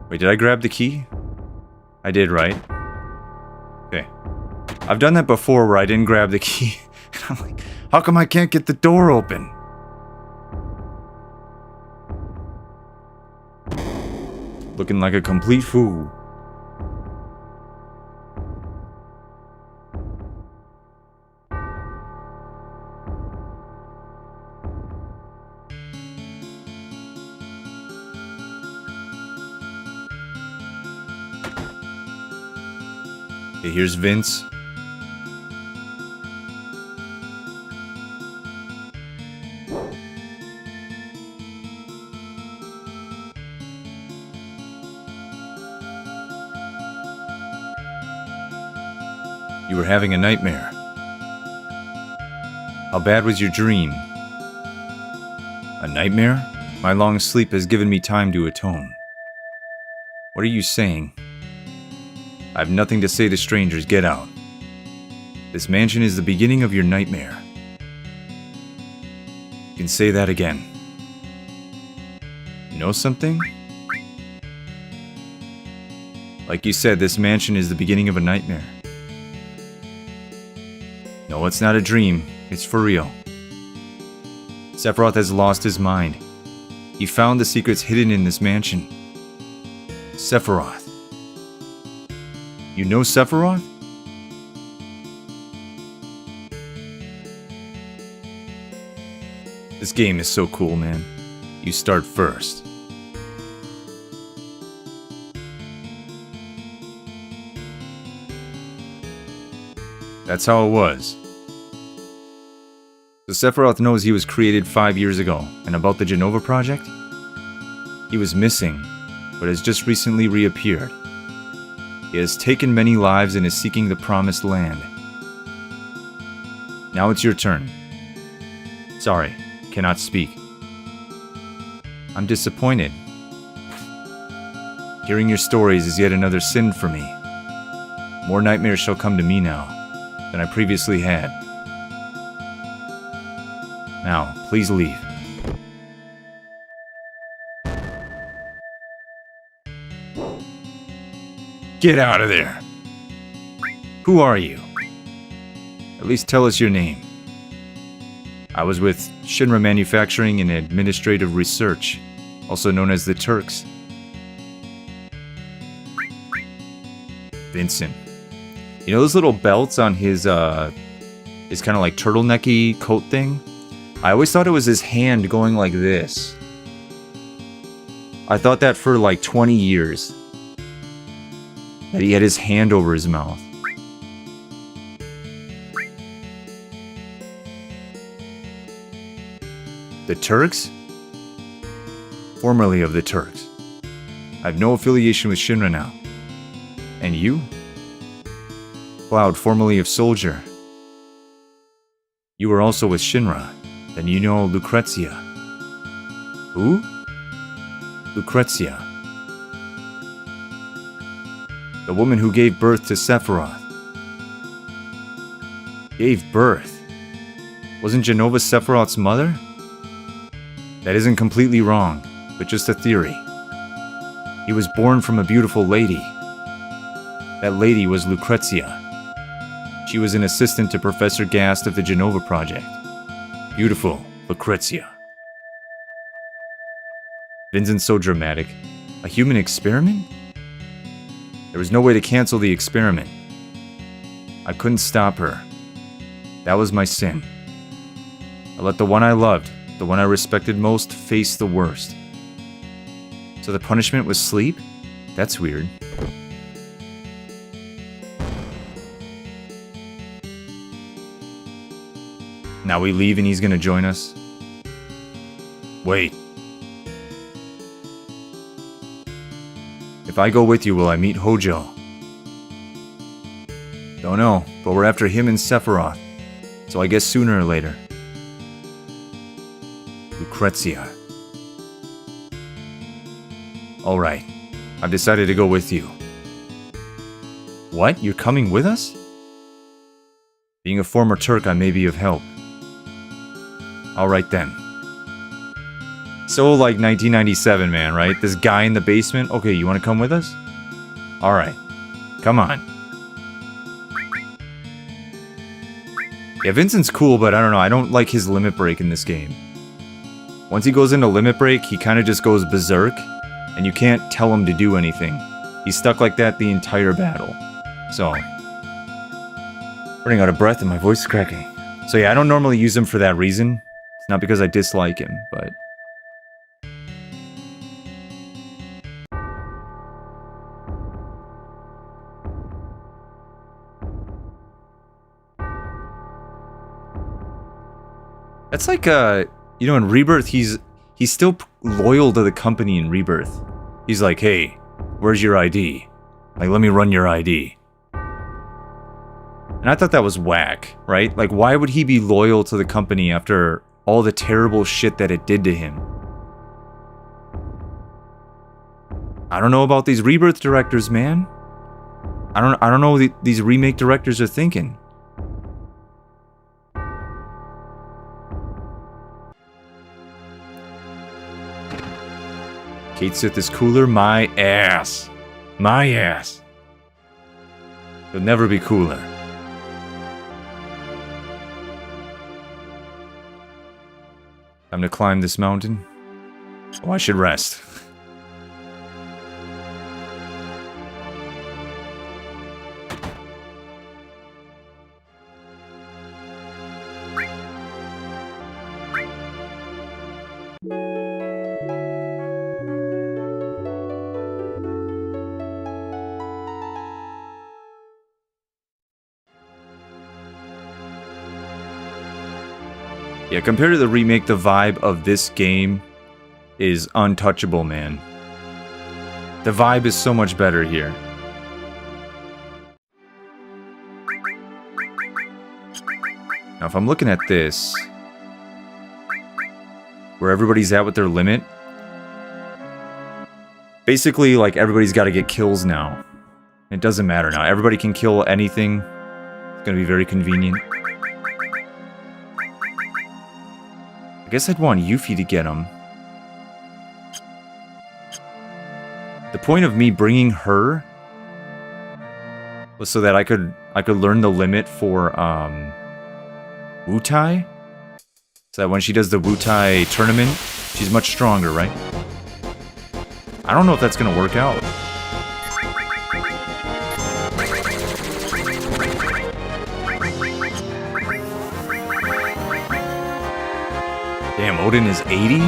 Speaker 1: Wait, did I grab the key? I did, right? Okay. I've done that before where I didn't grab the key. I'm like, how come I can't get the door open? Looking like a complete fool. Okay, here's Vince. You were having a nightmare. How bad was your dream? A nightmare? My long sleep has given me time to atone. What are you saying? I have nothing to say to strangers. Get out. This mansion is the beginning of your nightmare. You can say that again. You know something? Like you said, this mansion is the beginning of a nightmare. No, it's not a dream. It's for real. Sephiroth has lost his mind. He found the secrets hidden in this mansion. Sephiroth. You know Sephiroth? This game is so cool, man. You start first. That's how it was. So Sephiroth knows he was created 5 years ago, and about the Genova project? He was missing, but has just recently reappeared. He has taken many lives and is seeking the promised land. Now it's your turn. Sorry, cannot speak. I'm disappointed. Hearing your stories is yet another sin for me. More nightmares shall come to me now than I previously had. Now, please leave. Get out of there! Who are you? At least tell us your name. I was with Shinra Manufacturing and Administrative Research, also known as the Turks. Vincent. You know those little belts on his kind of like turtlenecky coat thing? I always thought it was his hand going like this. I thought that for like 20 years. That he had his hand over his mouth. The Turks? Formerly of the Turks. I have no affiliation with Shinra now. And you? Cloud, formerly of Soldier. You were also with Shinra. Then you know Lucrezia. Who? Lucrezia. The woman who gave birth to Sephiroth. Gave birth? Wasn't Jenova Sephiroth's mother? That isn't completely wrong, but just a theory. He was born from a beautiful lady. That lady was Lucrezia. She was an assistant to Professor Gast of the Jenova Project. Beautiful Lucrezia. Vincent's so dramatic. A human experiment? There was no way to cancel the experiment. I couldn't stop her. That was my sin. I let the one I loved, the one I respected most, face the worst. So the punishment was sleep? That's weird. Now we leave and he's gonna join us? Wait. If I go with you, will I meet Hojo? Don't know, but we're after him and Sephiroth. So I guess sooner or later. Lucrezia. Alright, I've decided to go with you. What? You're coming with us? Being a former Turk, I may be of help. Alright then. So like 1997, man, right? This guy in the basement. Okay, you want to come with us? Alright. Come on. Yeah, Vincent's cool, but I don't know. I don't like his limit break in this game. Once he goes into limit break, he kind of just goes berserk, and you can't tell him to do anything. He's stuck like that the entire battle. So, running out of breath and my voice is cracking. So yeah, I don't normally use him for that reason. It's not because I dislike him, but... That's like, you know, in Rebirth, he's still loyal to the company in Rebirth. He's like, hey, where's your ID? Like, let me run your ID. And I thought that was whack, right? Like, why would he be loyal to the company after all the terrible shit that it did to him? I don't know about these Rebirth directors, man. I don't know what these remake directors are thinking. Kate Sith is cooler? My ass. My ass. He'll never be cooler. Time to climb this mountain. Oh, I should rest. Yeah, compared to the remake, the vibe of this game is untouchable, man. The vibe is so much better here. Now, if I'm looking at this, where everybody's at with their limit, basically, like, everybody's got to get kills now. It doesn't matter now. Everybody can kill anything. It's going to be very convenient. I guess I'd want Yuffie to get him. The point of me bringing her was so that I could learn the limit for Wutai, so that when she does the Wutai tournament, she's much stronger, right? I don't know if that's gonna work out. Damn, Odin is 80?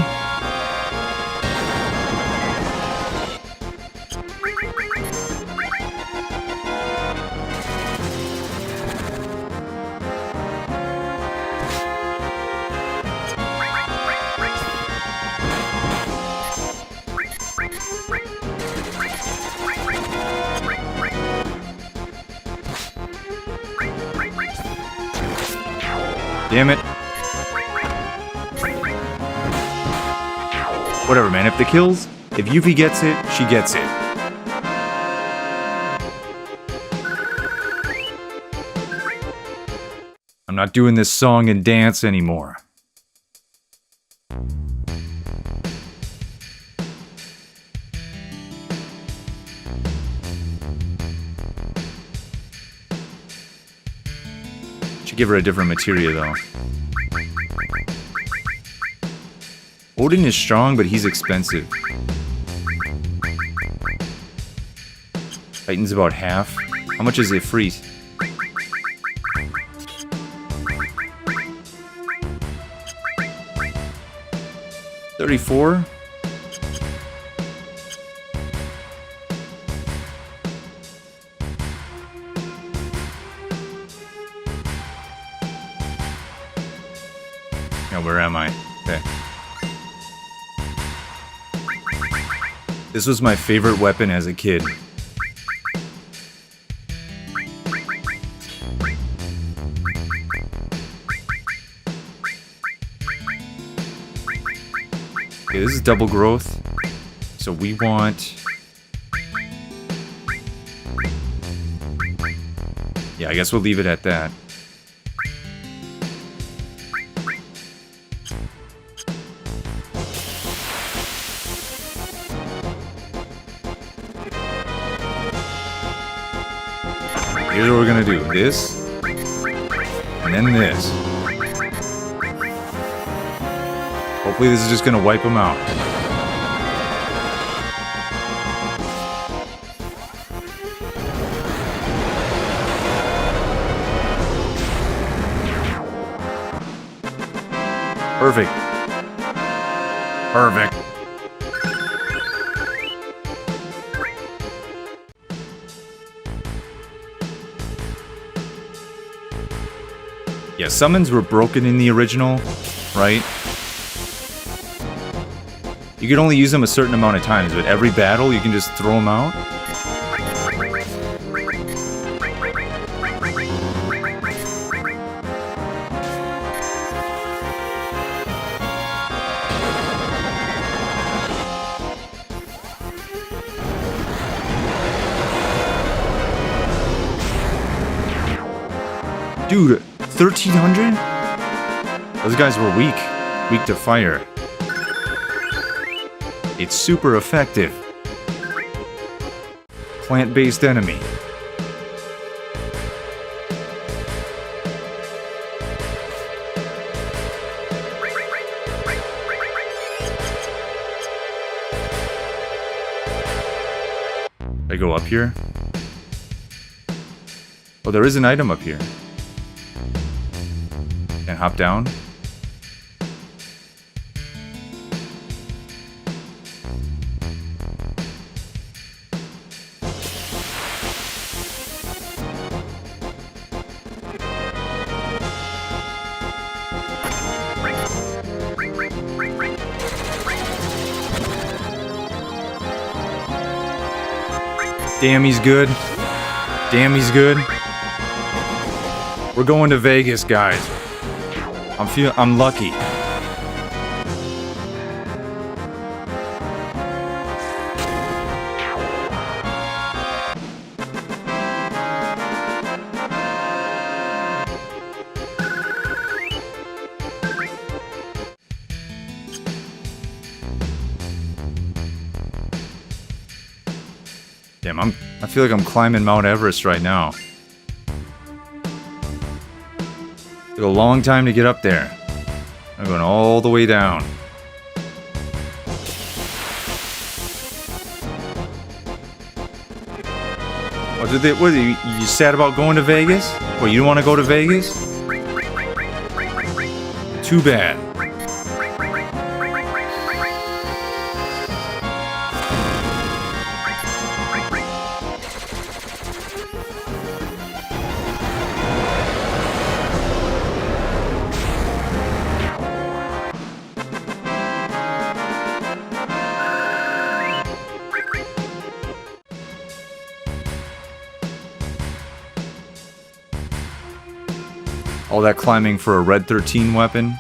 Speaker 1: Damn it. Whatever, man. If Yuffie gets it, she gets it. I'm not doing this song and dance anymore. Should give her a different materia, though. Odin is strong, but he's expensive. Titan's about half. How much is Ifrit? $34? Now, where am I? Okay. This was my favorite weapon as a kid. Okay, this is double growth. So we want... Yeah, I guess we'll leave it at that. Here's what we're gonna do. This, and then this. Hopefully this is just gonna wipe them out. Perfect. Perfect. Yeah, summons were broken in the original, right? You could only use them a certain amount of times, but every battle you can just throw them out. Dude, 1,300? Those guys were weak. Weak to fire. It's super effective. Plant-based enemy. I go up here? Oh, there is an item up here. Can I hop down? Damn, he's good. Damn, he's good. We're going to Vegas, guys. I'm lucky. Damn, I feel like I'm climbing Mount Everest right now. Took a long time to get up there. I'm going all the way down. What are you sad about going to Vegas? What, you don't want to go to Vegas? Too bad. All that climbing for a Red 13 weapon.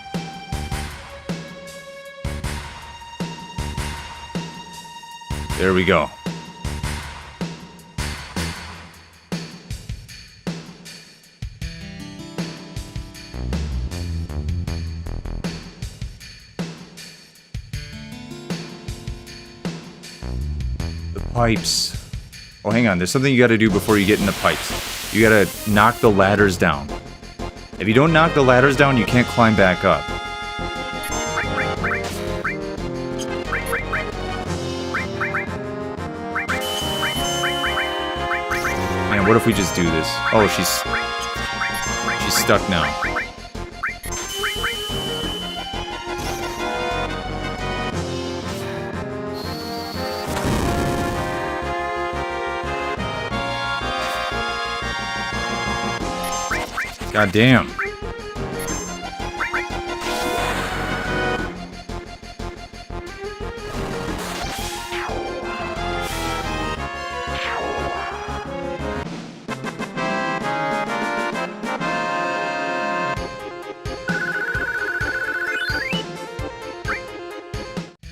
Speaker 1: There we go. The pipes. Oh, hang on. There's something you gotta do before you get in the pipes. You gotta knock the ladders down. If you don't knock the ladders down, you can't climb back up. Man, what if we just do this? Oh, she's stuck now. God damn.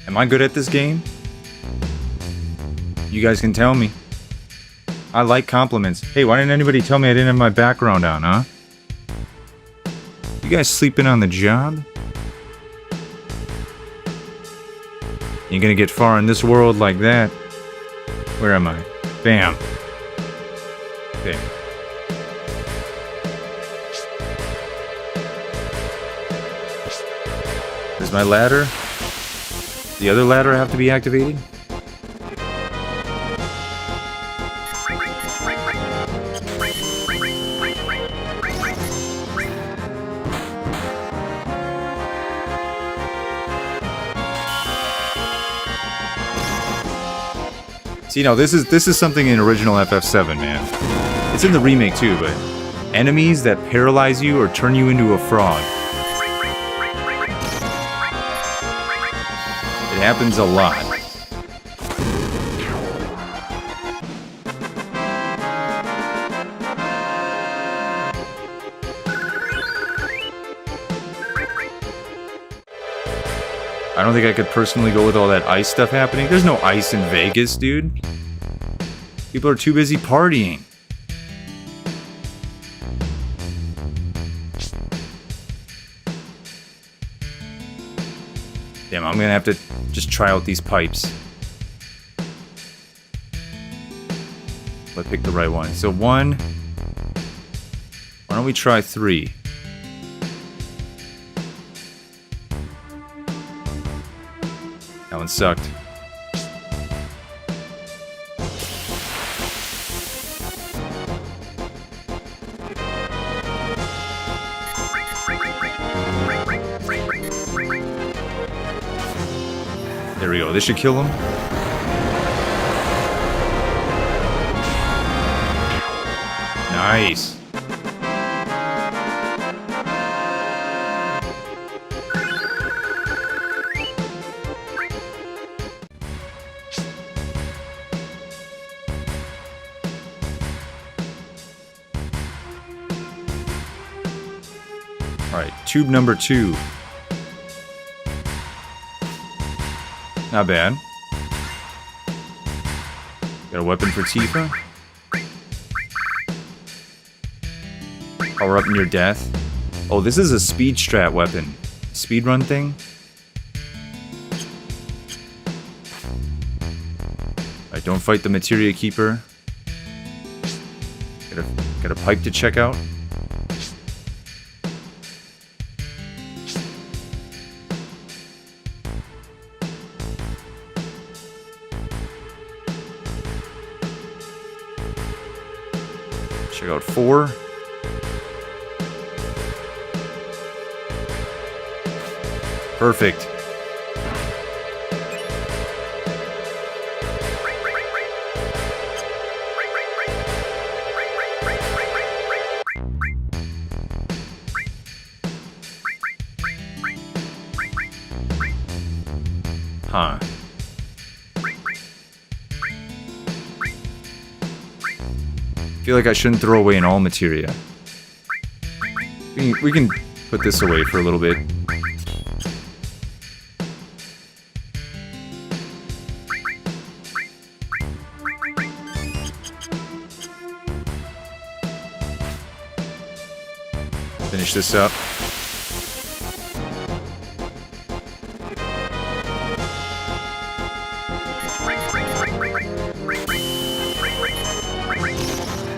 Speaker 1: Am I good at this game? You guys can tell me. I like compliments. Hey, why didn't anybody tell me I didn't have my background on, huh? You guys sleeping on the job? You gonna get far in this world like that? Where am I? Bam. Okay. There's my ladder. The other ladder have to be activated? See, now this is something in original FF7, man. It's in the remake too, but enemies that paralyze you or turn you into a frog. It happens a lot. I don't think I could personally go with all that ice stuff happening. There's no ice in Vegas, dude. People are too busy partying. Damn, I'm gonna have to just try out these pipes. Let's pick the right one. So 1. Why don't we try 3? That one sucked. There we go. This should kill him. Nice. Alright, tube number 2. Not bad. Got a weapon for Tifa. Power up near death. Oh, this is a speed strat weapon. Speedrun thing. Alright, don't fight the Materia Keeper. Got a pipe to check out. Check out 4. Perfect. Huh. I feel like I shouldn't throw away an all materia. We can put this away for a little bit. Finish this up.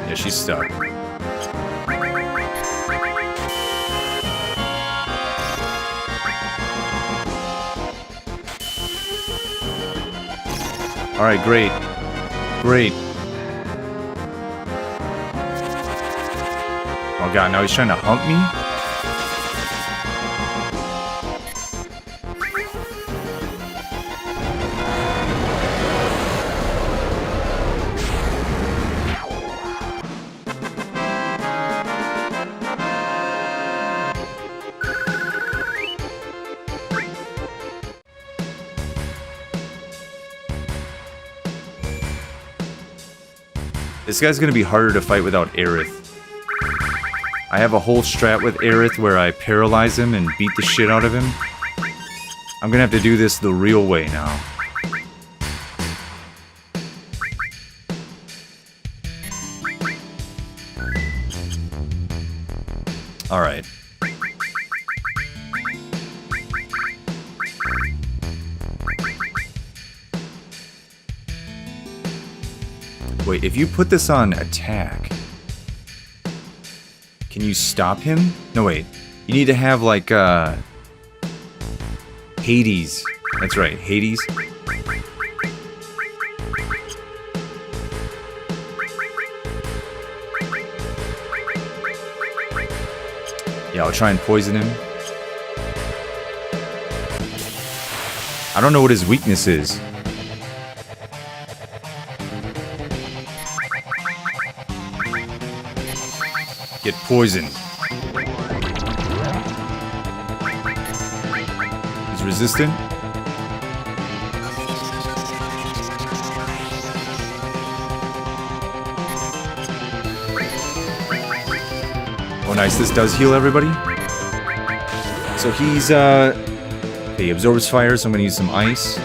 Speaker 1: Yeah, she's stuck. All right, great. Great. Oh god, now he's trying to hump me? This guy's gonna be harder to fight without Aerith. I have a whole strat with Aerith where I paralyze him and beat the shit out of him. I'm gonna have to do this the real way now. Alright. Wait, if you put this on attack, can you stop him? No, wait. You need to have, like, Hades. That's right, Hades. Yeah, I'll try and poison him. I don't know what his weakness is. Get poisoned. He's resistant. Oh nice, this does heal everybody. So he's okay, he absorbs fire, so I'm gonna use some ice.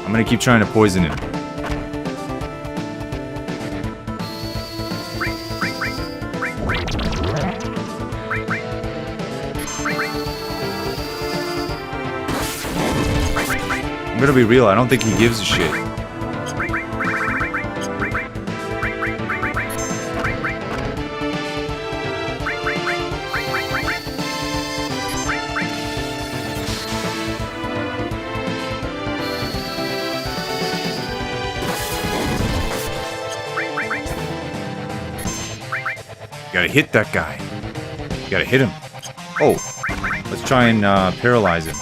Speaker 1: I'm gonna keep trying to poison him. I'm gonna be real, I don't think he gives a shit. Gotta hit that guy. Gotta hit him. Oh, let's try and paralyze him.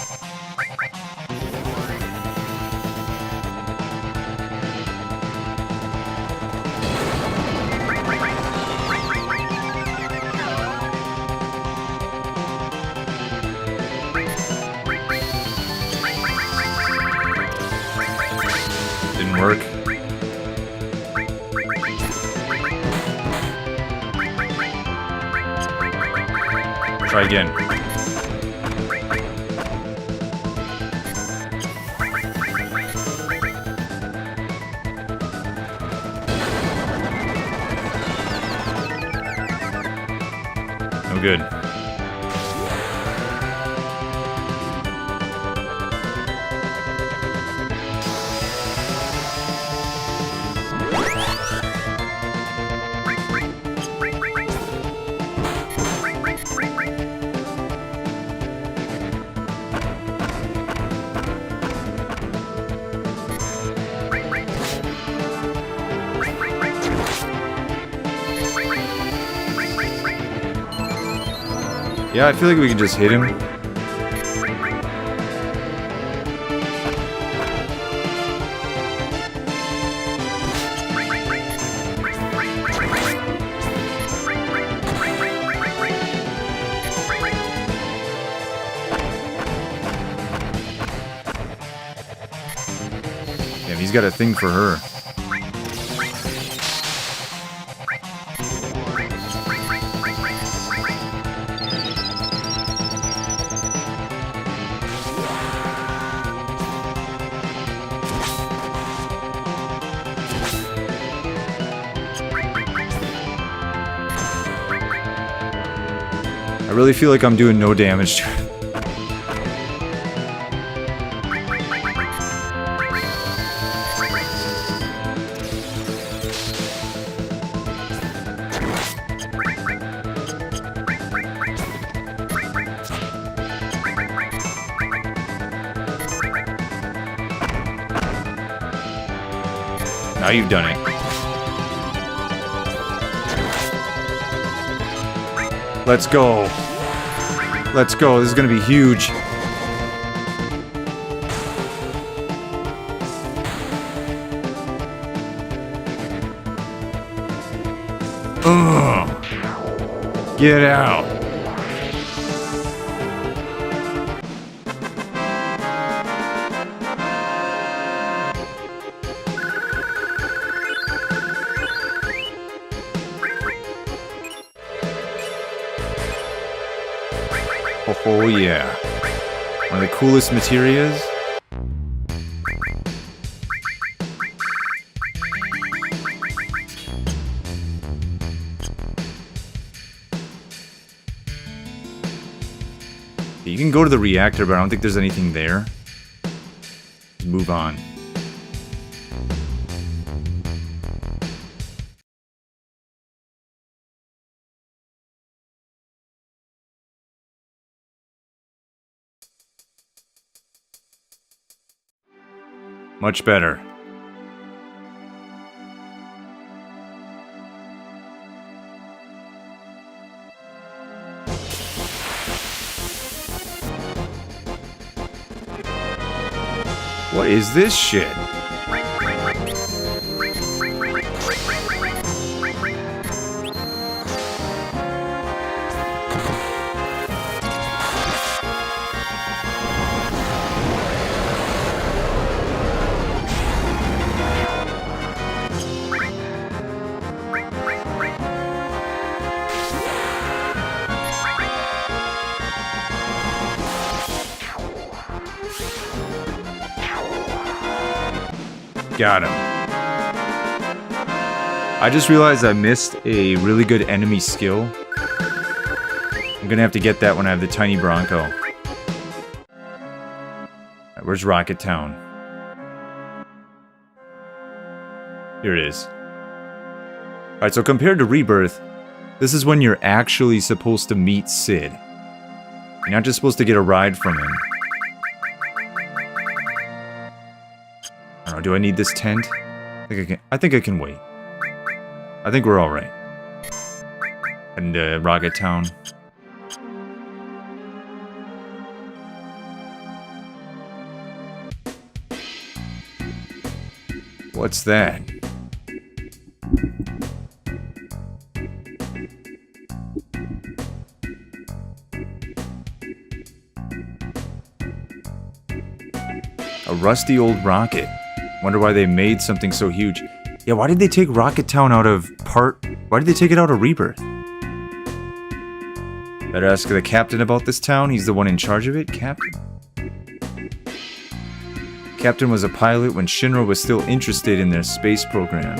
Speaker 1: Didn't work. Try again. No good. Yeah, I feel like we can just hit him. Damn, he's got a thing for her. I really feel like I'm doing no damage to it. Now you've done it. Let's go. Let's go. This is gonna be huge. Ugh. Get out. Oh yeah. One of the coolest materials. You can go to the reactor, but I don't think there's anything there. Let's move on. Much better. What is this shit? Got him. I just realized I missed a really good enemy skill. I'm gonna have to get that when I have the tiny Bronco. Alright, where's Rocket Town? Here it is. Alright, so compared to Rebirth, this is when you're actually supposed to meet Sid. You're not just supposed to get a ride from him. I don't know, do I need this tent? I think I can wait. I think we're alright. And Rocket Town. What's that? A rusty old rocket. Wonder why they made something so huge. Yeah, why did they take Rocket Town out of why did they take it out of Rebirth? Better ask the captain about this town. He's the one in charge of it. Captain? Captain was a pilot when Shinra was still interested in their space program.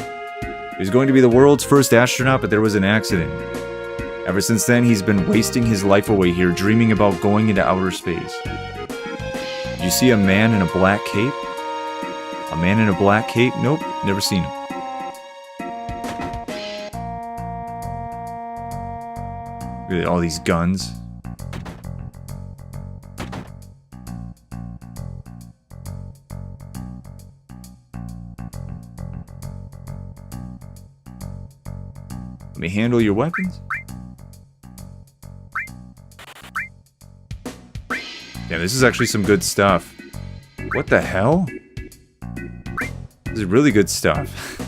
Speaker 1: He was going to be the world's first astronaut, but there was an accident. Ever since then, he's been wasting his life away here, dreaming about going into outer space. Did you see a man in a black cape? A man in a black cape? Nope, never seen him. Look at all these guns. Let me handle your weapons. Yeah, this is actually some good stuff. What the hell? This is really good stuff.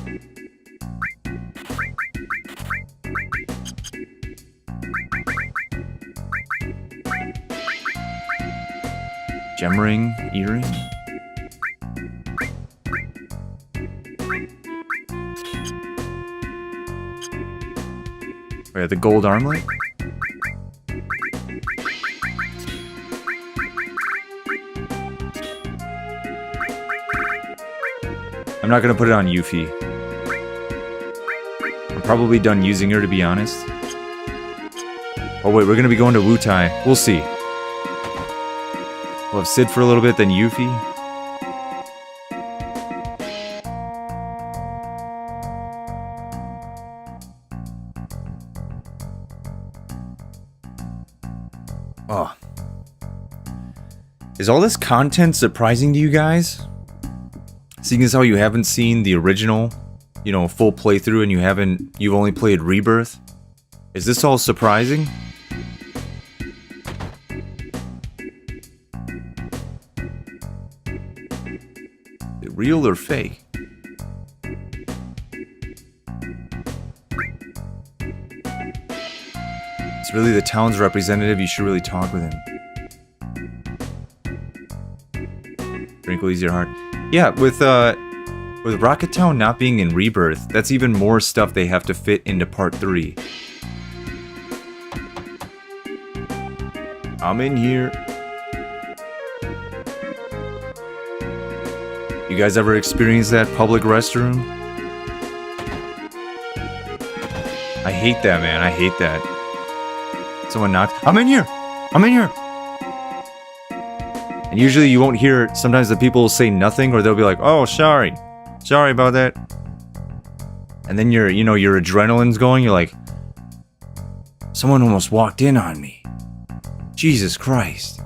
Speaker 1: Gem ring, earring. Oh yeah, the gold armlet. I'm not gonna put it on Yuffie. I'm probably done using her, to be honest. Oh wait, we're gonna be going to Wutai. We'll see. We'll have Sid for a little bit, then Yuffie. Oh. Is all this content surprising to you guys? Seeing as how you haven't seen the original, you know, full playthrough and you've only played Rebirth? Is this all surprising? Is it real or fake? It's really the town's representative, you should really talk with him. Wrinkle easier heart. Yeah, with Rocket Town not being in Rebirth, that's even more stuff they have to fit into Part 3. I'm in here. You guys ever experienced that public restroom? I hate that, man. I hate that. Someone knocked. I'm in here! I'm in here! And usually you won't hear, sometimes the people will say nothing, or they'll be like, oh, sorry. Sorry about that. And then your adrenaline's going, you're like, someone almost walked in on me. Jesus Christ.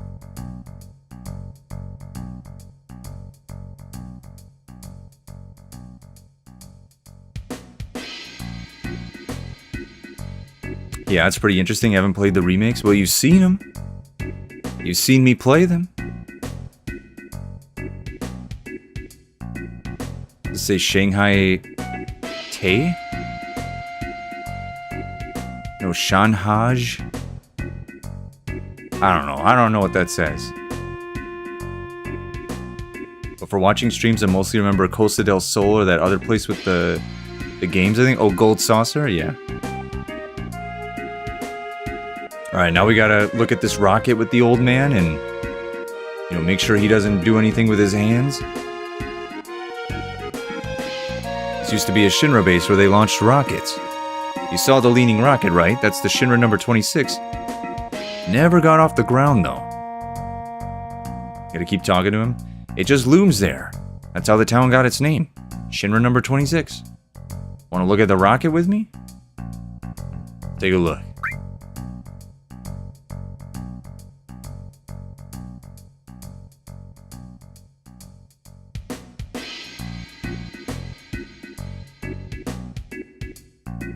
Speaker 1: Yeah, it's pretty interesting. I haven't played the remakes. Well, you've seen them. You've seen me play them. Does it say Shanghai Tay? No, Shanhaj? I don't know. I don't know what that says. But for watching streams, I mostly remember Costa del Sol or that other place with the games, I think. Oh, Gold Saucer? Yeah. Alright, now we gotta look at this rocket with the old man and, you know, make sure he doesn't do anything with his hands. This used to be a Shinra base where they launched rockets. You saw the leaning rocket, right? That's the Shinra number 26. Never got off the ground, though. Gotta keep talking to him. It just looms there. That's how the town got its name. Shinra number 26. Wanna look at the rocket with me? Take a look.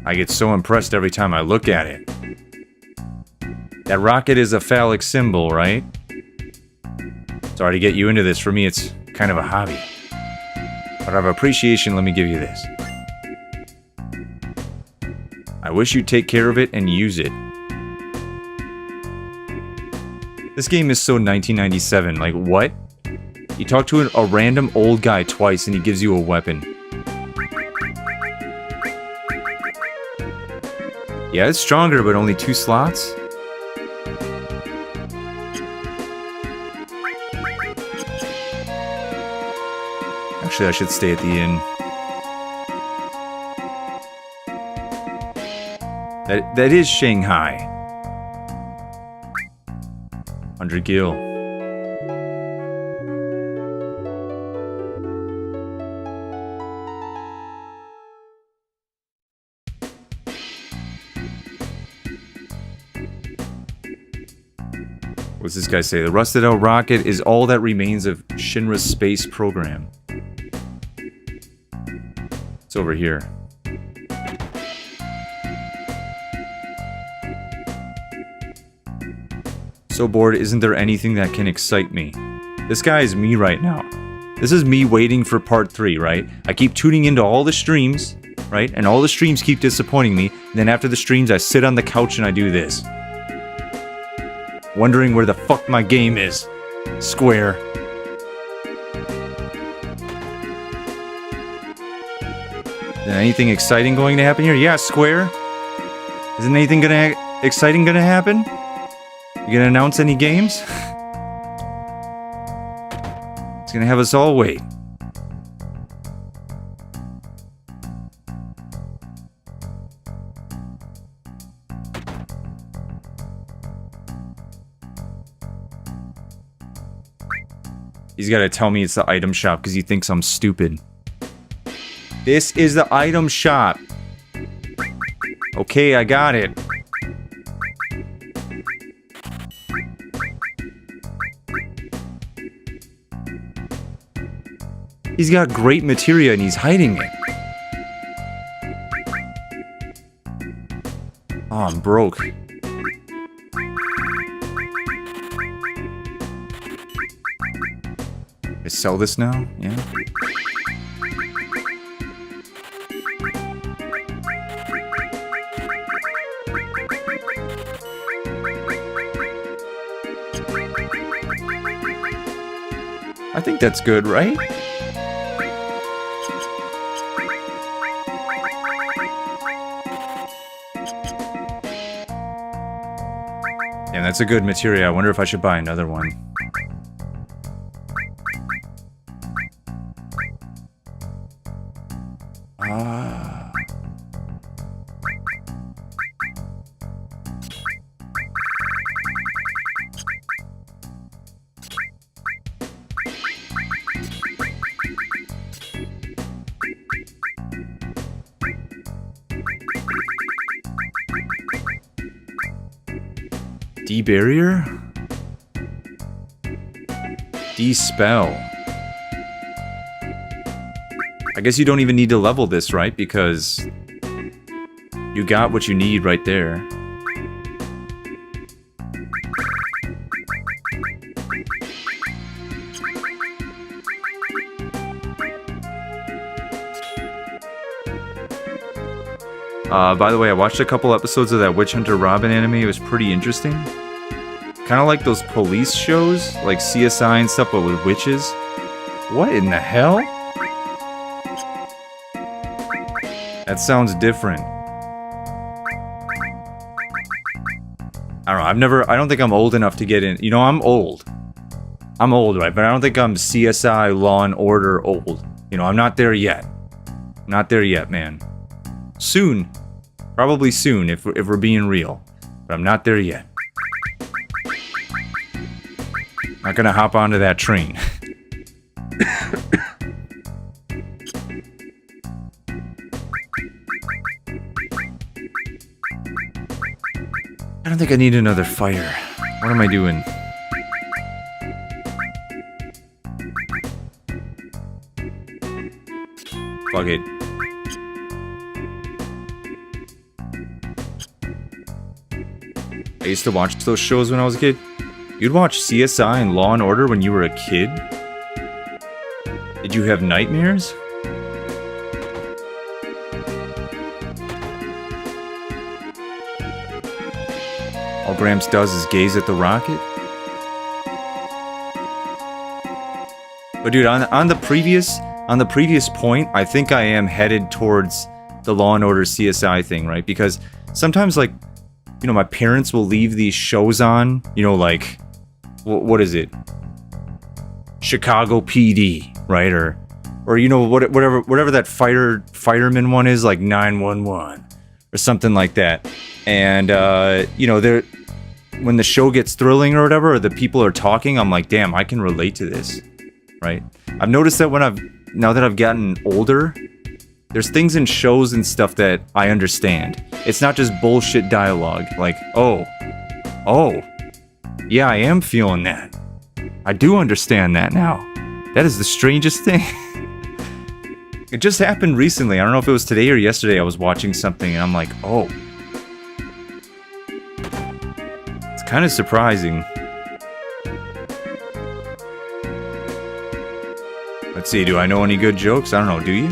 Speaker 1: I get so impressed every time I look at it. That rocket is a phallic symbol, right? Sorry to get you into this. For me, it's kind of a hobby. But out of appreciation, let me give you this. I wish you'd take care of it and use it. This game is so 1997. Like, what? You talk to a random old guy twice and he gives you a weapon. Yeah, it's stronger, but only 2 slots? Actually, I should stay at the inn. That is Shanghai. 100 gil. What's this guy say? The rusted out rocket is all that remains of Shinra's space program. It's over here. So bored, isn't there anything that can excite me? This guy is me right now. This is me waiting for part 3, right? I keep tuning into all the streams, right? And all the streams keep disappointing me. And then after the streams, I sit on the couch and I do this. Wondering where the fuck my game is. Square. Is anything exciting going to happen here? Yeah, Square. Isn't anything exciting gonna happen? You gonna announce any games? It's gonna have us all wait. He's gotta tell me it's the item shop because he thinks I'm stupid. This is the item shop. Okay, I got it. He's got great materia and he's hiding it. Oh, I'm broke. I sell this now? Yeah. I think that's good, right? Yeah, that's a good material. I wonder if I should buy another one. Ah. D-barrier? D-spell. I guess you don't even need to level this, right? Because you got what you need right there. By the way, I watched a couple episodes of that Witch Hunter Robin anime. It was pretty interesting. Kind of like those police shows, like CSI and stuff, but with witches. What in the hell? That sounds different. I don't know, I don't think I'm old enough to get in. You know, I'm old. I'm old, right? But I don't think I'm CSI Law and Order old. You know, I'm not there yet. Not there yet, man. Soon. Probably soon, if we're being real. But I'm not there yet. Not gonna hop onto that train. I don't think I need another fire. What am I doing? Fuck it. I used to watch those shows when I was a kid. You'd watch CSI and Law and Order when you were a kid? Did you have nightmares? All Gramps does is gaze at the rocket? But dude, on the previous point, I think I am headed towards the Law and Order CSI thing, right? Because sometimes, like, you know, my parents will leave these shows on, you know, like, what is it? Chicago PD, right? Or you know, whatever that fireman one is, like 911 or something like that. And you know, when the show gets thrilling or whatever, or the people are talking, I'm like, damn, I can relate to this, right? I've noticed that now that I've gotten older, there's things in shows and stuff that I understand. It's not just bullshit dialogue. Like, oh, yeah, I am feeling that. I do understand that now. That is the strangest thing. It just happened recently. I don't know if it was today or yesterday. I was watching something and I'm like, oh. It's kind of surprising. Let's see, do I know any good jokes? I don't know, do you?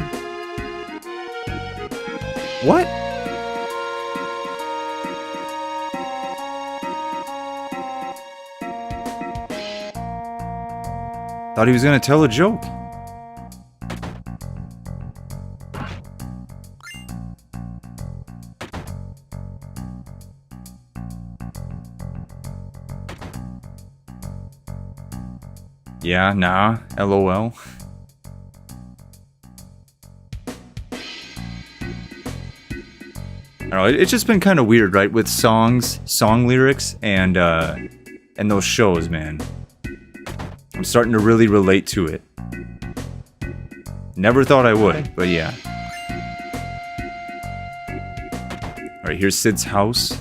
Speaker 1: What? Thought he was gonna tell a joke. Yeah, nah, LOL. I don't know, it's just been kind of weird, right? With songs, song lyrics, and those shows, man. I'm starting to really relate to it. Never thought I would, but yeah. Alright, here's Sid's house.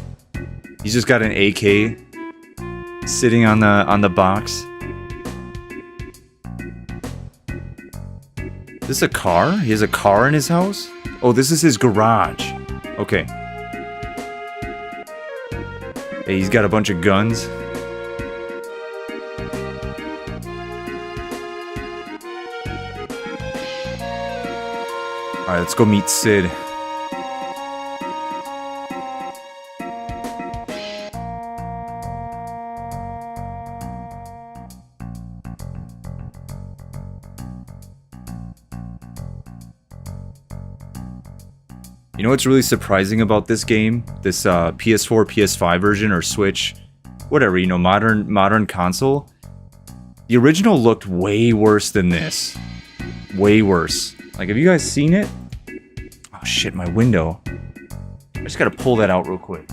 Speaker 1: He's just got an AK sitting on the box. Is this a car? He has a car in his house? Oh, this is his garage. Okay. Hey, he's got a bunch of guns. Alright, let's go meet Sid. You know what's really surprising about this game? This PS4, PS5 version, or Switch, whatever, you know, modern console? The original looked way worse than this. Way worse. Like, have you guys seen it? Oh shit, my window. I just gotta pull that out real quick.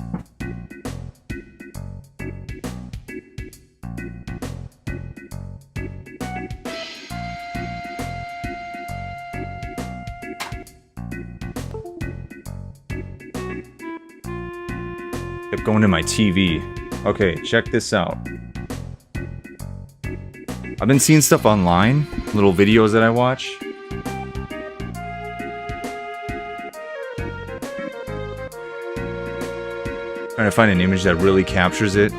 Speaker 1: Kept going to my TV. Okay, check this out. I've been seeing stuff online, little videos that I watch. Trying to find an image that really captures it.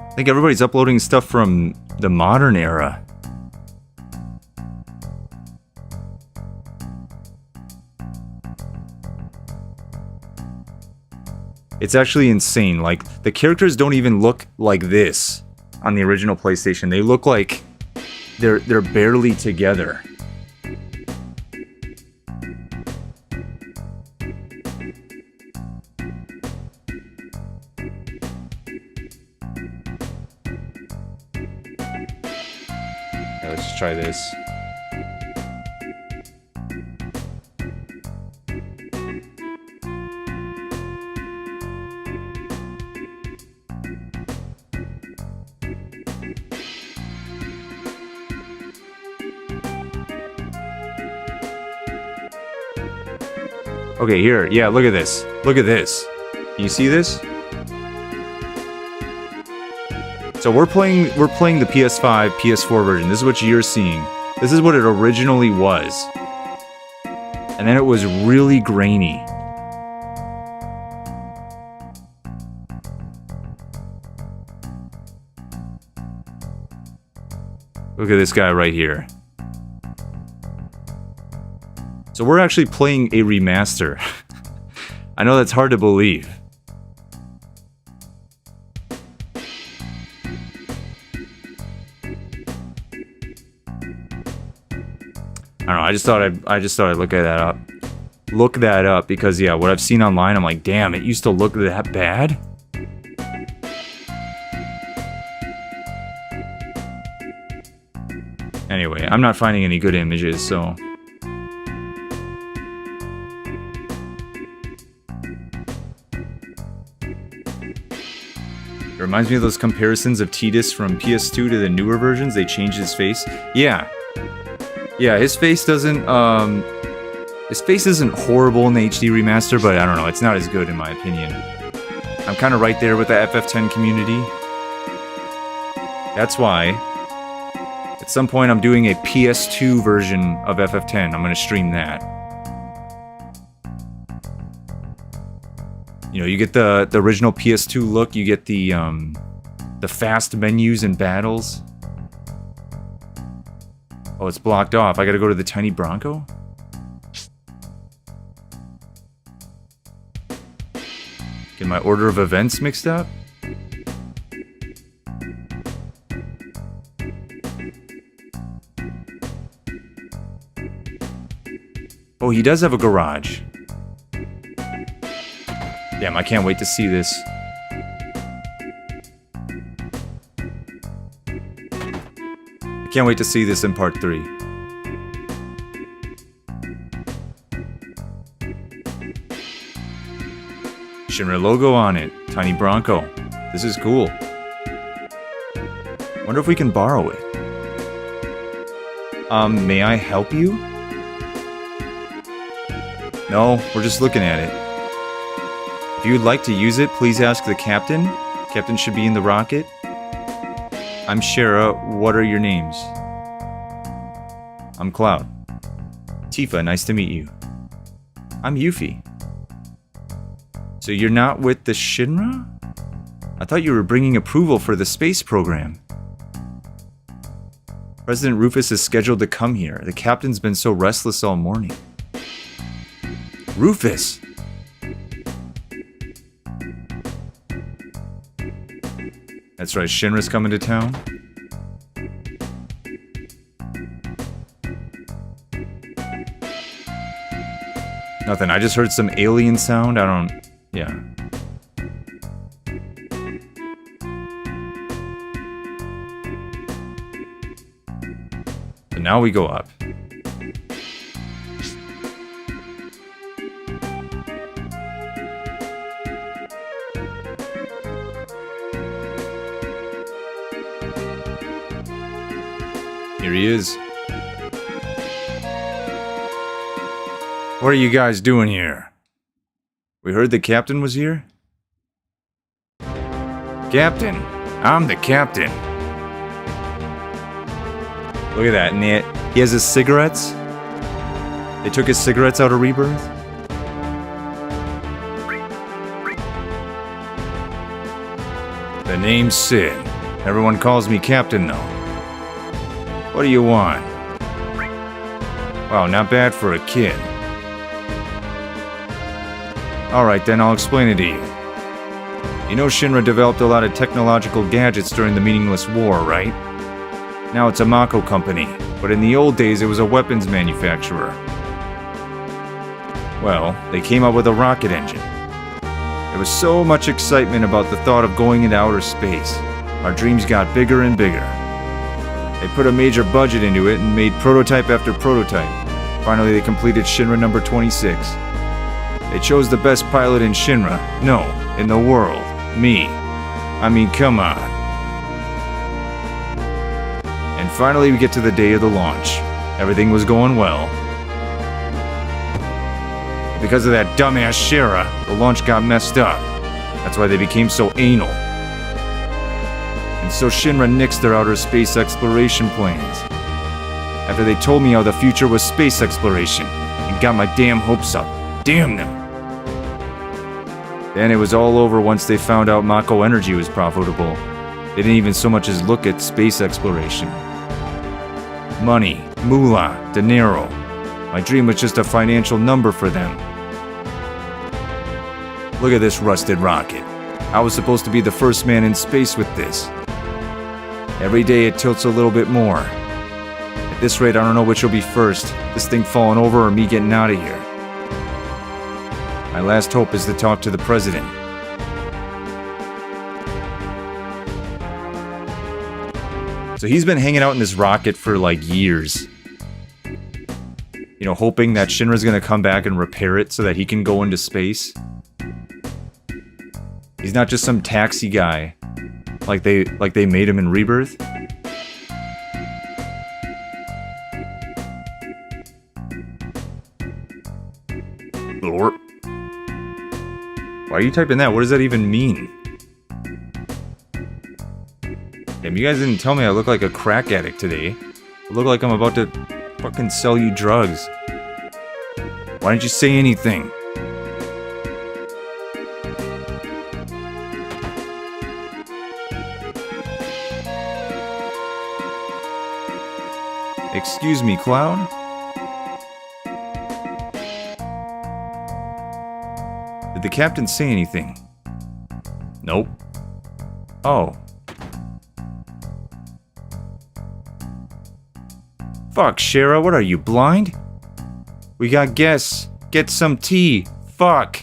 Speaker 1: I think everybody's uploading stuff from the modern era. It's actually insane. Like, the characters don't even look like this on the original PlayStation. They look like they're barely together. Yeah, let's try this. Okay, here. Yeah, look at this. Look at this. Can you see this? So we're playing the PS5, PS4 version. This is what you're seeing. This is what it originally was. And then it was really grainy. Look at this guy right here. So we're actually playing a remaster. I know that's hard to believe. I don't know, I just thought I'd look at that up. Look that up because yeah, what I've seen online, I'm like, damn, it used to look that bad? Anyway, I'm not finding any good images, so it reminds me of those comparisons of Tidus from PS2 to the newer versions. They changed his face. Yeah. Yeah, his face doesn't, his face isn't horrible in the HD remaster, but I don't know, it's not as good in my opinion. I'm kind of right there with the FF10 community. That's why, at some point I'm doing a PS2 version of FF10. I'm going to stream that. You know, you get the original PS2 look. You get the fast menus and battles. Oh, it's blocked off. I gotta go to the Tiny Bronco? Get my order of events mixed up? Oh, he does have a garage. Damn, I can't wait to see this. I can't wait to see this in part 3. Shinra logo on it. Tiny Bronco. This is cool. Wonder if we can borrow it. May I help you? No, we're just looking at it. If you would like to use it, please ask the captain. Captain should be in the rocket. I'm Shara. What are your names? I'm Cloud. Tifa, nice to meet you. I'm Yuffie. So you're not with the Shinra? I thought you were bringing approval for the space program. President Rufus is scheduled to come here. The captain's been so restless all morning. Rufus! That's right, Shinra's coming to town. Nothing, I just heard some alien sound, I don't... yeah. So now we go up. Here he is. What are you guys doing here? We heard the captain was here? Captain, I'm the captain. Look at that, and he has his cigarettes. They took his cigarettes out of Rebirth. The name's Sid. Everyone calls me Captain, though. What do you want? Wow, not bad for a kid. Alright then, I'll explain it to you. You know Shinra developed a lot of technological gadgets during the meaningless war, right? Now it's a Mako company, but in the old days it was a weapons manufacturer. Well, they came up with a rocket engine. There was so much excitement about the thought of going into outer space. Our dreams got bigger and bigger. They put a major budget into it and made prototype after prototype. Finally, they completed Shinra number 26. They chose the best pilot in Shinra. No, in the world. Me. I mean, come on. And finally, we get to the day of the launch. Everything was going well. Because of that dumbass Shara, the launch got messed up. That's why they became so anal. And so Shinra nixed their outer space exploration plans. After they told me how the future was space exploration, and got my damn hopes up. Damn them! Then it was all over once they found out Mako Energy was profitable. They didn't even so much as look at space exploration. Money, moolah, dinero. My dream was just a financial number for them. Look at this rusted rocket. I was supposed to be the first man in space with this. Every day it tilts a little bit more. At this rate, I don't know which will be first, this thing falling over or me getting out of here. My last hope is to talk to the president. So he's been hanging out in this rocket for like years. You know, hoping that Shinra's gonna come back and repair it so that he can go into space. He's not just some taxi guy, like they made him in Rebirth. Blorp. Why are you typing that? What does that even mean? Damn, you guys didn't tell me I look like a crack addict today. I look like I'm about to fucking sell you drugs. Why didn't you say anything? Excuse me, Cloud? Did the captain say anything? Nope. Oh. Fuck, Shara, what are you, blind? We got guests. Get some tea. Fuck.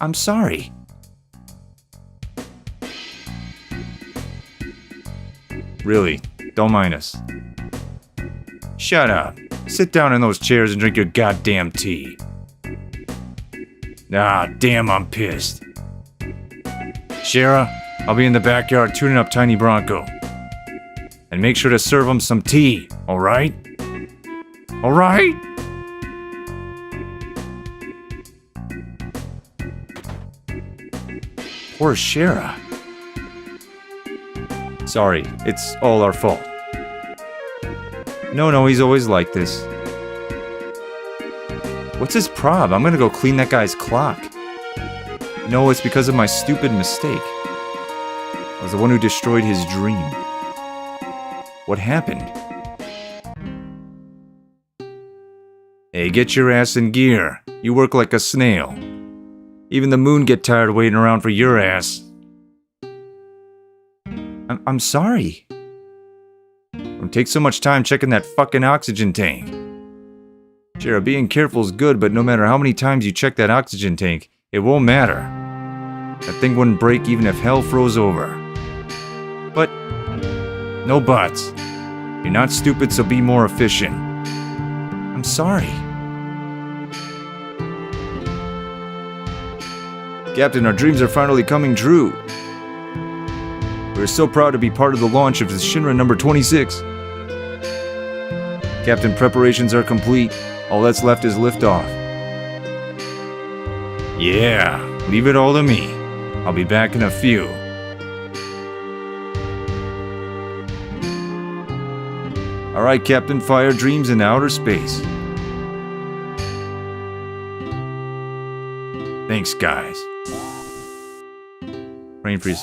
Speaker 1: I'm sorry. Really, don't mind us. Shut up. Sit down in those chairs and drink your goddamn tea. Ah, damn, I'm pissed. Shara, I'll be in the backyard tuning up Tiny Bronco. And make sure to serve him some tea, alright? Alright? Poor Shara. Sorry, it's all our fault. No, he's always like this. What's his prob? I'm gonna go clean that guy's clock. No, it's because of my stupid mistake. I was the one who destroyed his dream. What happened? Hey, get your ass in gear. You work like a snail. Even the moon get tired waiting around for your ass. I'm sorry. Don't take so much time checking that fucking oxygen tank. Sure, being careful is good, but no matter how many times you check that oxygen tank, it won't matter. That thing wouldn't break even if hell froze over. But, no buts. You're not stupid, so be more efficient. I'm sorry. Captain, our dreams are finally coming true. We're so proud to be part of the launch of the Shinra number 26. Captain, preparations are complete. All that's left is liftoff. Yeah, leave it all to me. I'll be back in a few. Alright, Captain, fire dreams in outer space. Thanks, guys. Rain for you.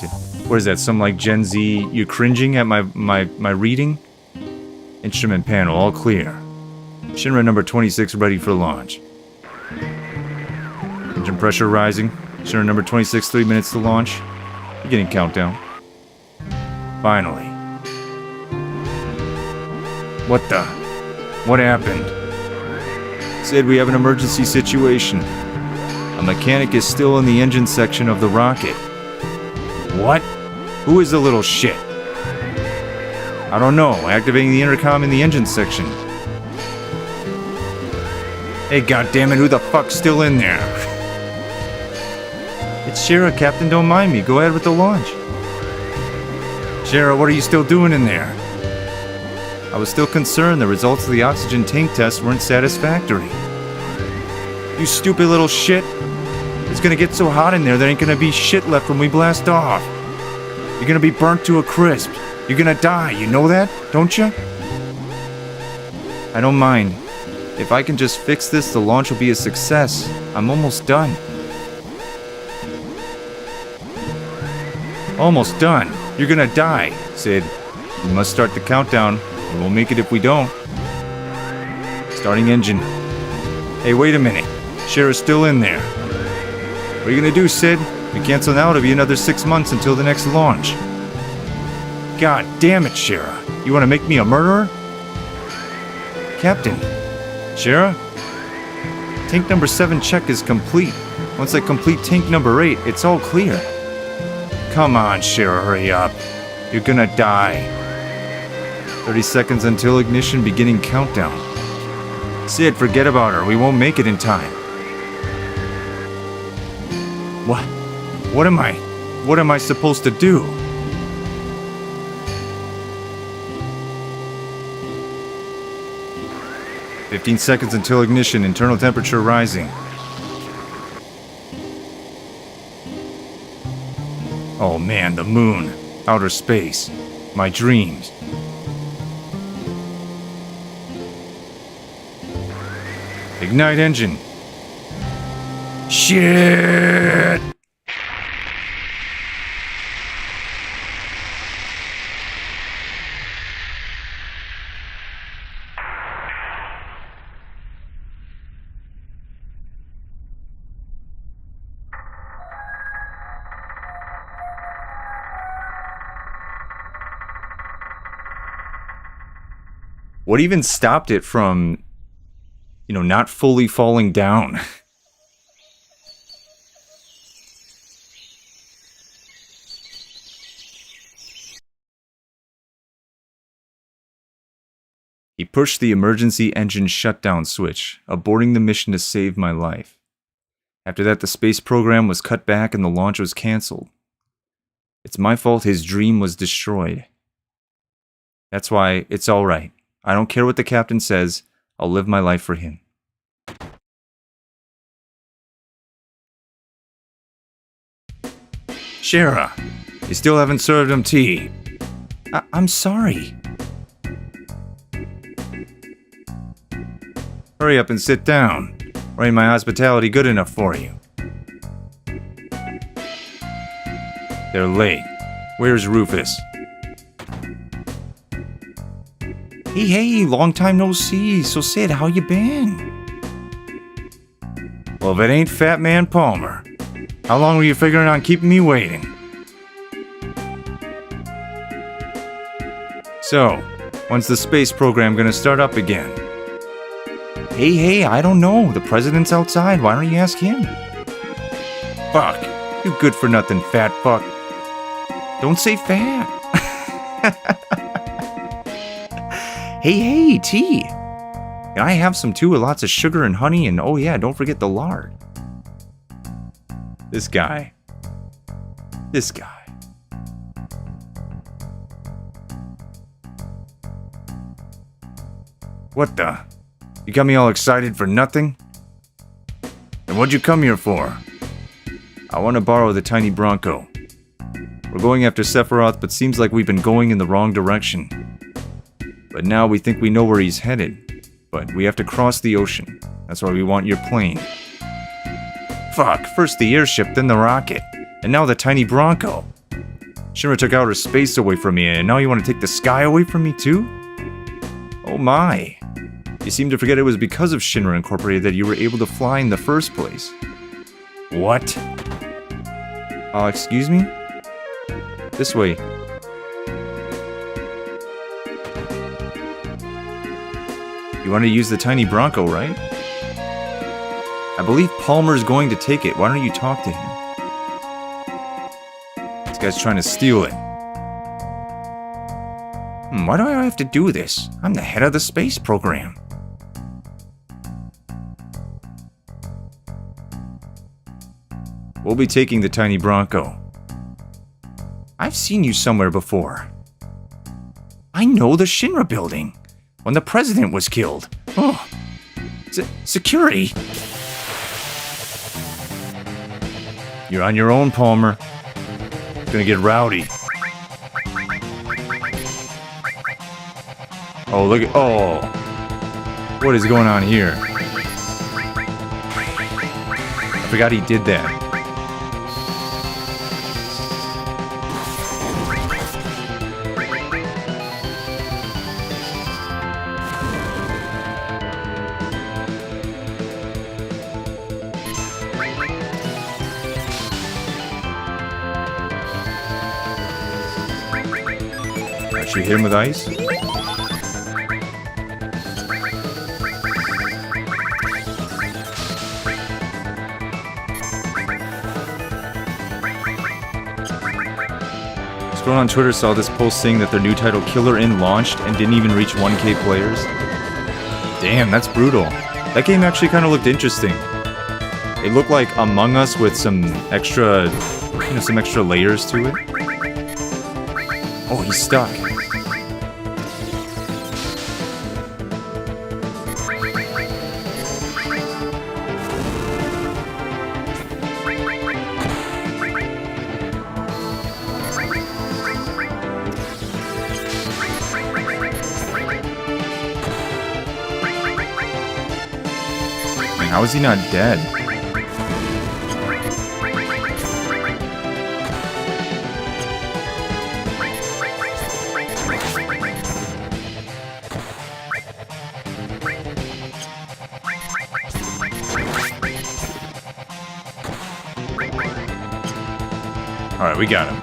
Speaker 1: What is that? Some like Gen Z? You cringing at my reading? Instrument panel, all clear. Shinra number 26 ready for launch. Engine pressure rising. Shinra number 26, 3 minutes to launch. Beginning countdown. Finally. What the? What happened? Said we have an emergency situation. A mechanic is still in the engine section of the rocket. What? Who is the little shit? I don't know. Activating the intercom in the engine section. Hey, goddammit, who the fuck's still in there? It's Shara, Captain, don't mind me. Go ahead with the launch. Shara, what are you still doing in there? I was still concerned the results of the oxygen tank test weren't satisfactory. You stupid little shit. It's gonna get so hot in there ain't gonna be shit left when we blast off. You're gonna be burnt to a crisp. You're gonna die, you know that, don't you? I don't mind. If I can just fix this, the launch will be a success. I'm almost done. Almost done. You're gonna die, Sid. We must start the countdown, and we'll make it if we don't. Starting engine. Hey, wait a minute. Shara's still in there. What are you gonna do, Sid? We cancel now, it'll be another 6 months until the next launch. God damn it, Shara. You wanna make me a murderer? Captain. Shara? Tank number 7 check is complete. Once I complete tank number 8, it's all clear. Come on, Shara, hurry up. You're gonna die. 30 seconds until ignition, beginning countdown. Sid, forget about her. We won't make it in time. What? What am I supposed to do? "15 seconds until ignition, internal temperature rising." Oh man, the moon, outer space, my dreams. Ignite engine. Shit! What even stopped it from, you know, not fully falling down? He pushed the emergency engine shutdown switch, aborting the mission to save my life. After that, the space program was cut back and the launch was canceled. It's my fault his dream was destroyed. That's why it's alright. I don't care what the captain says. I'll live my life for him. Shara, you still haven't served him tea. I'm sorry. Hurry up and sit down. Or ain't my hospitality good enough for you? They're late. Where's Rufus? Hey, long time no see. So Sid, how you been? Well, if it ain't Fat Man Palmer, how long were you figuring on keeping me waiting? So, when's the space program gonna start up again? Hey, I don't know. The president's outside. Why don't you ask him? Fuck. You good-for-nothing fat fuck. Don't say fat. Hey, tea. Can I have some too with lots of sugar and honey? And oh yeah, don't forget the lard. This guy. What the? You got me all excited for nothing? And what'd you come here for? I want to borrow the tiny Bronco. We're going after Sephiroth, but seems like we've been going in the wrong direction. But now we think we know where he's headed. But we have to cross the ocean. That's why we want your plane. Fuck, first the airship, then the rocket. And now the tiny Bronco. Shinra took outer space away from me, and now you want to take the sky away from me too? Oh my. You seem to forget it was because of Shinra Incorporated that you were able to fly in the first place. What? Excuse me? This way. You want to use the tiny Bronco, right? I believe Palmer's going to take it. Why don't you talk to him? This guy's trying to steal it. Why do I have to do this? I'm the head of the space program. We'll be taking the tiny Bronco. I've seen you somewhere before. I know the Shinra building. When the president was killed. Oh. Security. You're on your own, Palmer. It's gonna get rowdy. Oh, look at... Oh. What is going on here? I forgot he did that. Should we hit him with ice? Scrolling on Twitter, saw this post saying that their new title Killer Inn launched and didn't even reach 1K players. Damn, that's brutal. That game actually kind of looked interesting. It looked like Among Us with some extra, some extra layers to it. Oh, he's stuck. How is he not dead? Alright, we got him.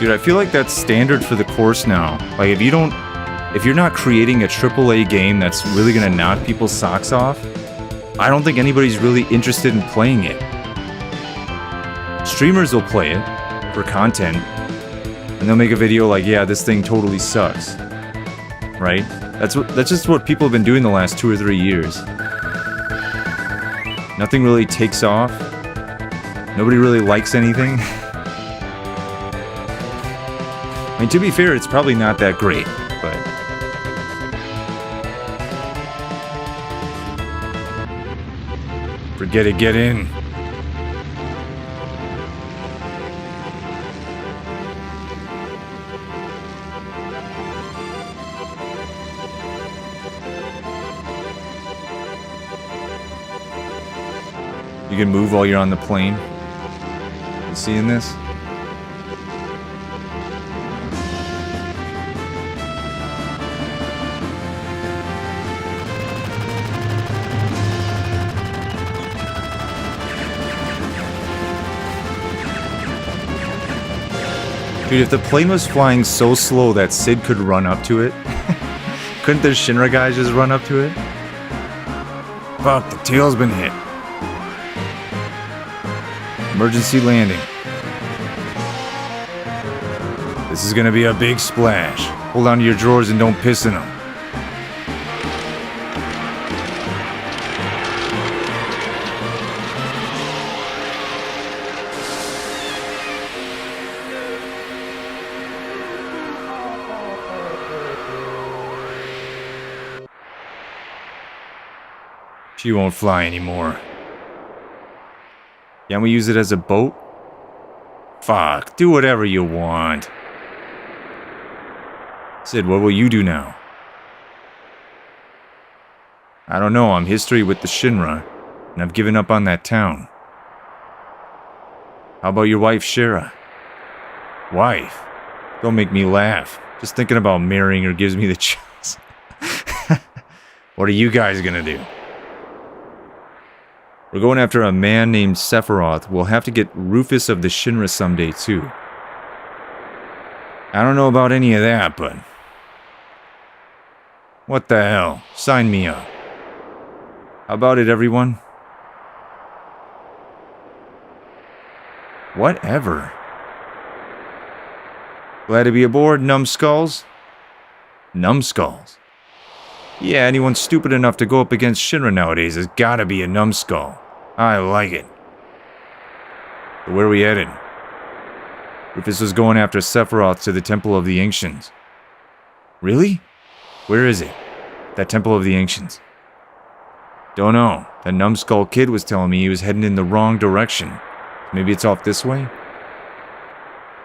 Speaker 1: Dude, I feel like that's standard for the course now. Like, if you're not creating a AAA game that's really gonna knock people's socks off, I don't think anybody's really interested in playing it. Streamers will play it for content, and they'll make a video like, yeah, this thing totally sucks. Right? That's just what people have been doing the last 2 or 3 years. Nothing really takes off. Nobody really likes anything. I mean, to be fair, it's probably not that great, but... Forget it, get in. You can move while you're on the plane. You seeing this? Dude, if the plane was flying so slow that Sid could run up to it, couldn't the Shinra guys just run up to it? Fuck, the tail's been hit. Emergency landing. This is gonna be a big splash. Hold on to your drawers and don't piss in them. She won't fly anymore. Can't we use it as a boat? Fuck, do whatever you want. Sid, what will you do now? I don't know, I'm history with the Shinra, and I've given up on that town. How about your wife, Shira? Wife? Don't make me laugh. Just thinking about marrying her gives me the chills. What are you guys gonna do? We're going after a man named Sephiroth. We'll have to get Rufus of the Shinra someday, too. I don't know about any of that, but... What the hell? Sign me up. How about it, everyone? Whatever. Glad to be aboard, numbskulls? Numbskulls? Yeah, anyone stupid enough to go up against Shinra nowadays has gotta be a numbskull. I like it. So where are we headed? Rufus was going after Sephiroth to the Temple of the Ancients. Really? Where is it? That Temple of the Ancients. Don't know. That numbskull kid was telling me he was heading in the wrong direction. Maybe it's off this way?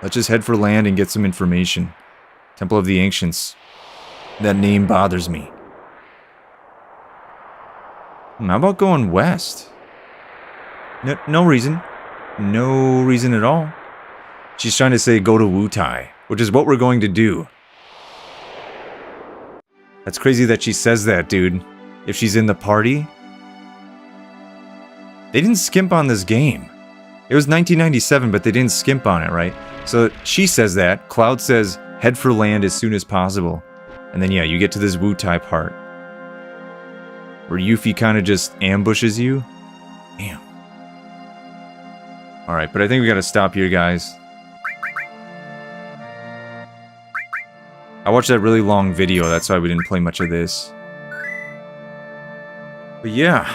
Speaker 1: Let's just head for land and get some information. Temple of the Ancients. That name bothers me. How about going west? No reason. No reason at all. She's trying to say go to Wutai, which is what we're going to do. That's crazy that she says that, dude. If she's in the party. They didn't skimp on this game. It was 1997, but they didn't skimp on it, right? So she says that. Cloud says head for land as soon as possible. And then yeah, you get to this Wutai part. Where Yuffie kind of just ambushes you. Damn. Alright, but I think we gotta stop here, guys. I watched that really long video, that's why we didn't play much of this. But yeah.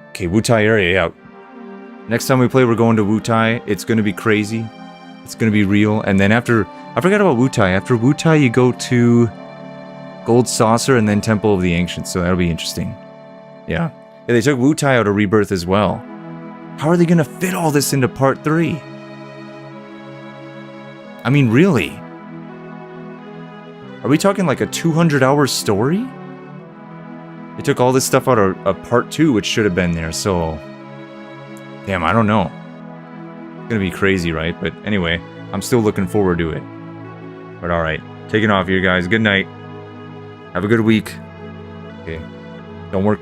Speaker 1: Okay, Wutai area, yeah. Next time we play, we're going to Wutai. It's gonna be crazy. It's gonna be real. And then after... I forgot about Wutai. After Wutai, you go to... Gold Saucer and then Temple of the Ancients, so that'll be interesting. Yeah. They took Wutai out of Rebirth as well. How are they gonna fit all this into Part 3? I mean, really? Are we talking like a 200-hour story? They took all this stuff out of Part 2, which should have been there, so... Damn, I don't know. It's gonna be crazy, right? But anyway, I'm still looking forward to it. But alright, taking off here, guys. Good night. Have a good week. Okay. Don't work too